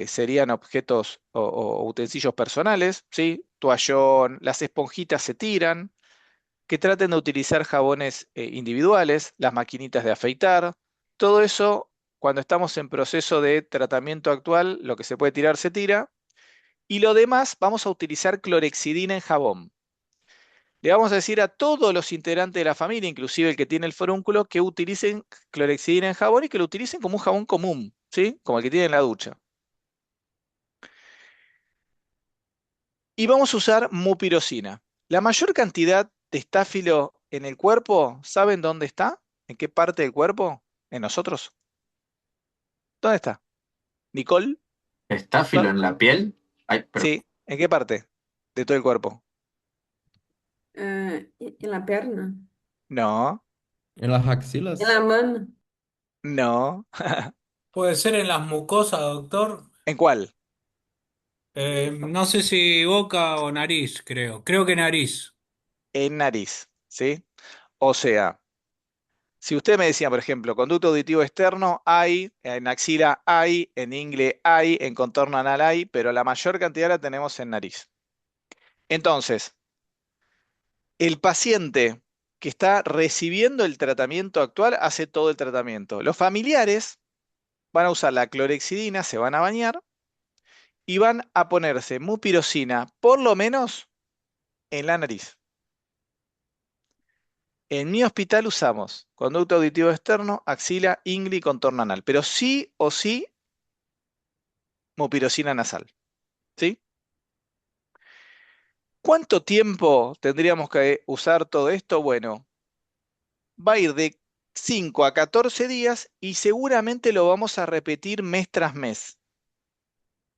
Speaker 1: serían objetos o utensilios personales, ¿sí? Toallón, las esponjitas se tiran, que traten de utilizar jabones individuales, las maquinitas de afeitar. Todo eso, cuando estamos en proceso de tratamiento actual, lo que se puede tirar se tira. Y lo demás, vamos a utilizar clorexidina en jabón. Le vamos a decir a todos los integrantes de la familia, inclusive el que tiene el forúnculo, que utilicen clorexidina en jabón y que lo utilicen como un jabón común, ¿sí? Como el que tiene en la ducha. Y vamos a usar mupirocina. La mayor cantidad de estáfilo en el cuerpo, ¿saben dónde está? ¿En qué parte del cuerpo? ¿En nosotros? ¿Dónde está? ¿Nicole?
Speaker 2: ¿Estáfilo en la piel? Ay, pero
Speaker 1: Sí, ¿en qué parte de todo el cuerpo?
Speaker 13: En la pierna,
Speaker 1: No,
Speaker 16: En las
Speaker 13: en
Speaker 16: axilas.
Speaker 13: la mano.
Speaker 1: no.
Speaker 18: Puede ser en las mucosas, doctor.
Speaker 1: ¿En cuál?
Speaker 18: No sé si boca o nariz, creo. Creo que nariz.
Speaker 1: En nariz, ¿sí? O sea, si usted me decía, por ejemplo, conducto auditivo externo hay, en axila hay, en ingle hay, en contorno anal hay, pero la mayor cantidad la tenemos en nariz. Entonces, el paciente que está recibiendo el tratamiento actual hace todo el tratamiento. Los familiares van a usar la clorexidina, se van a bañar y van a ponerse mupirocina, por lo menos en la nariz. En mi hospital usamos conducto auditivo externo, axila, ingle y contorno anal, pero sí o sí mupirocina nasal, ¿sí? ¿Cuánto tiempo tendríamos que usar todo esto? Bueno, va a ir de 5 a 14 días y seguramente lo vamos a repetir mes tras mes.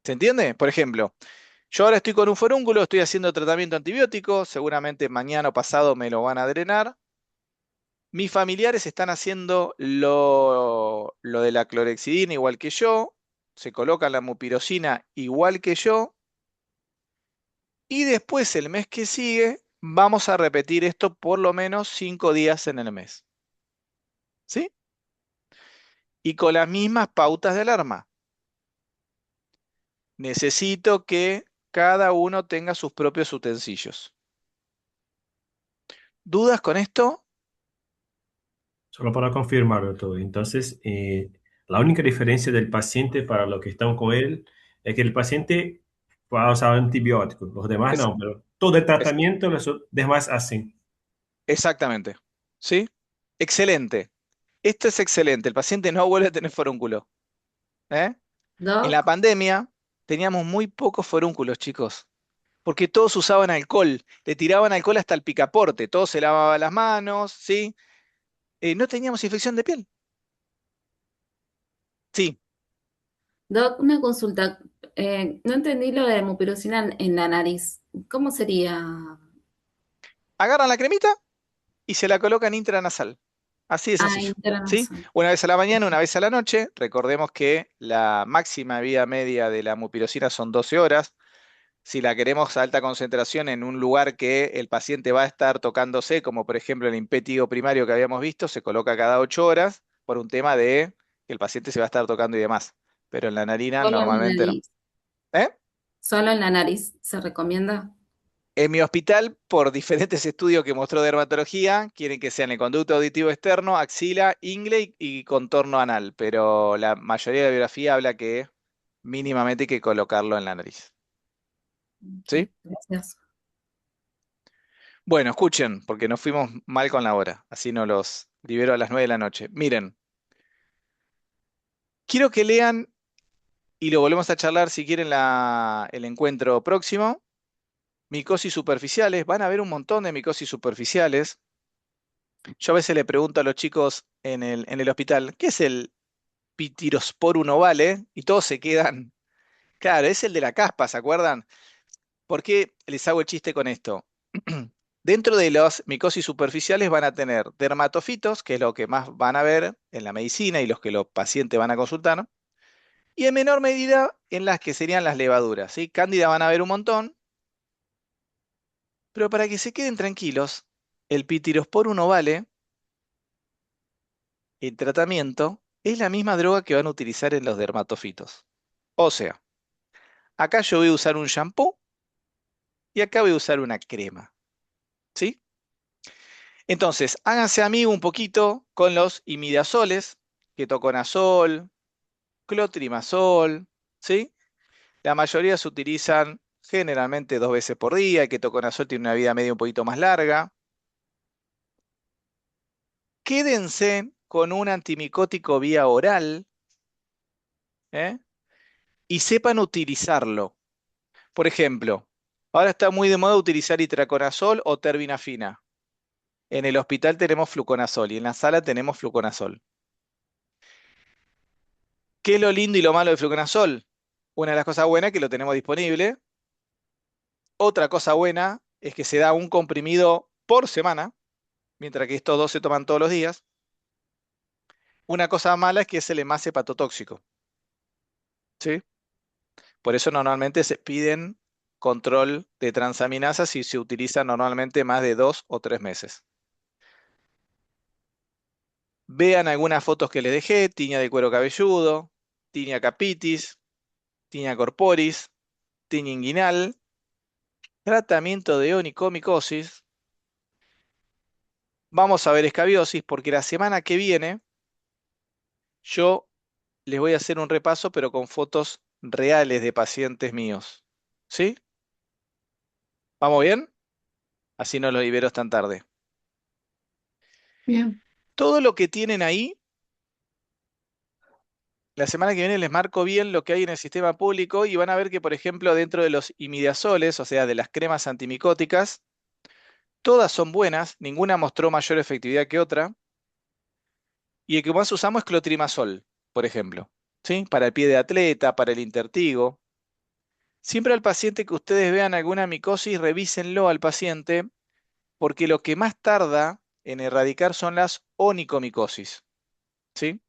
Speaker 1: ¿Se entiende? Por ejemplo, yo ahora estoy con un forúnculo, estoy haciendo tratamiento antibiótico, seguramente mañana o pasado me lo van a drenar. Mis familiares están haciendo lo de la clorexidina igual que yo, se colocan la mupirocina igual que yo, y después el mes que sigue vamos a repetir esto por lo menos 5 días en el mes. ¿Sí? Y con las mismas pautas de alarma. Necesito que cada uno tenga sus propios utensilios. ¿Dudas con esto?
Speaker 14: Solo para confirmar, doctor. Entonces, la única diferencia del paciente para los que están con él es que el paciente va a usar antibióticos, los demás
Speaker 1: Es,
Speaker 14: no, pero todo el
Speaker 1: es-
Speaker 14: tratamiento los demás hacen.
Speaker 1: exactamente. ¿Sí? Excelente. Esto es excelente. El paciente no vuelve a tener forúnculo. ¿Eh? En la
Speaker 9: Doc,
Speaker 1: pandemia teníamos muy pocos forúnculos, chicos, porque todos usaban alcohol, le tiraban alcohol hasta el picaporte, todos se lavaban las manos, ¿sí? No teníamos infección de piel. Sí,
Speaker 9: Doc, una consulta. No entendí lo de mupirocina en la nariz. ¿Cómo sería?
Speaker 1: agarran la cremita y se la colocan intranasal. Así de
Speaker 9: Ah,
Speaker 1: sencillo, ¿sí?
Speaker 9: intranasal.
Speaker 1: Una vez a la mañana, una vez a la noche. Recordemos que la máxima vida media de la mupirocina son 12 horas. Si la queremos a alta concentración en un lugar que el paciente va a estar tocándose, como por ejemplo el impétigo primario que habíamos visto, se coloca cada 8 horas por un tema de que el paciente se va a estar tocando y demás. Pero en la narina
Speaker 9: Solo en la
Speaker 1: normalmente no.
Speaker 9: nariz.
Speaker 1: ¿Eh?
Speaker 9: Solo en la nariz se recomienda.
Speaker 1: En mi hospital, por diferentes estudios que mostró dermatología, quieren que sean el conducto auditivo externo, axila, ingle y contorno anal, pero la mayoría de la biografía habla que mínimamente hay que colocarlo en la nariz.
Speaker 9: Ok,
Speaker 1: ¿Sí?
Speaker 9: gracias.
Speaker 1: Bueno, escuchen, porque nos fuimos mal con la hora, así no los libero a las 9 de la noche. Miren, quiero que lean y lo volvemos a charlar si quieren el encuentro próximo. Micosis superficiales, van a haber un montón de micosis superficiales. Yo a veces le pregunto a los chicos en el hospital, ¿qué es el Pityrosporum ovale? Y todos se quedan, claro, es el de la caspa, ¿se acuerdan? ¿Por qué les hago el chiste con esto? Dentro de las micosis superficiales van a tener dermatofitos, que es lo que más van a ver en la medicina y los que los pacientes van a consultar, y en menor medida en las que serían las levaduras, ¿sí? Cándida van a ver un montón, pero para que se queden tranquilos, el Pityrosporum ovale, el tratamiento, es la misma droga que van a utilizar en los dermatofitos. O sea, acá yo voy a usar un shampoo y acá voy a usar una crema, ¿sí? Entonces, háganse amigo un poquito con los imidazoles, ketoconazol, clotrimazol, ¿sí? La mayoría se utilizan generalmente 2 veces por día. El ketoconazol tiene una vida media un poquito más larga. Quédense con un antimicótico vía oral, ¿eh? Y sepan utilizarlo. Por ejemplo, ahora está muy de moda utilizar itraconazol o terbinafina. En el hospital tenemos fluconazol y en la sala tenemos fluconazol. ¿Qué es lo lindo y lo malo del fluconazol? Una de las cosas buenas es que lo tenemos disponible. Otra cosa buena es que se da un comprimido por semana, mientras que estos dos se toman todos los días. Una cosa mala es que es el más hepatotóxico, ¿sí? Por eso normalmente se piden control de transaminasas y se utiliza normalmente más de 2 o 3 meses. Vean algunas fotos que les dejé: tiña de cuero cabelludo, tiña capitis, tiña corporis, tiña inguinal, tratamiento de onicomicosis. Vamos a ver escabiosis porque la semana que viene yo les voy a hacer un repaso, pero con fotos reales de pacientes míos. ¿Sí? ¿Vamos bien? Así no los libero tan tarde.
Speaker 3: Bien.
Speaker 1: Todo lo que tienen ahí, la semana que viene les marco bien lo que hay en el sistema público y van a ver que, por ejemplo, dentro de los imidazoles, o sea, de las cremas antimicóticas, todas son buenas, ninguna mostró mayor efectividad que otra, y el que más usamos es clotrimazol, por ejemplo, ¿sí? Para el pie de atleta, para el intertigo. Siempre al paciente que ustedes vean alguna micosis, revísenlo al paciente, porque lo que más tarda en erradicar son las onicomicosis, ¿sí?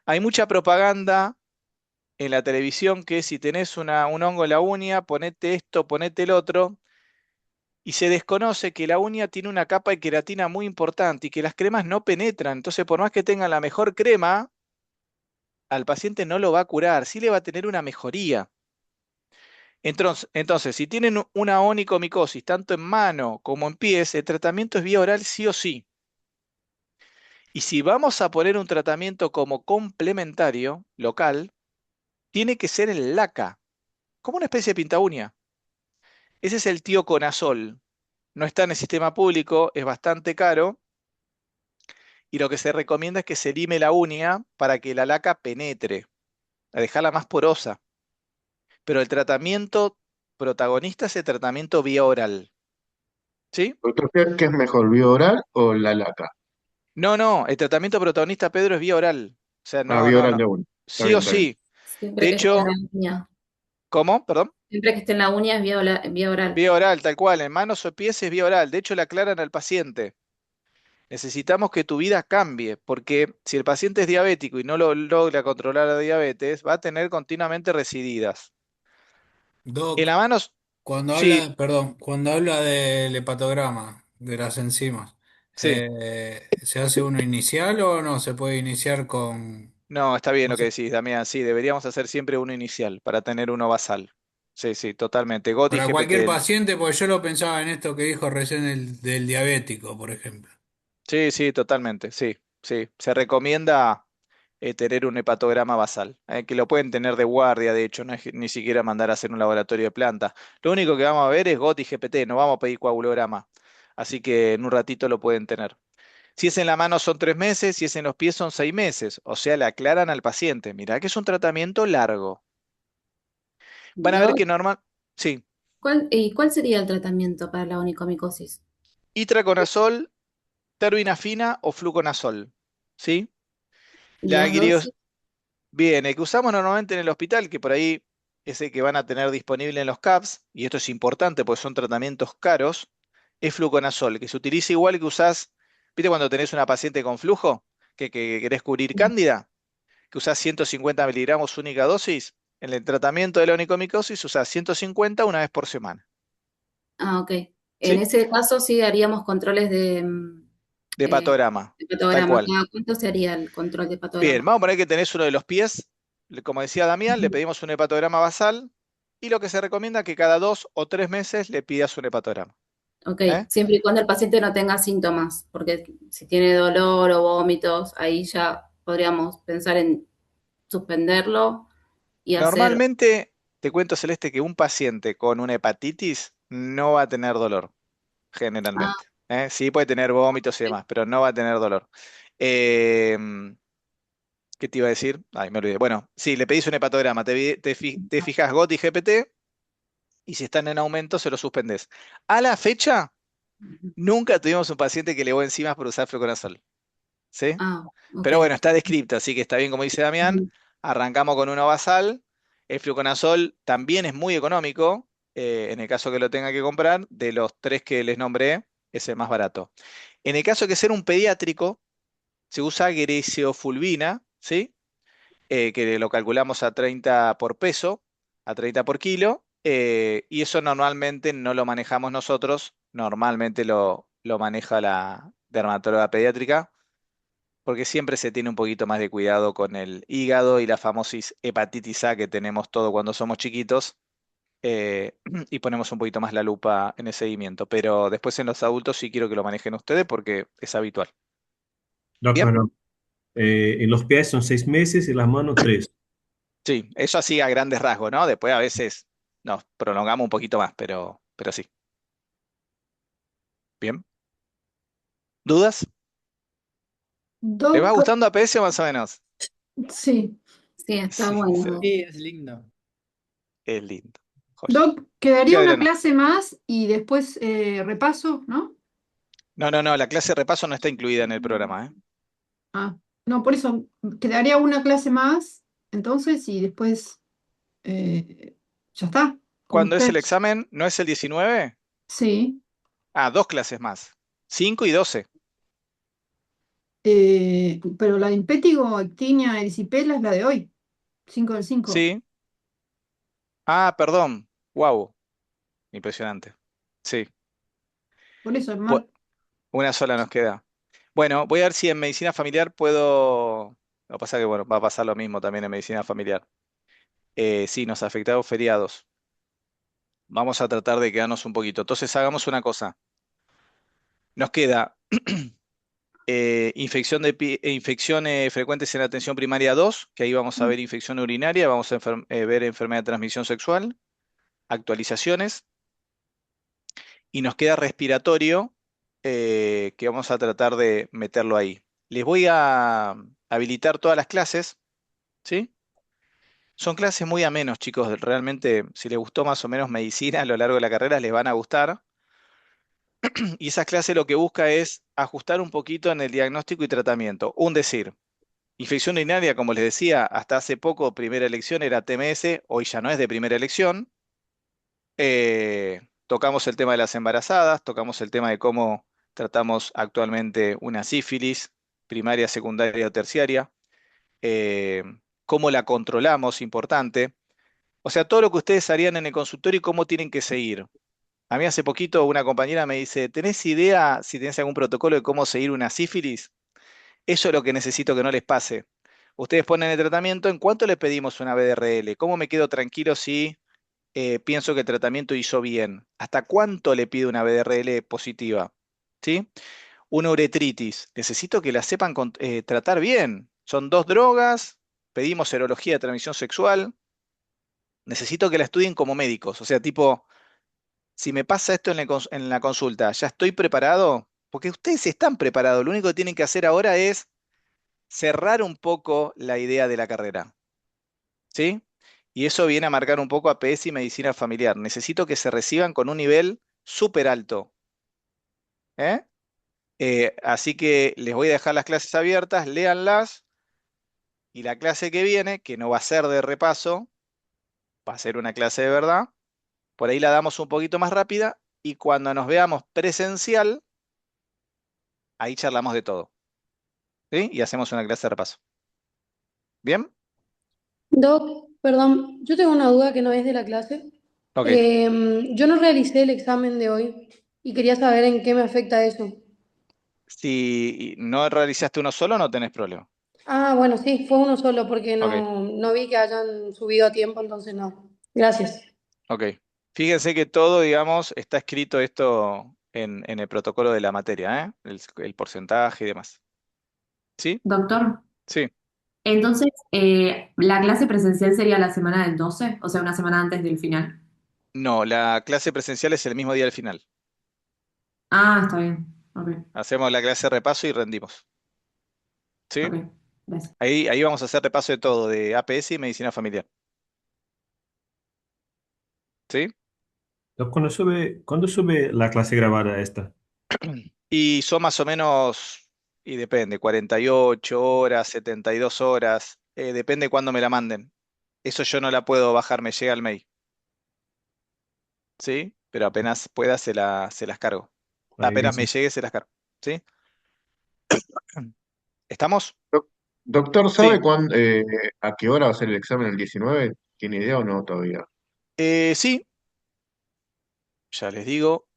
Speaker 1: Hay mucha propaganda en la televisión que si tenés un hongo en la uña, ponete esto, ponete el otro, y se desconoce que la uña tiene una capa de queratina muy importante y que las cremas no penetran. Entonces, por más que tengan la mejor crema, al paciente no lo va a curar, sí le va a tener una mejoría. Entonces, si tienen una onicomicosis, tanto en mano como en pies, el tratamiento es vía oral sí o sí. Y si vamos a poner un tratamiento como complementario local, tiene que ser el LACA, como una especie de pinta uña. Ese es el tioconazol. No está en el sistema público, es bastante caro, y lo que se recomienda es que se lime la uña para que la laca penetre, a dejarla más porosa. Pero el tratamiento protagonista es el tratamiento vía oral. ¿Sí?
Speaker 12: Doctor, ¿qué es mejor, vía oral o la laca?
Speaker 1: No, el tratamiento protagonista, Pedro, es vía oral. O sea,
Speaker 12: Ah,
Speaker 1: no,
Speaker 12: vía
Speaker 1: no,
Speaker 12: oral
Speaker 1: no.
Speaker 12: de uno. Está
Speaker 1: Sí
Speaker 12: bien,
Speaker 1: o
Speaker 12: está bien.
Speaker 1: sí.
Speaker 9: Siempre
Speaker 1: De
Speaker 9: que esté en
Speaker 1: hecho,
Speaker 9: la uña.
Speaker 1: ¿cómo? Perdón.
Speaker 9: Siempre que esté en la uña es vía oral.
Speaker 1: Vía oral, tal cual. En manos o pies es vía oral. De hecho, le aclaran al paciente. Necesitamos que tu vida cambie, porque si el paciente es diabético y no lo logra controlar la diabetes, va a tener continuamente resididas. En
Speaker 18: Doc,
Speaker 1: la mano,
Speaker 18: cuando
Speaker 1: sí,
Speaker 18: habla, perdón, cuando habla del hepatograma, de las enzimas,
Speaker 1: sí.
Speaker 18: ¿se hace uno inicial o no? ¿Se puede iniciar con...
Speaker 1: No, está bien
Speaker 18: o
Speaker 1: lo que
Speaker 18: sea,
Speaker 1: decís, Damián. Sí, deberíamos hacer siempre uno inicial para tener uno basal. Sí, sí, totalmente. GOT y
Speaker 18: para cualquier
Speaker 1: GPT.
Speaker 18: paciente, porque yo lo pensaba en esto que dijo recién del diabético, por ejemplo.
Speaker 1: Sí, sí, totalmente. Sí, sí. Se recomienda tener un hepatograma basal, que lo pueden tener de guardia, de hecho, no es ni siquiera mandar a hacer un laboratorio de planta. Lo único que vamos a ver es GOT y GPT, no vamos a pedir coagulograma. Así que en un ratito lo pueden tener. Si es en la mano son 3 meses, si es en los pies son 6 meses. O sea, le aclaran al paciente, mirá que es un tratamiento largo. Van a ver
Speaker 9: Doc,
Speaker 1: que normal, sí,
Speaker 9: ¿cuál sería el tratamiento para la onicomicosis?
Speaker 1: itraconazol, terbinafina o fluconazol, ¿sí?
Speaker 9: ¿Y
Speaker 1: La
Speaker 9: las dosis?
Speaker 1: bien, el que usamos normalmente en el hospital, que por ahí es el que van a tener disponible en los CAPS, y esto es importante porque son tratamientos caros, es fluconazol, que se utiliza igual que usás, ¿viste cuando tenés una paciente con flujo, que querés cubrir cándida? Que usás 150 miligramos única dosis. En el tratamiento de la onicomicosis usás 150 una vez por semana,
Speaker 9: Ah, ok. En
Speaker 1: ¿sí?
Speaker 9: ese caso sí haríamos controles
Speaker 1: De patograma,
Speaker 9: de
Speaker 1: tal
Speaker 9: patograma.
Speaker 1: cual.
Speaker 9: ¿Cada cuánto sería el control de
Speaker 1: Bien,
Speaker 9: patograma?
Speaker 1: vamos a poner que tenés uno de los pies, como decía Damián, le
Speaker 9: Ujú.
Speaker 1: pedimos un hepatograma basal y lo que se recomienda es que cada 2 o 3 meses le pidas un hepatograma.
Speaker 9: Ok,
Speaker 1: ¿Eh?
Speaker 9: siempre y cuando el paciente no tenga síntomas, porque si tiene dolor o vómitos, ahí ya podríamos pensar en suspenderlo y hacer...
Speaker 1: Normalmente, te cuento, Celeste, que un paciente con una hepatitis no va a tener dolor,
Speaker 9: Ah,
Speaker 1: generalmente. ¿Eh? Sí puede tener vómitos y
Speaker 9: ok.
Speaker 1: demás, pero no va a tener dolor. Eh, ¿Qué te iba a decir? Ay, me olvidé. Bueno, sí, le pedís un hepatograma, te fijas GOT y GPT, y si están en aumento, se lo suspendés. A la fecha, nunca tuvimos un paciente que le dio enzimas por usar fluconazol, ¿sí?
Speaker 9: Ah, ok.
Speaker 1: Pero bueno, está descripto, así que está bien como dice Damián.
Speaker 9: Ujú.
Speaker 1: Arrancamos con uno basal. El fluconazol también es muy económico, en el caso que lo tenga que comprar, de los tres que les nombré, es el más barato. En el caso de que sea un pediátrico, se usa greseofulvina, ¿sí? Que lo calculamos a 30 por peso, a 30 por kilo, y eso normalmente no lo manejamos nosotros, normalmente lo maneja la dermatóloga pediátrica, porque siempre se tiene un poquito más de cuidado con el hígado y la famosis hepatitis A que tenemos todo cuando somos chiquitos, y ponemos un poquito más la lupa en el seguimiento, pero después en los adultos sí quiero que lo manejen ustedes porque es habitual.
Speaker 14: Doc,
Speaker 1: Bien,
Speaker 14: perdón. En los pies son 6 meses y las manos 3.
Speaker 1: sí, eso así a grandes rasgos, ¿no? Después a veces nos prolongamos un poquito más, pero sí. Bien. ¿Dudas? ¿Le va
Speaker 3: Doc,
Speaker 1: gustando APS más o menos?
Speaker 3: sí.
Speaker 9: Sí, está
Speaker 1: Sí,
Speaker 9: bueno.
Speaker 19: Sí, es lindo.
Speaker 1: es lindo. Joya.
Speaker 3: Doc,
Speaker 1: Sí,
Speaker 3: quedaría una
Speaker 1: Adriana.
Speaker 3: clase más y después repaso, ¿no?
Speaker 1: No, no, no, la clase de repaso no está incluida en el programa, ¿eh?
Speaker 3: Ah, no, por eso quedaría una clase más, entonces, y después ya está, con
Speaker 1: ¿Cuándo es
Speaker 3: usted.
Speaker 1: el examen? ¿No es el 19?
Speaker 3: Sí,
Speaker 1: Ah, 2 clases más. 5 y 12.
Speaker 3: pero la de impétigo, actinia, erisipela es la de hoy, 5 del 5.
Speaker 1: Sí. Ah, perdón. Wow. Impresionante. Sí.
Speaker 3: Por eso,
Speaker 1: Bu- una sola nos queda. Bueno, voy a ver si en medicina familiar puedo. Lo que pasa que, bueno, va a pasar lo mismo también en medicina familiar. Sí, nos afectaron feriados. Vamos a tratar de quedarnos un poquito. Entonces, hagamos una cosa. Nos queda infecciones frecuentes en la atención primaria 2, que ahí vamos a ver infección urinaria, vamos a ver enfermedad de transmisión sexual, actualizaciones, y nos queda respiratorio, que vamos a tratar de meterlo ahí. Les voy a habilitar todas las clases, ¿sí? Son clases muy amenos, chicos. Realmente, si les gustó más o menos medicina a lo largo de la carrera, les van a gustar. Y esas clases lo que busca es ajustar un poquito en el diagnóstico y tratamiento. Un decir, infección urinaria, como les decía, hasta hace poco primera elección era TMS, hoy ya no es de primera elección. Tocamos el tema de las embarazadas, tocamos el tema de cómo tratamos actualmente una sífilis, primaria, secundaria o terciaria, eh, cómo la controlamos, importante. O sea, todo lo que ustedes harían en el consultorio y cómo tienen que seguir. A mí hace poquito una compañera me dice, ¿tenés idea si tenés algún protocolo de cómo seguir una sífilis? Eso es lo que necesito que no les pase. Ustedes ponen el tratamiento, ¿en cuánto le pedimos una BDRL? ¿Cómo me quedo tranquilo si pienso que el tratamiento hizo bien? ¿Hasta cuánto le pido una BDRL positiva? ¿Sí? Una uretritis. Necesito que la sepan tratar bien. Son dos drogas, pedimos serología de transmisión sexual. Necesito que la estudien como médicos. O sea, tipo, si me pasa esto en la consulta, ¿ya estoy preparado? Porque ustedes están preparados. Lo único que tienen que hacer ahora es cerrar un poco la idea de la carrera, ¿sí? Y eso viene a marcar un poco APS y medicina familiar. Necesito que se reciban con un nivel súper alto. ¿Eh? Así que les voy a dejar las clases abiertas, léanlas, y la clase que viene, que no va a ser de repaso, va a ser una clase de verdad, por ahí la damos un poquito más rápida, y cuando nos veamos presencial, ahí charlamos de todo. ¿Sí? Y hacemos una clase de repaso. ¿Bien?
Speaker 13: Doc, perdón, yo tengo una duda que no es de la clase.
Speaker 1: Ok.
Speaker 13: Yo no realicé el examen de hoy y quería saber en qué me afecta eso.
Speaker 1: Si no realizaste uno solo, no tenés problema.
Speaker 13: Ah, bueno, sí, fue uno solo porque
Speaker 1: Ok,
Speaker 13: no vi que hayan subido a tiempo, entonces no. Gracias.
Speaker 1: ok. Fíjense que todo, digamos, está escrito esto en el protocolo de la materia, ¿eh? El porcentaje y demás. ¿Sí?
Speaker 19: Doctor,
Speaker 1: Sí.
Speaker 19: entonces, ¿la clase presencial sería la semana del 12? O sea, una semana antes del final.
Speaker 1: No, la clase presencial es el mismo día al final.
Speaker 19: Ah, está bien. Ok,
Speaker 1: Hacemos la clase de repaso y rendimos. ¿Sí?
Speaker 19: ok, gracias.
Speaker 1: Ahí vamos a hacer repaso de todo, de APS y medicina familiar. ¿Sí?
Speaker 14: Doc, ¿cuándo sube la clase grabada esta?
Speaker 1: Y son más o menos, y depende, 48 horas, 72 horas, depende cuándo me la manden. Eso yo no la puedo bajar, me llega al mail. ¿Sí? Pero apenas pueda se las cargo.
Speaker 14: Vale,
Speaker 1: Apenas me
Speaker 14: gracias.
Speaker 1: llegue, se las cargo. ¿Sí? ¿Estamos?
Speaker 12: Doctor, ¿sabe
Speaker 1: Sí.
Speaker 12: a qué hora va a ser el examen el 19? ¿Tiene idea o no todavía?
Speaker 1: Sí, ya les digo.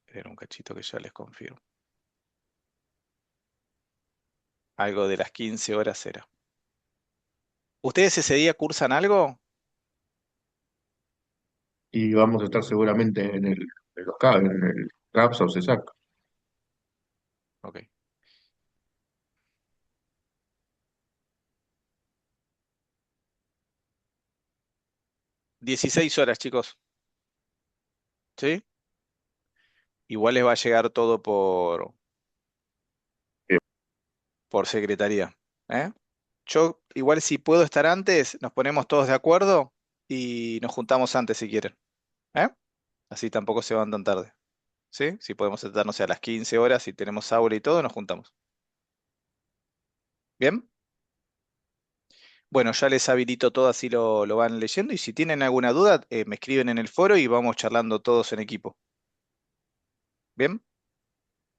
Speaker 1: Esperen un cachito que ya les confirmo. Algo de las 15 horas era. ¿Ustedes ese día cursan algo?
Speaker 12: Y vamos a estar seguramente en el CAPS o CESAC.
Speaker 1: Ok. $16, chicos. ¿Sí? Igual les va a llegar todo por secretaría. ¿Eh? Yo, igual si puedo estar antes, nos ponemos todos de acuerdo y nos juntamos antes si quieren. ¿Eh? Así tampoco se van tan tarde. ¿Sí? Si podemos sentarnos a las 15 horas, si tenemos aula y todo, nos juntamos. ¿Bien? Bueno, ya les habilito todo, así lo van leyendo, y si tienen alguna duda, me escriben en el foro y vamos charlando todos en equipo. ¿Bien?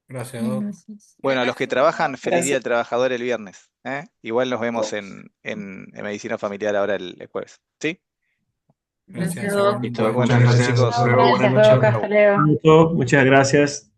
Speaker 18: Gracias, Doc.
Speaker 17: Gracias.
Speaker 1: Bueno, a los que trabajan, feliz Día
Speaker 8: Gracias.
Speaker 1: del Trabajador el viernes. ¿Eh? Igual nos vemos
Speaker 8: Oh,
Speaker 1: en medicina familiar ahora el jueves. ¿Sí?
Speaker 18: Gracias,
Speaker 7: Gracias, Doc.
Speaker 18: igualmente.
Speaker 1: Listo,
Speaker 14: Muchas
Speaker 1: buenas noches,
Speaker 14: gracias.
Speaker 1: chicos.
Speaker 14: Hasta luego. Buenas
Speaker 7: Gracias,
Speaker 14: noches.
Speaker 7: Doc. Hasta luego.
Speaker 14: Muchas gracias.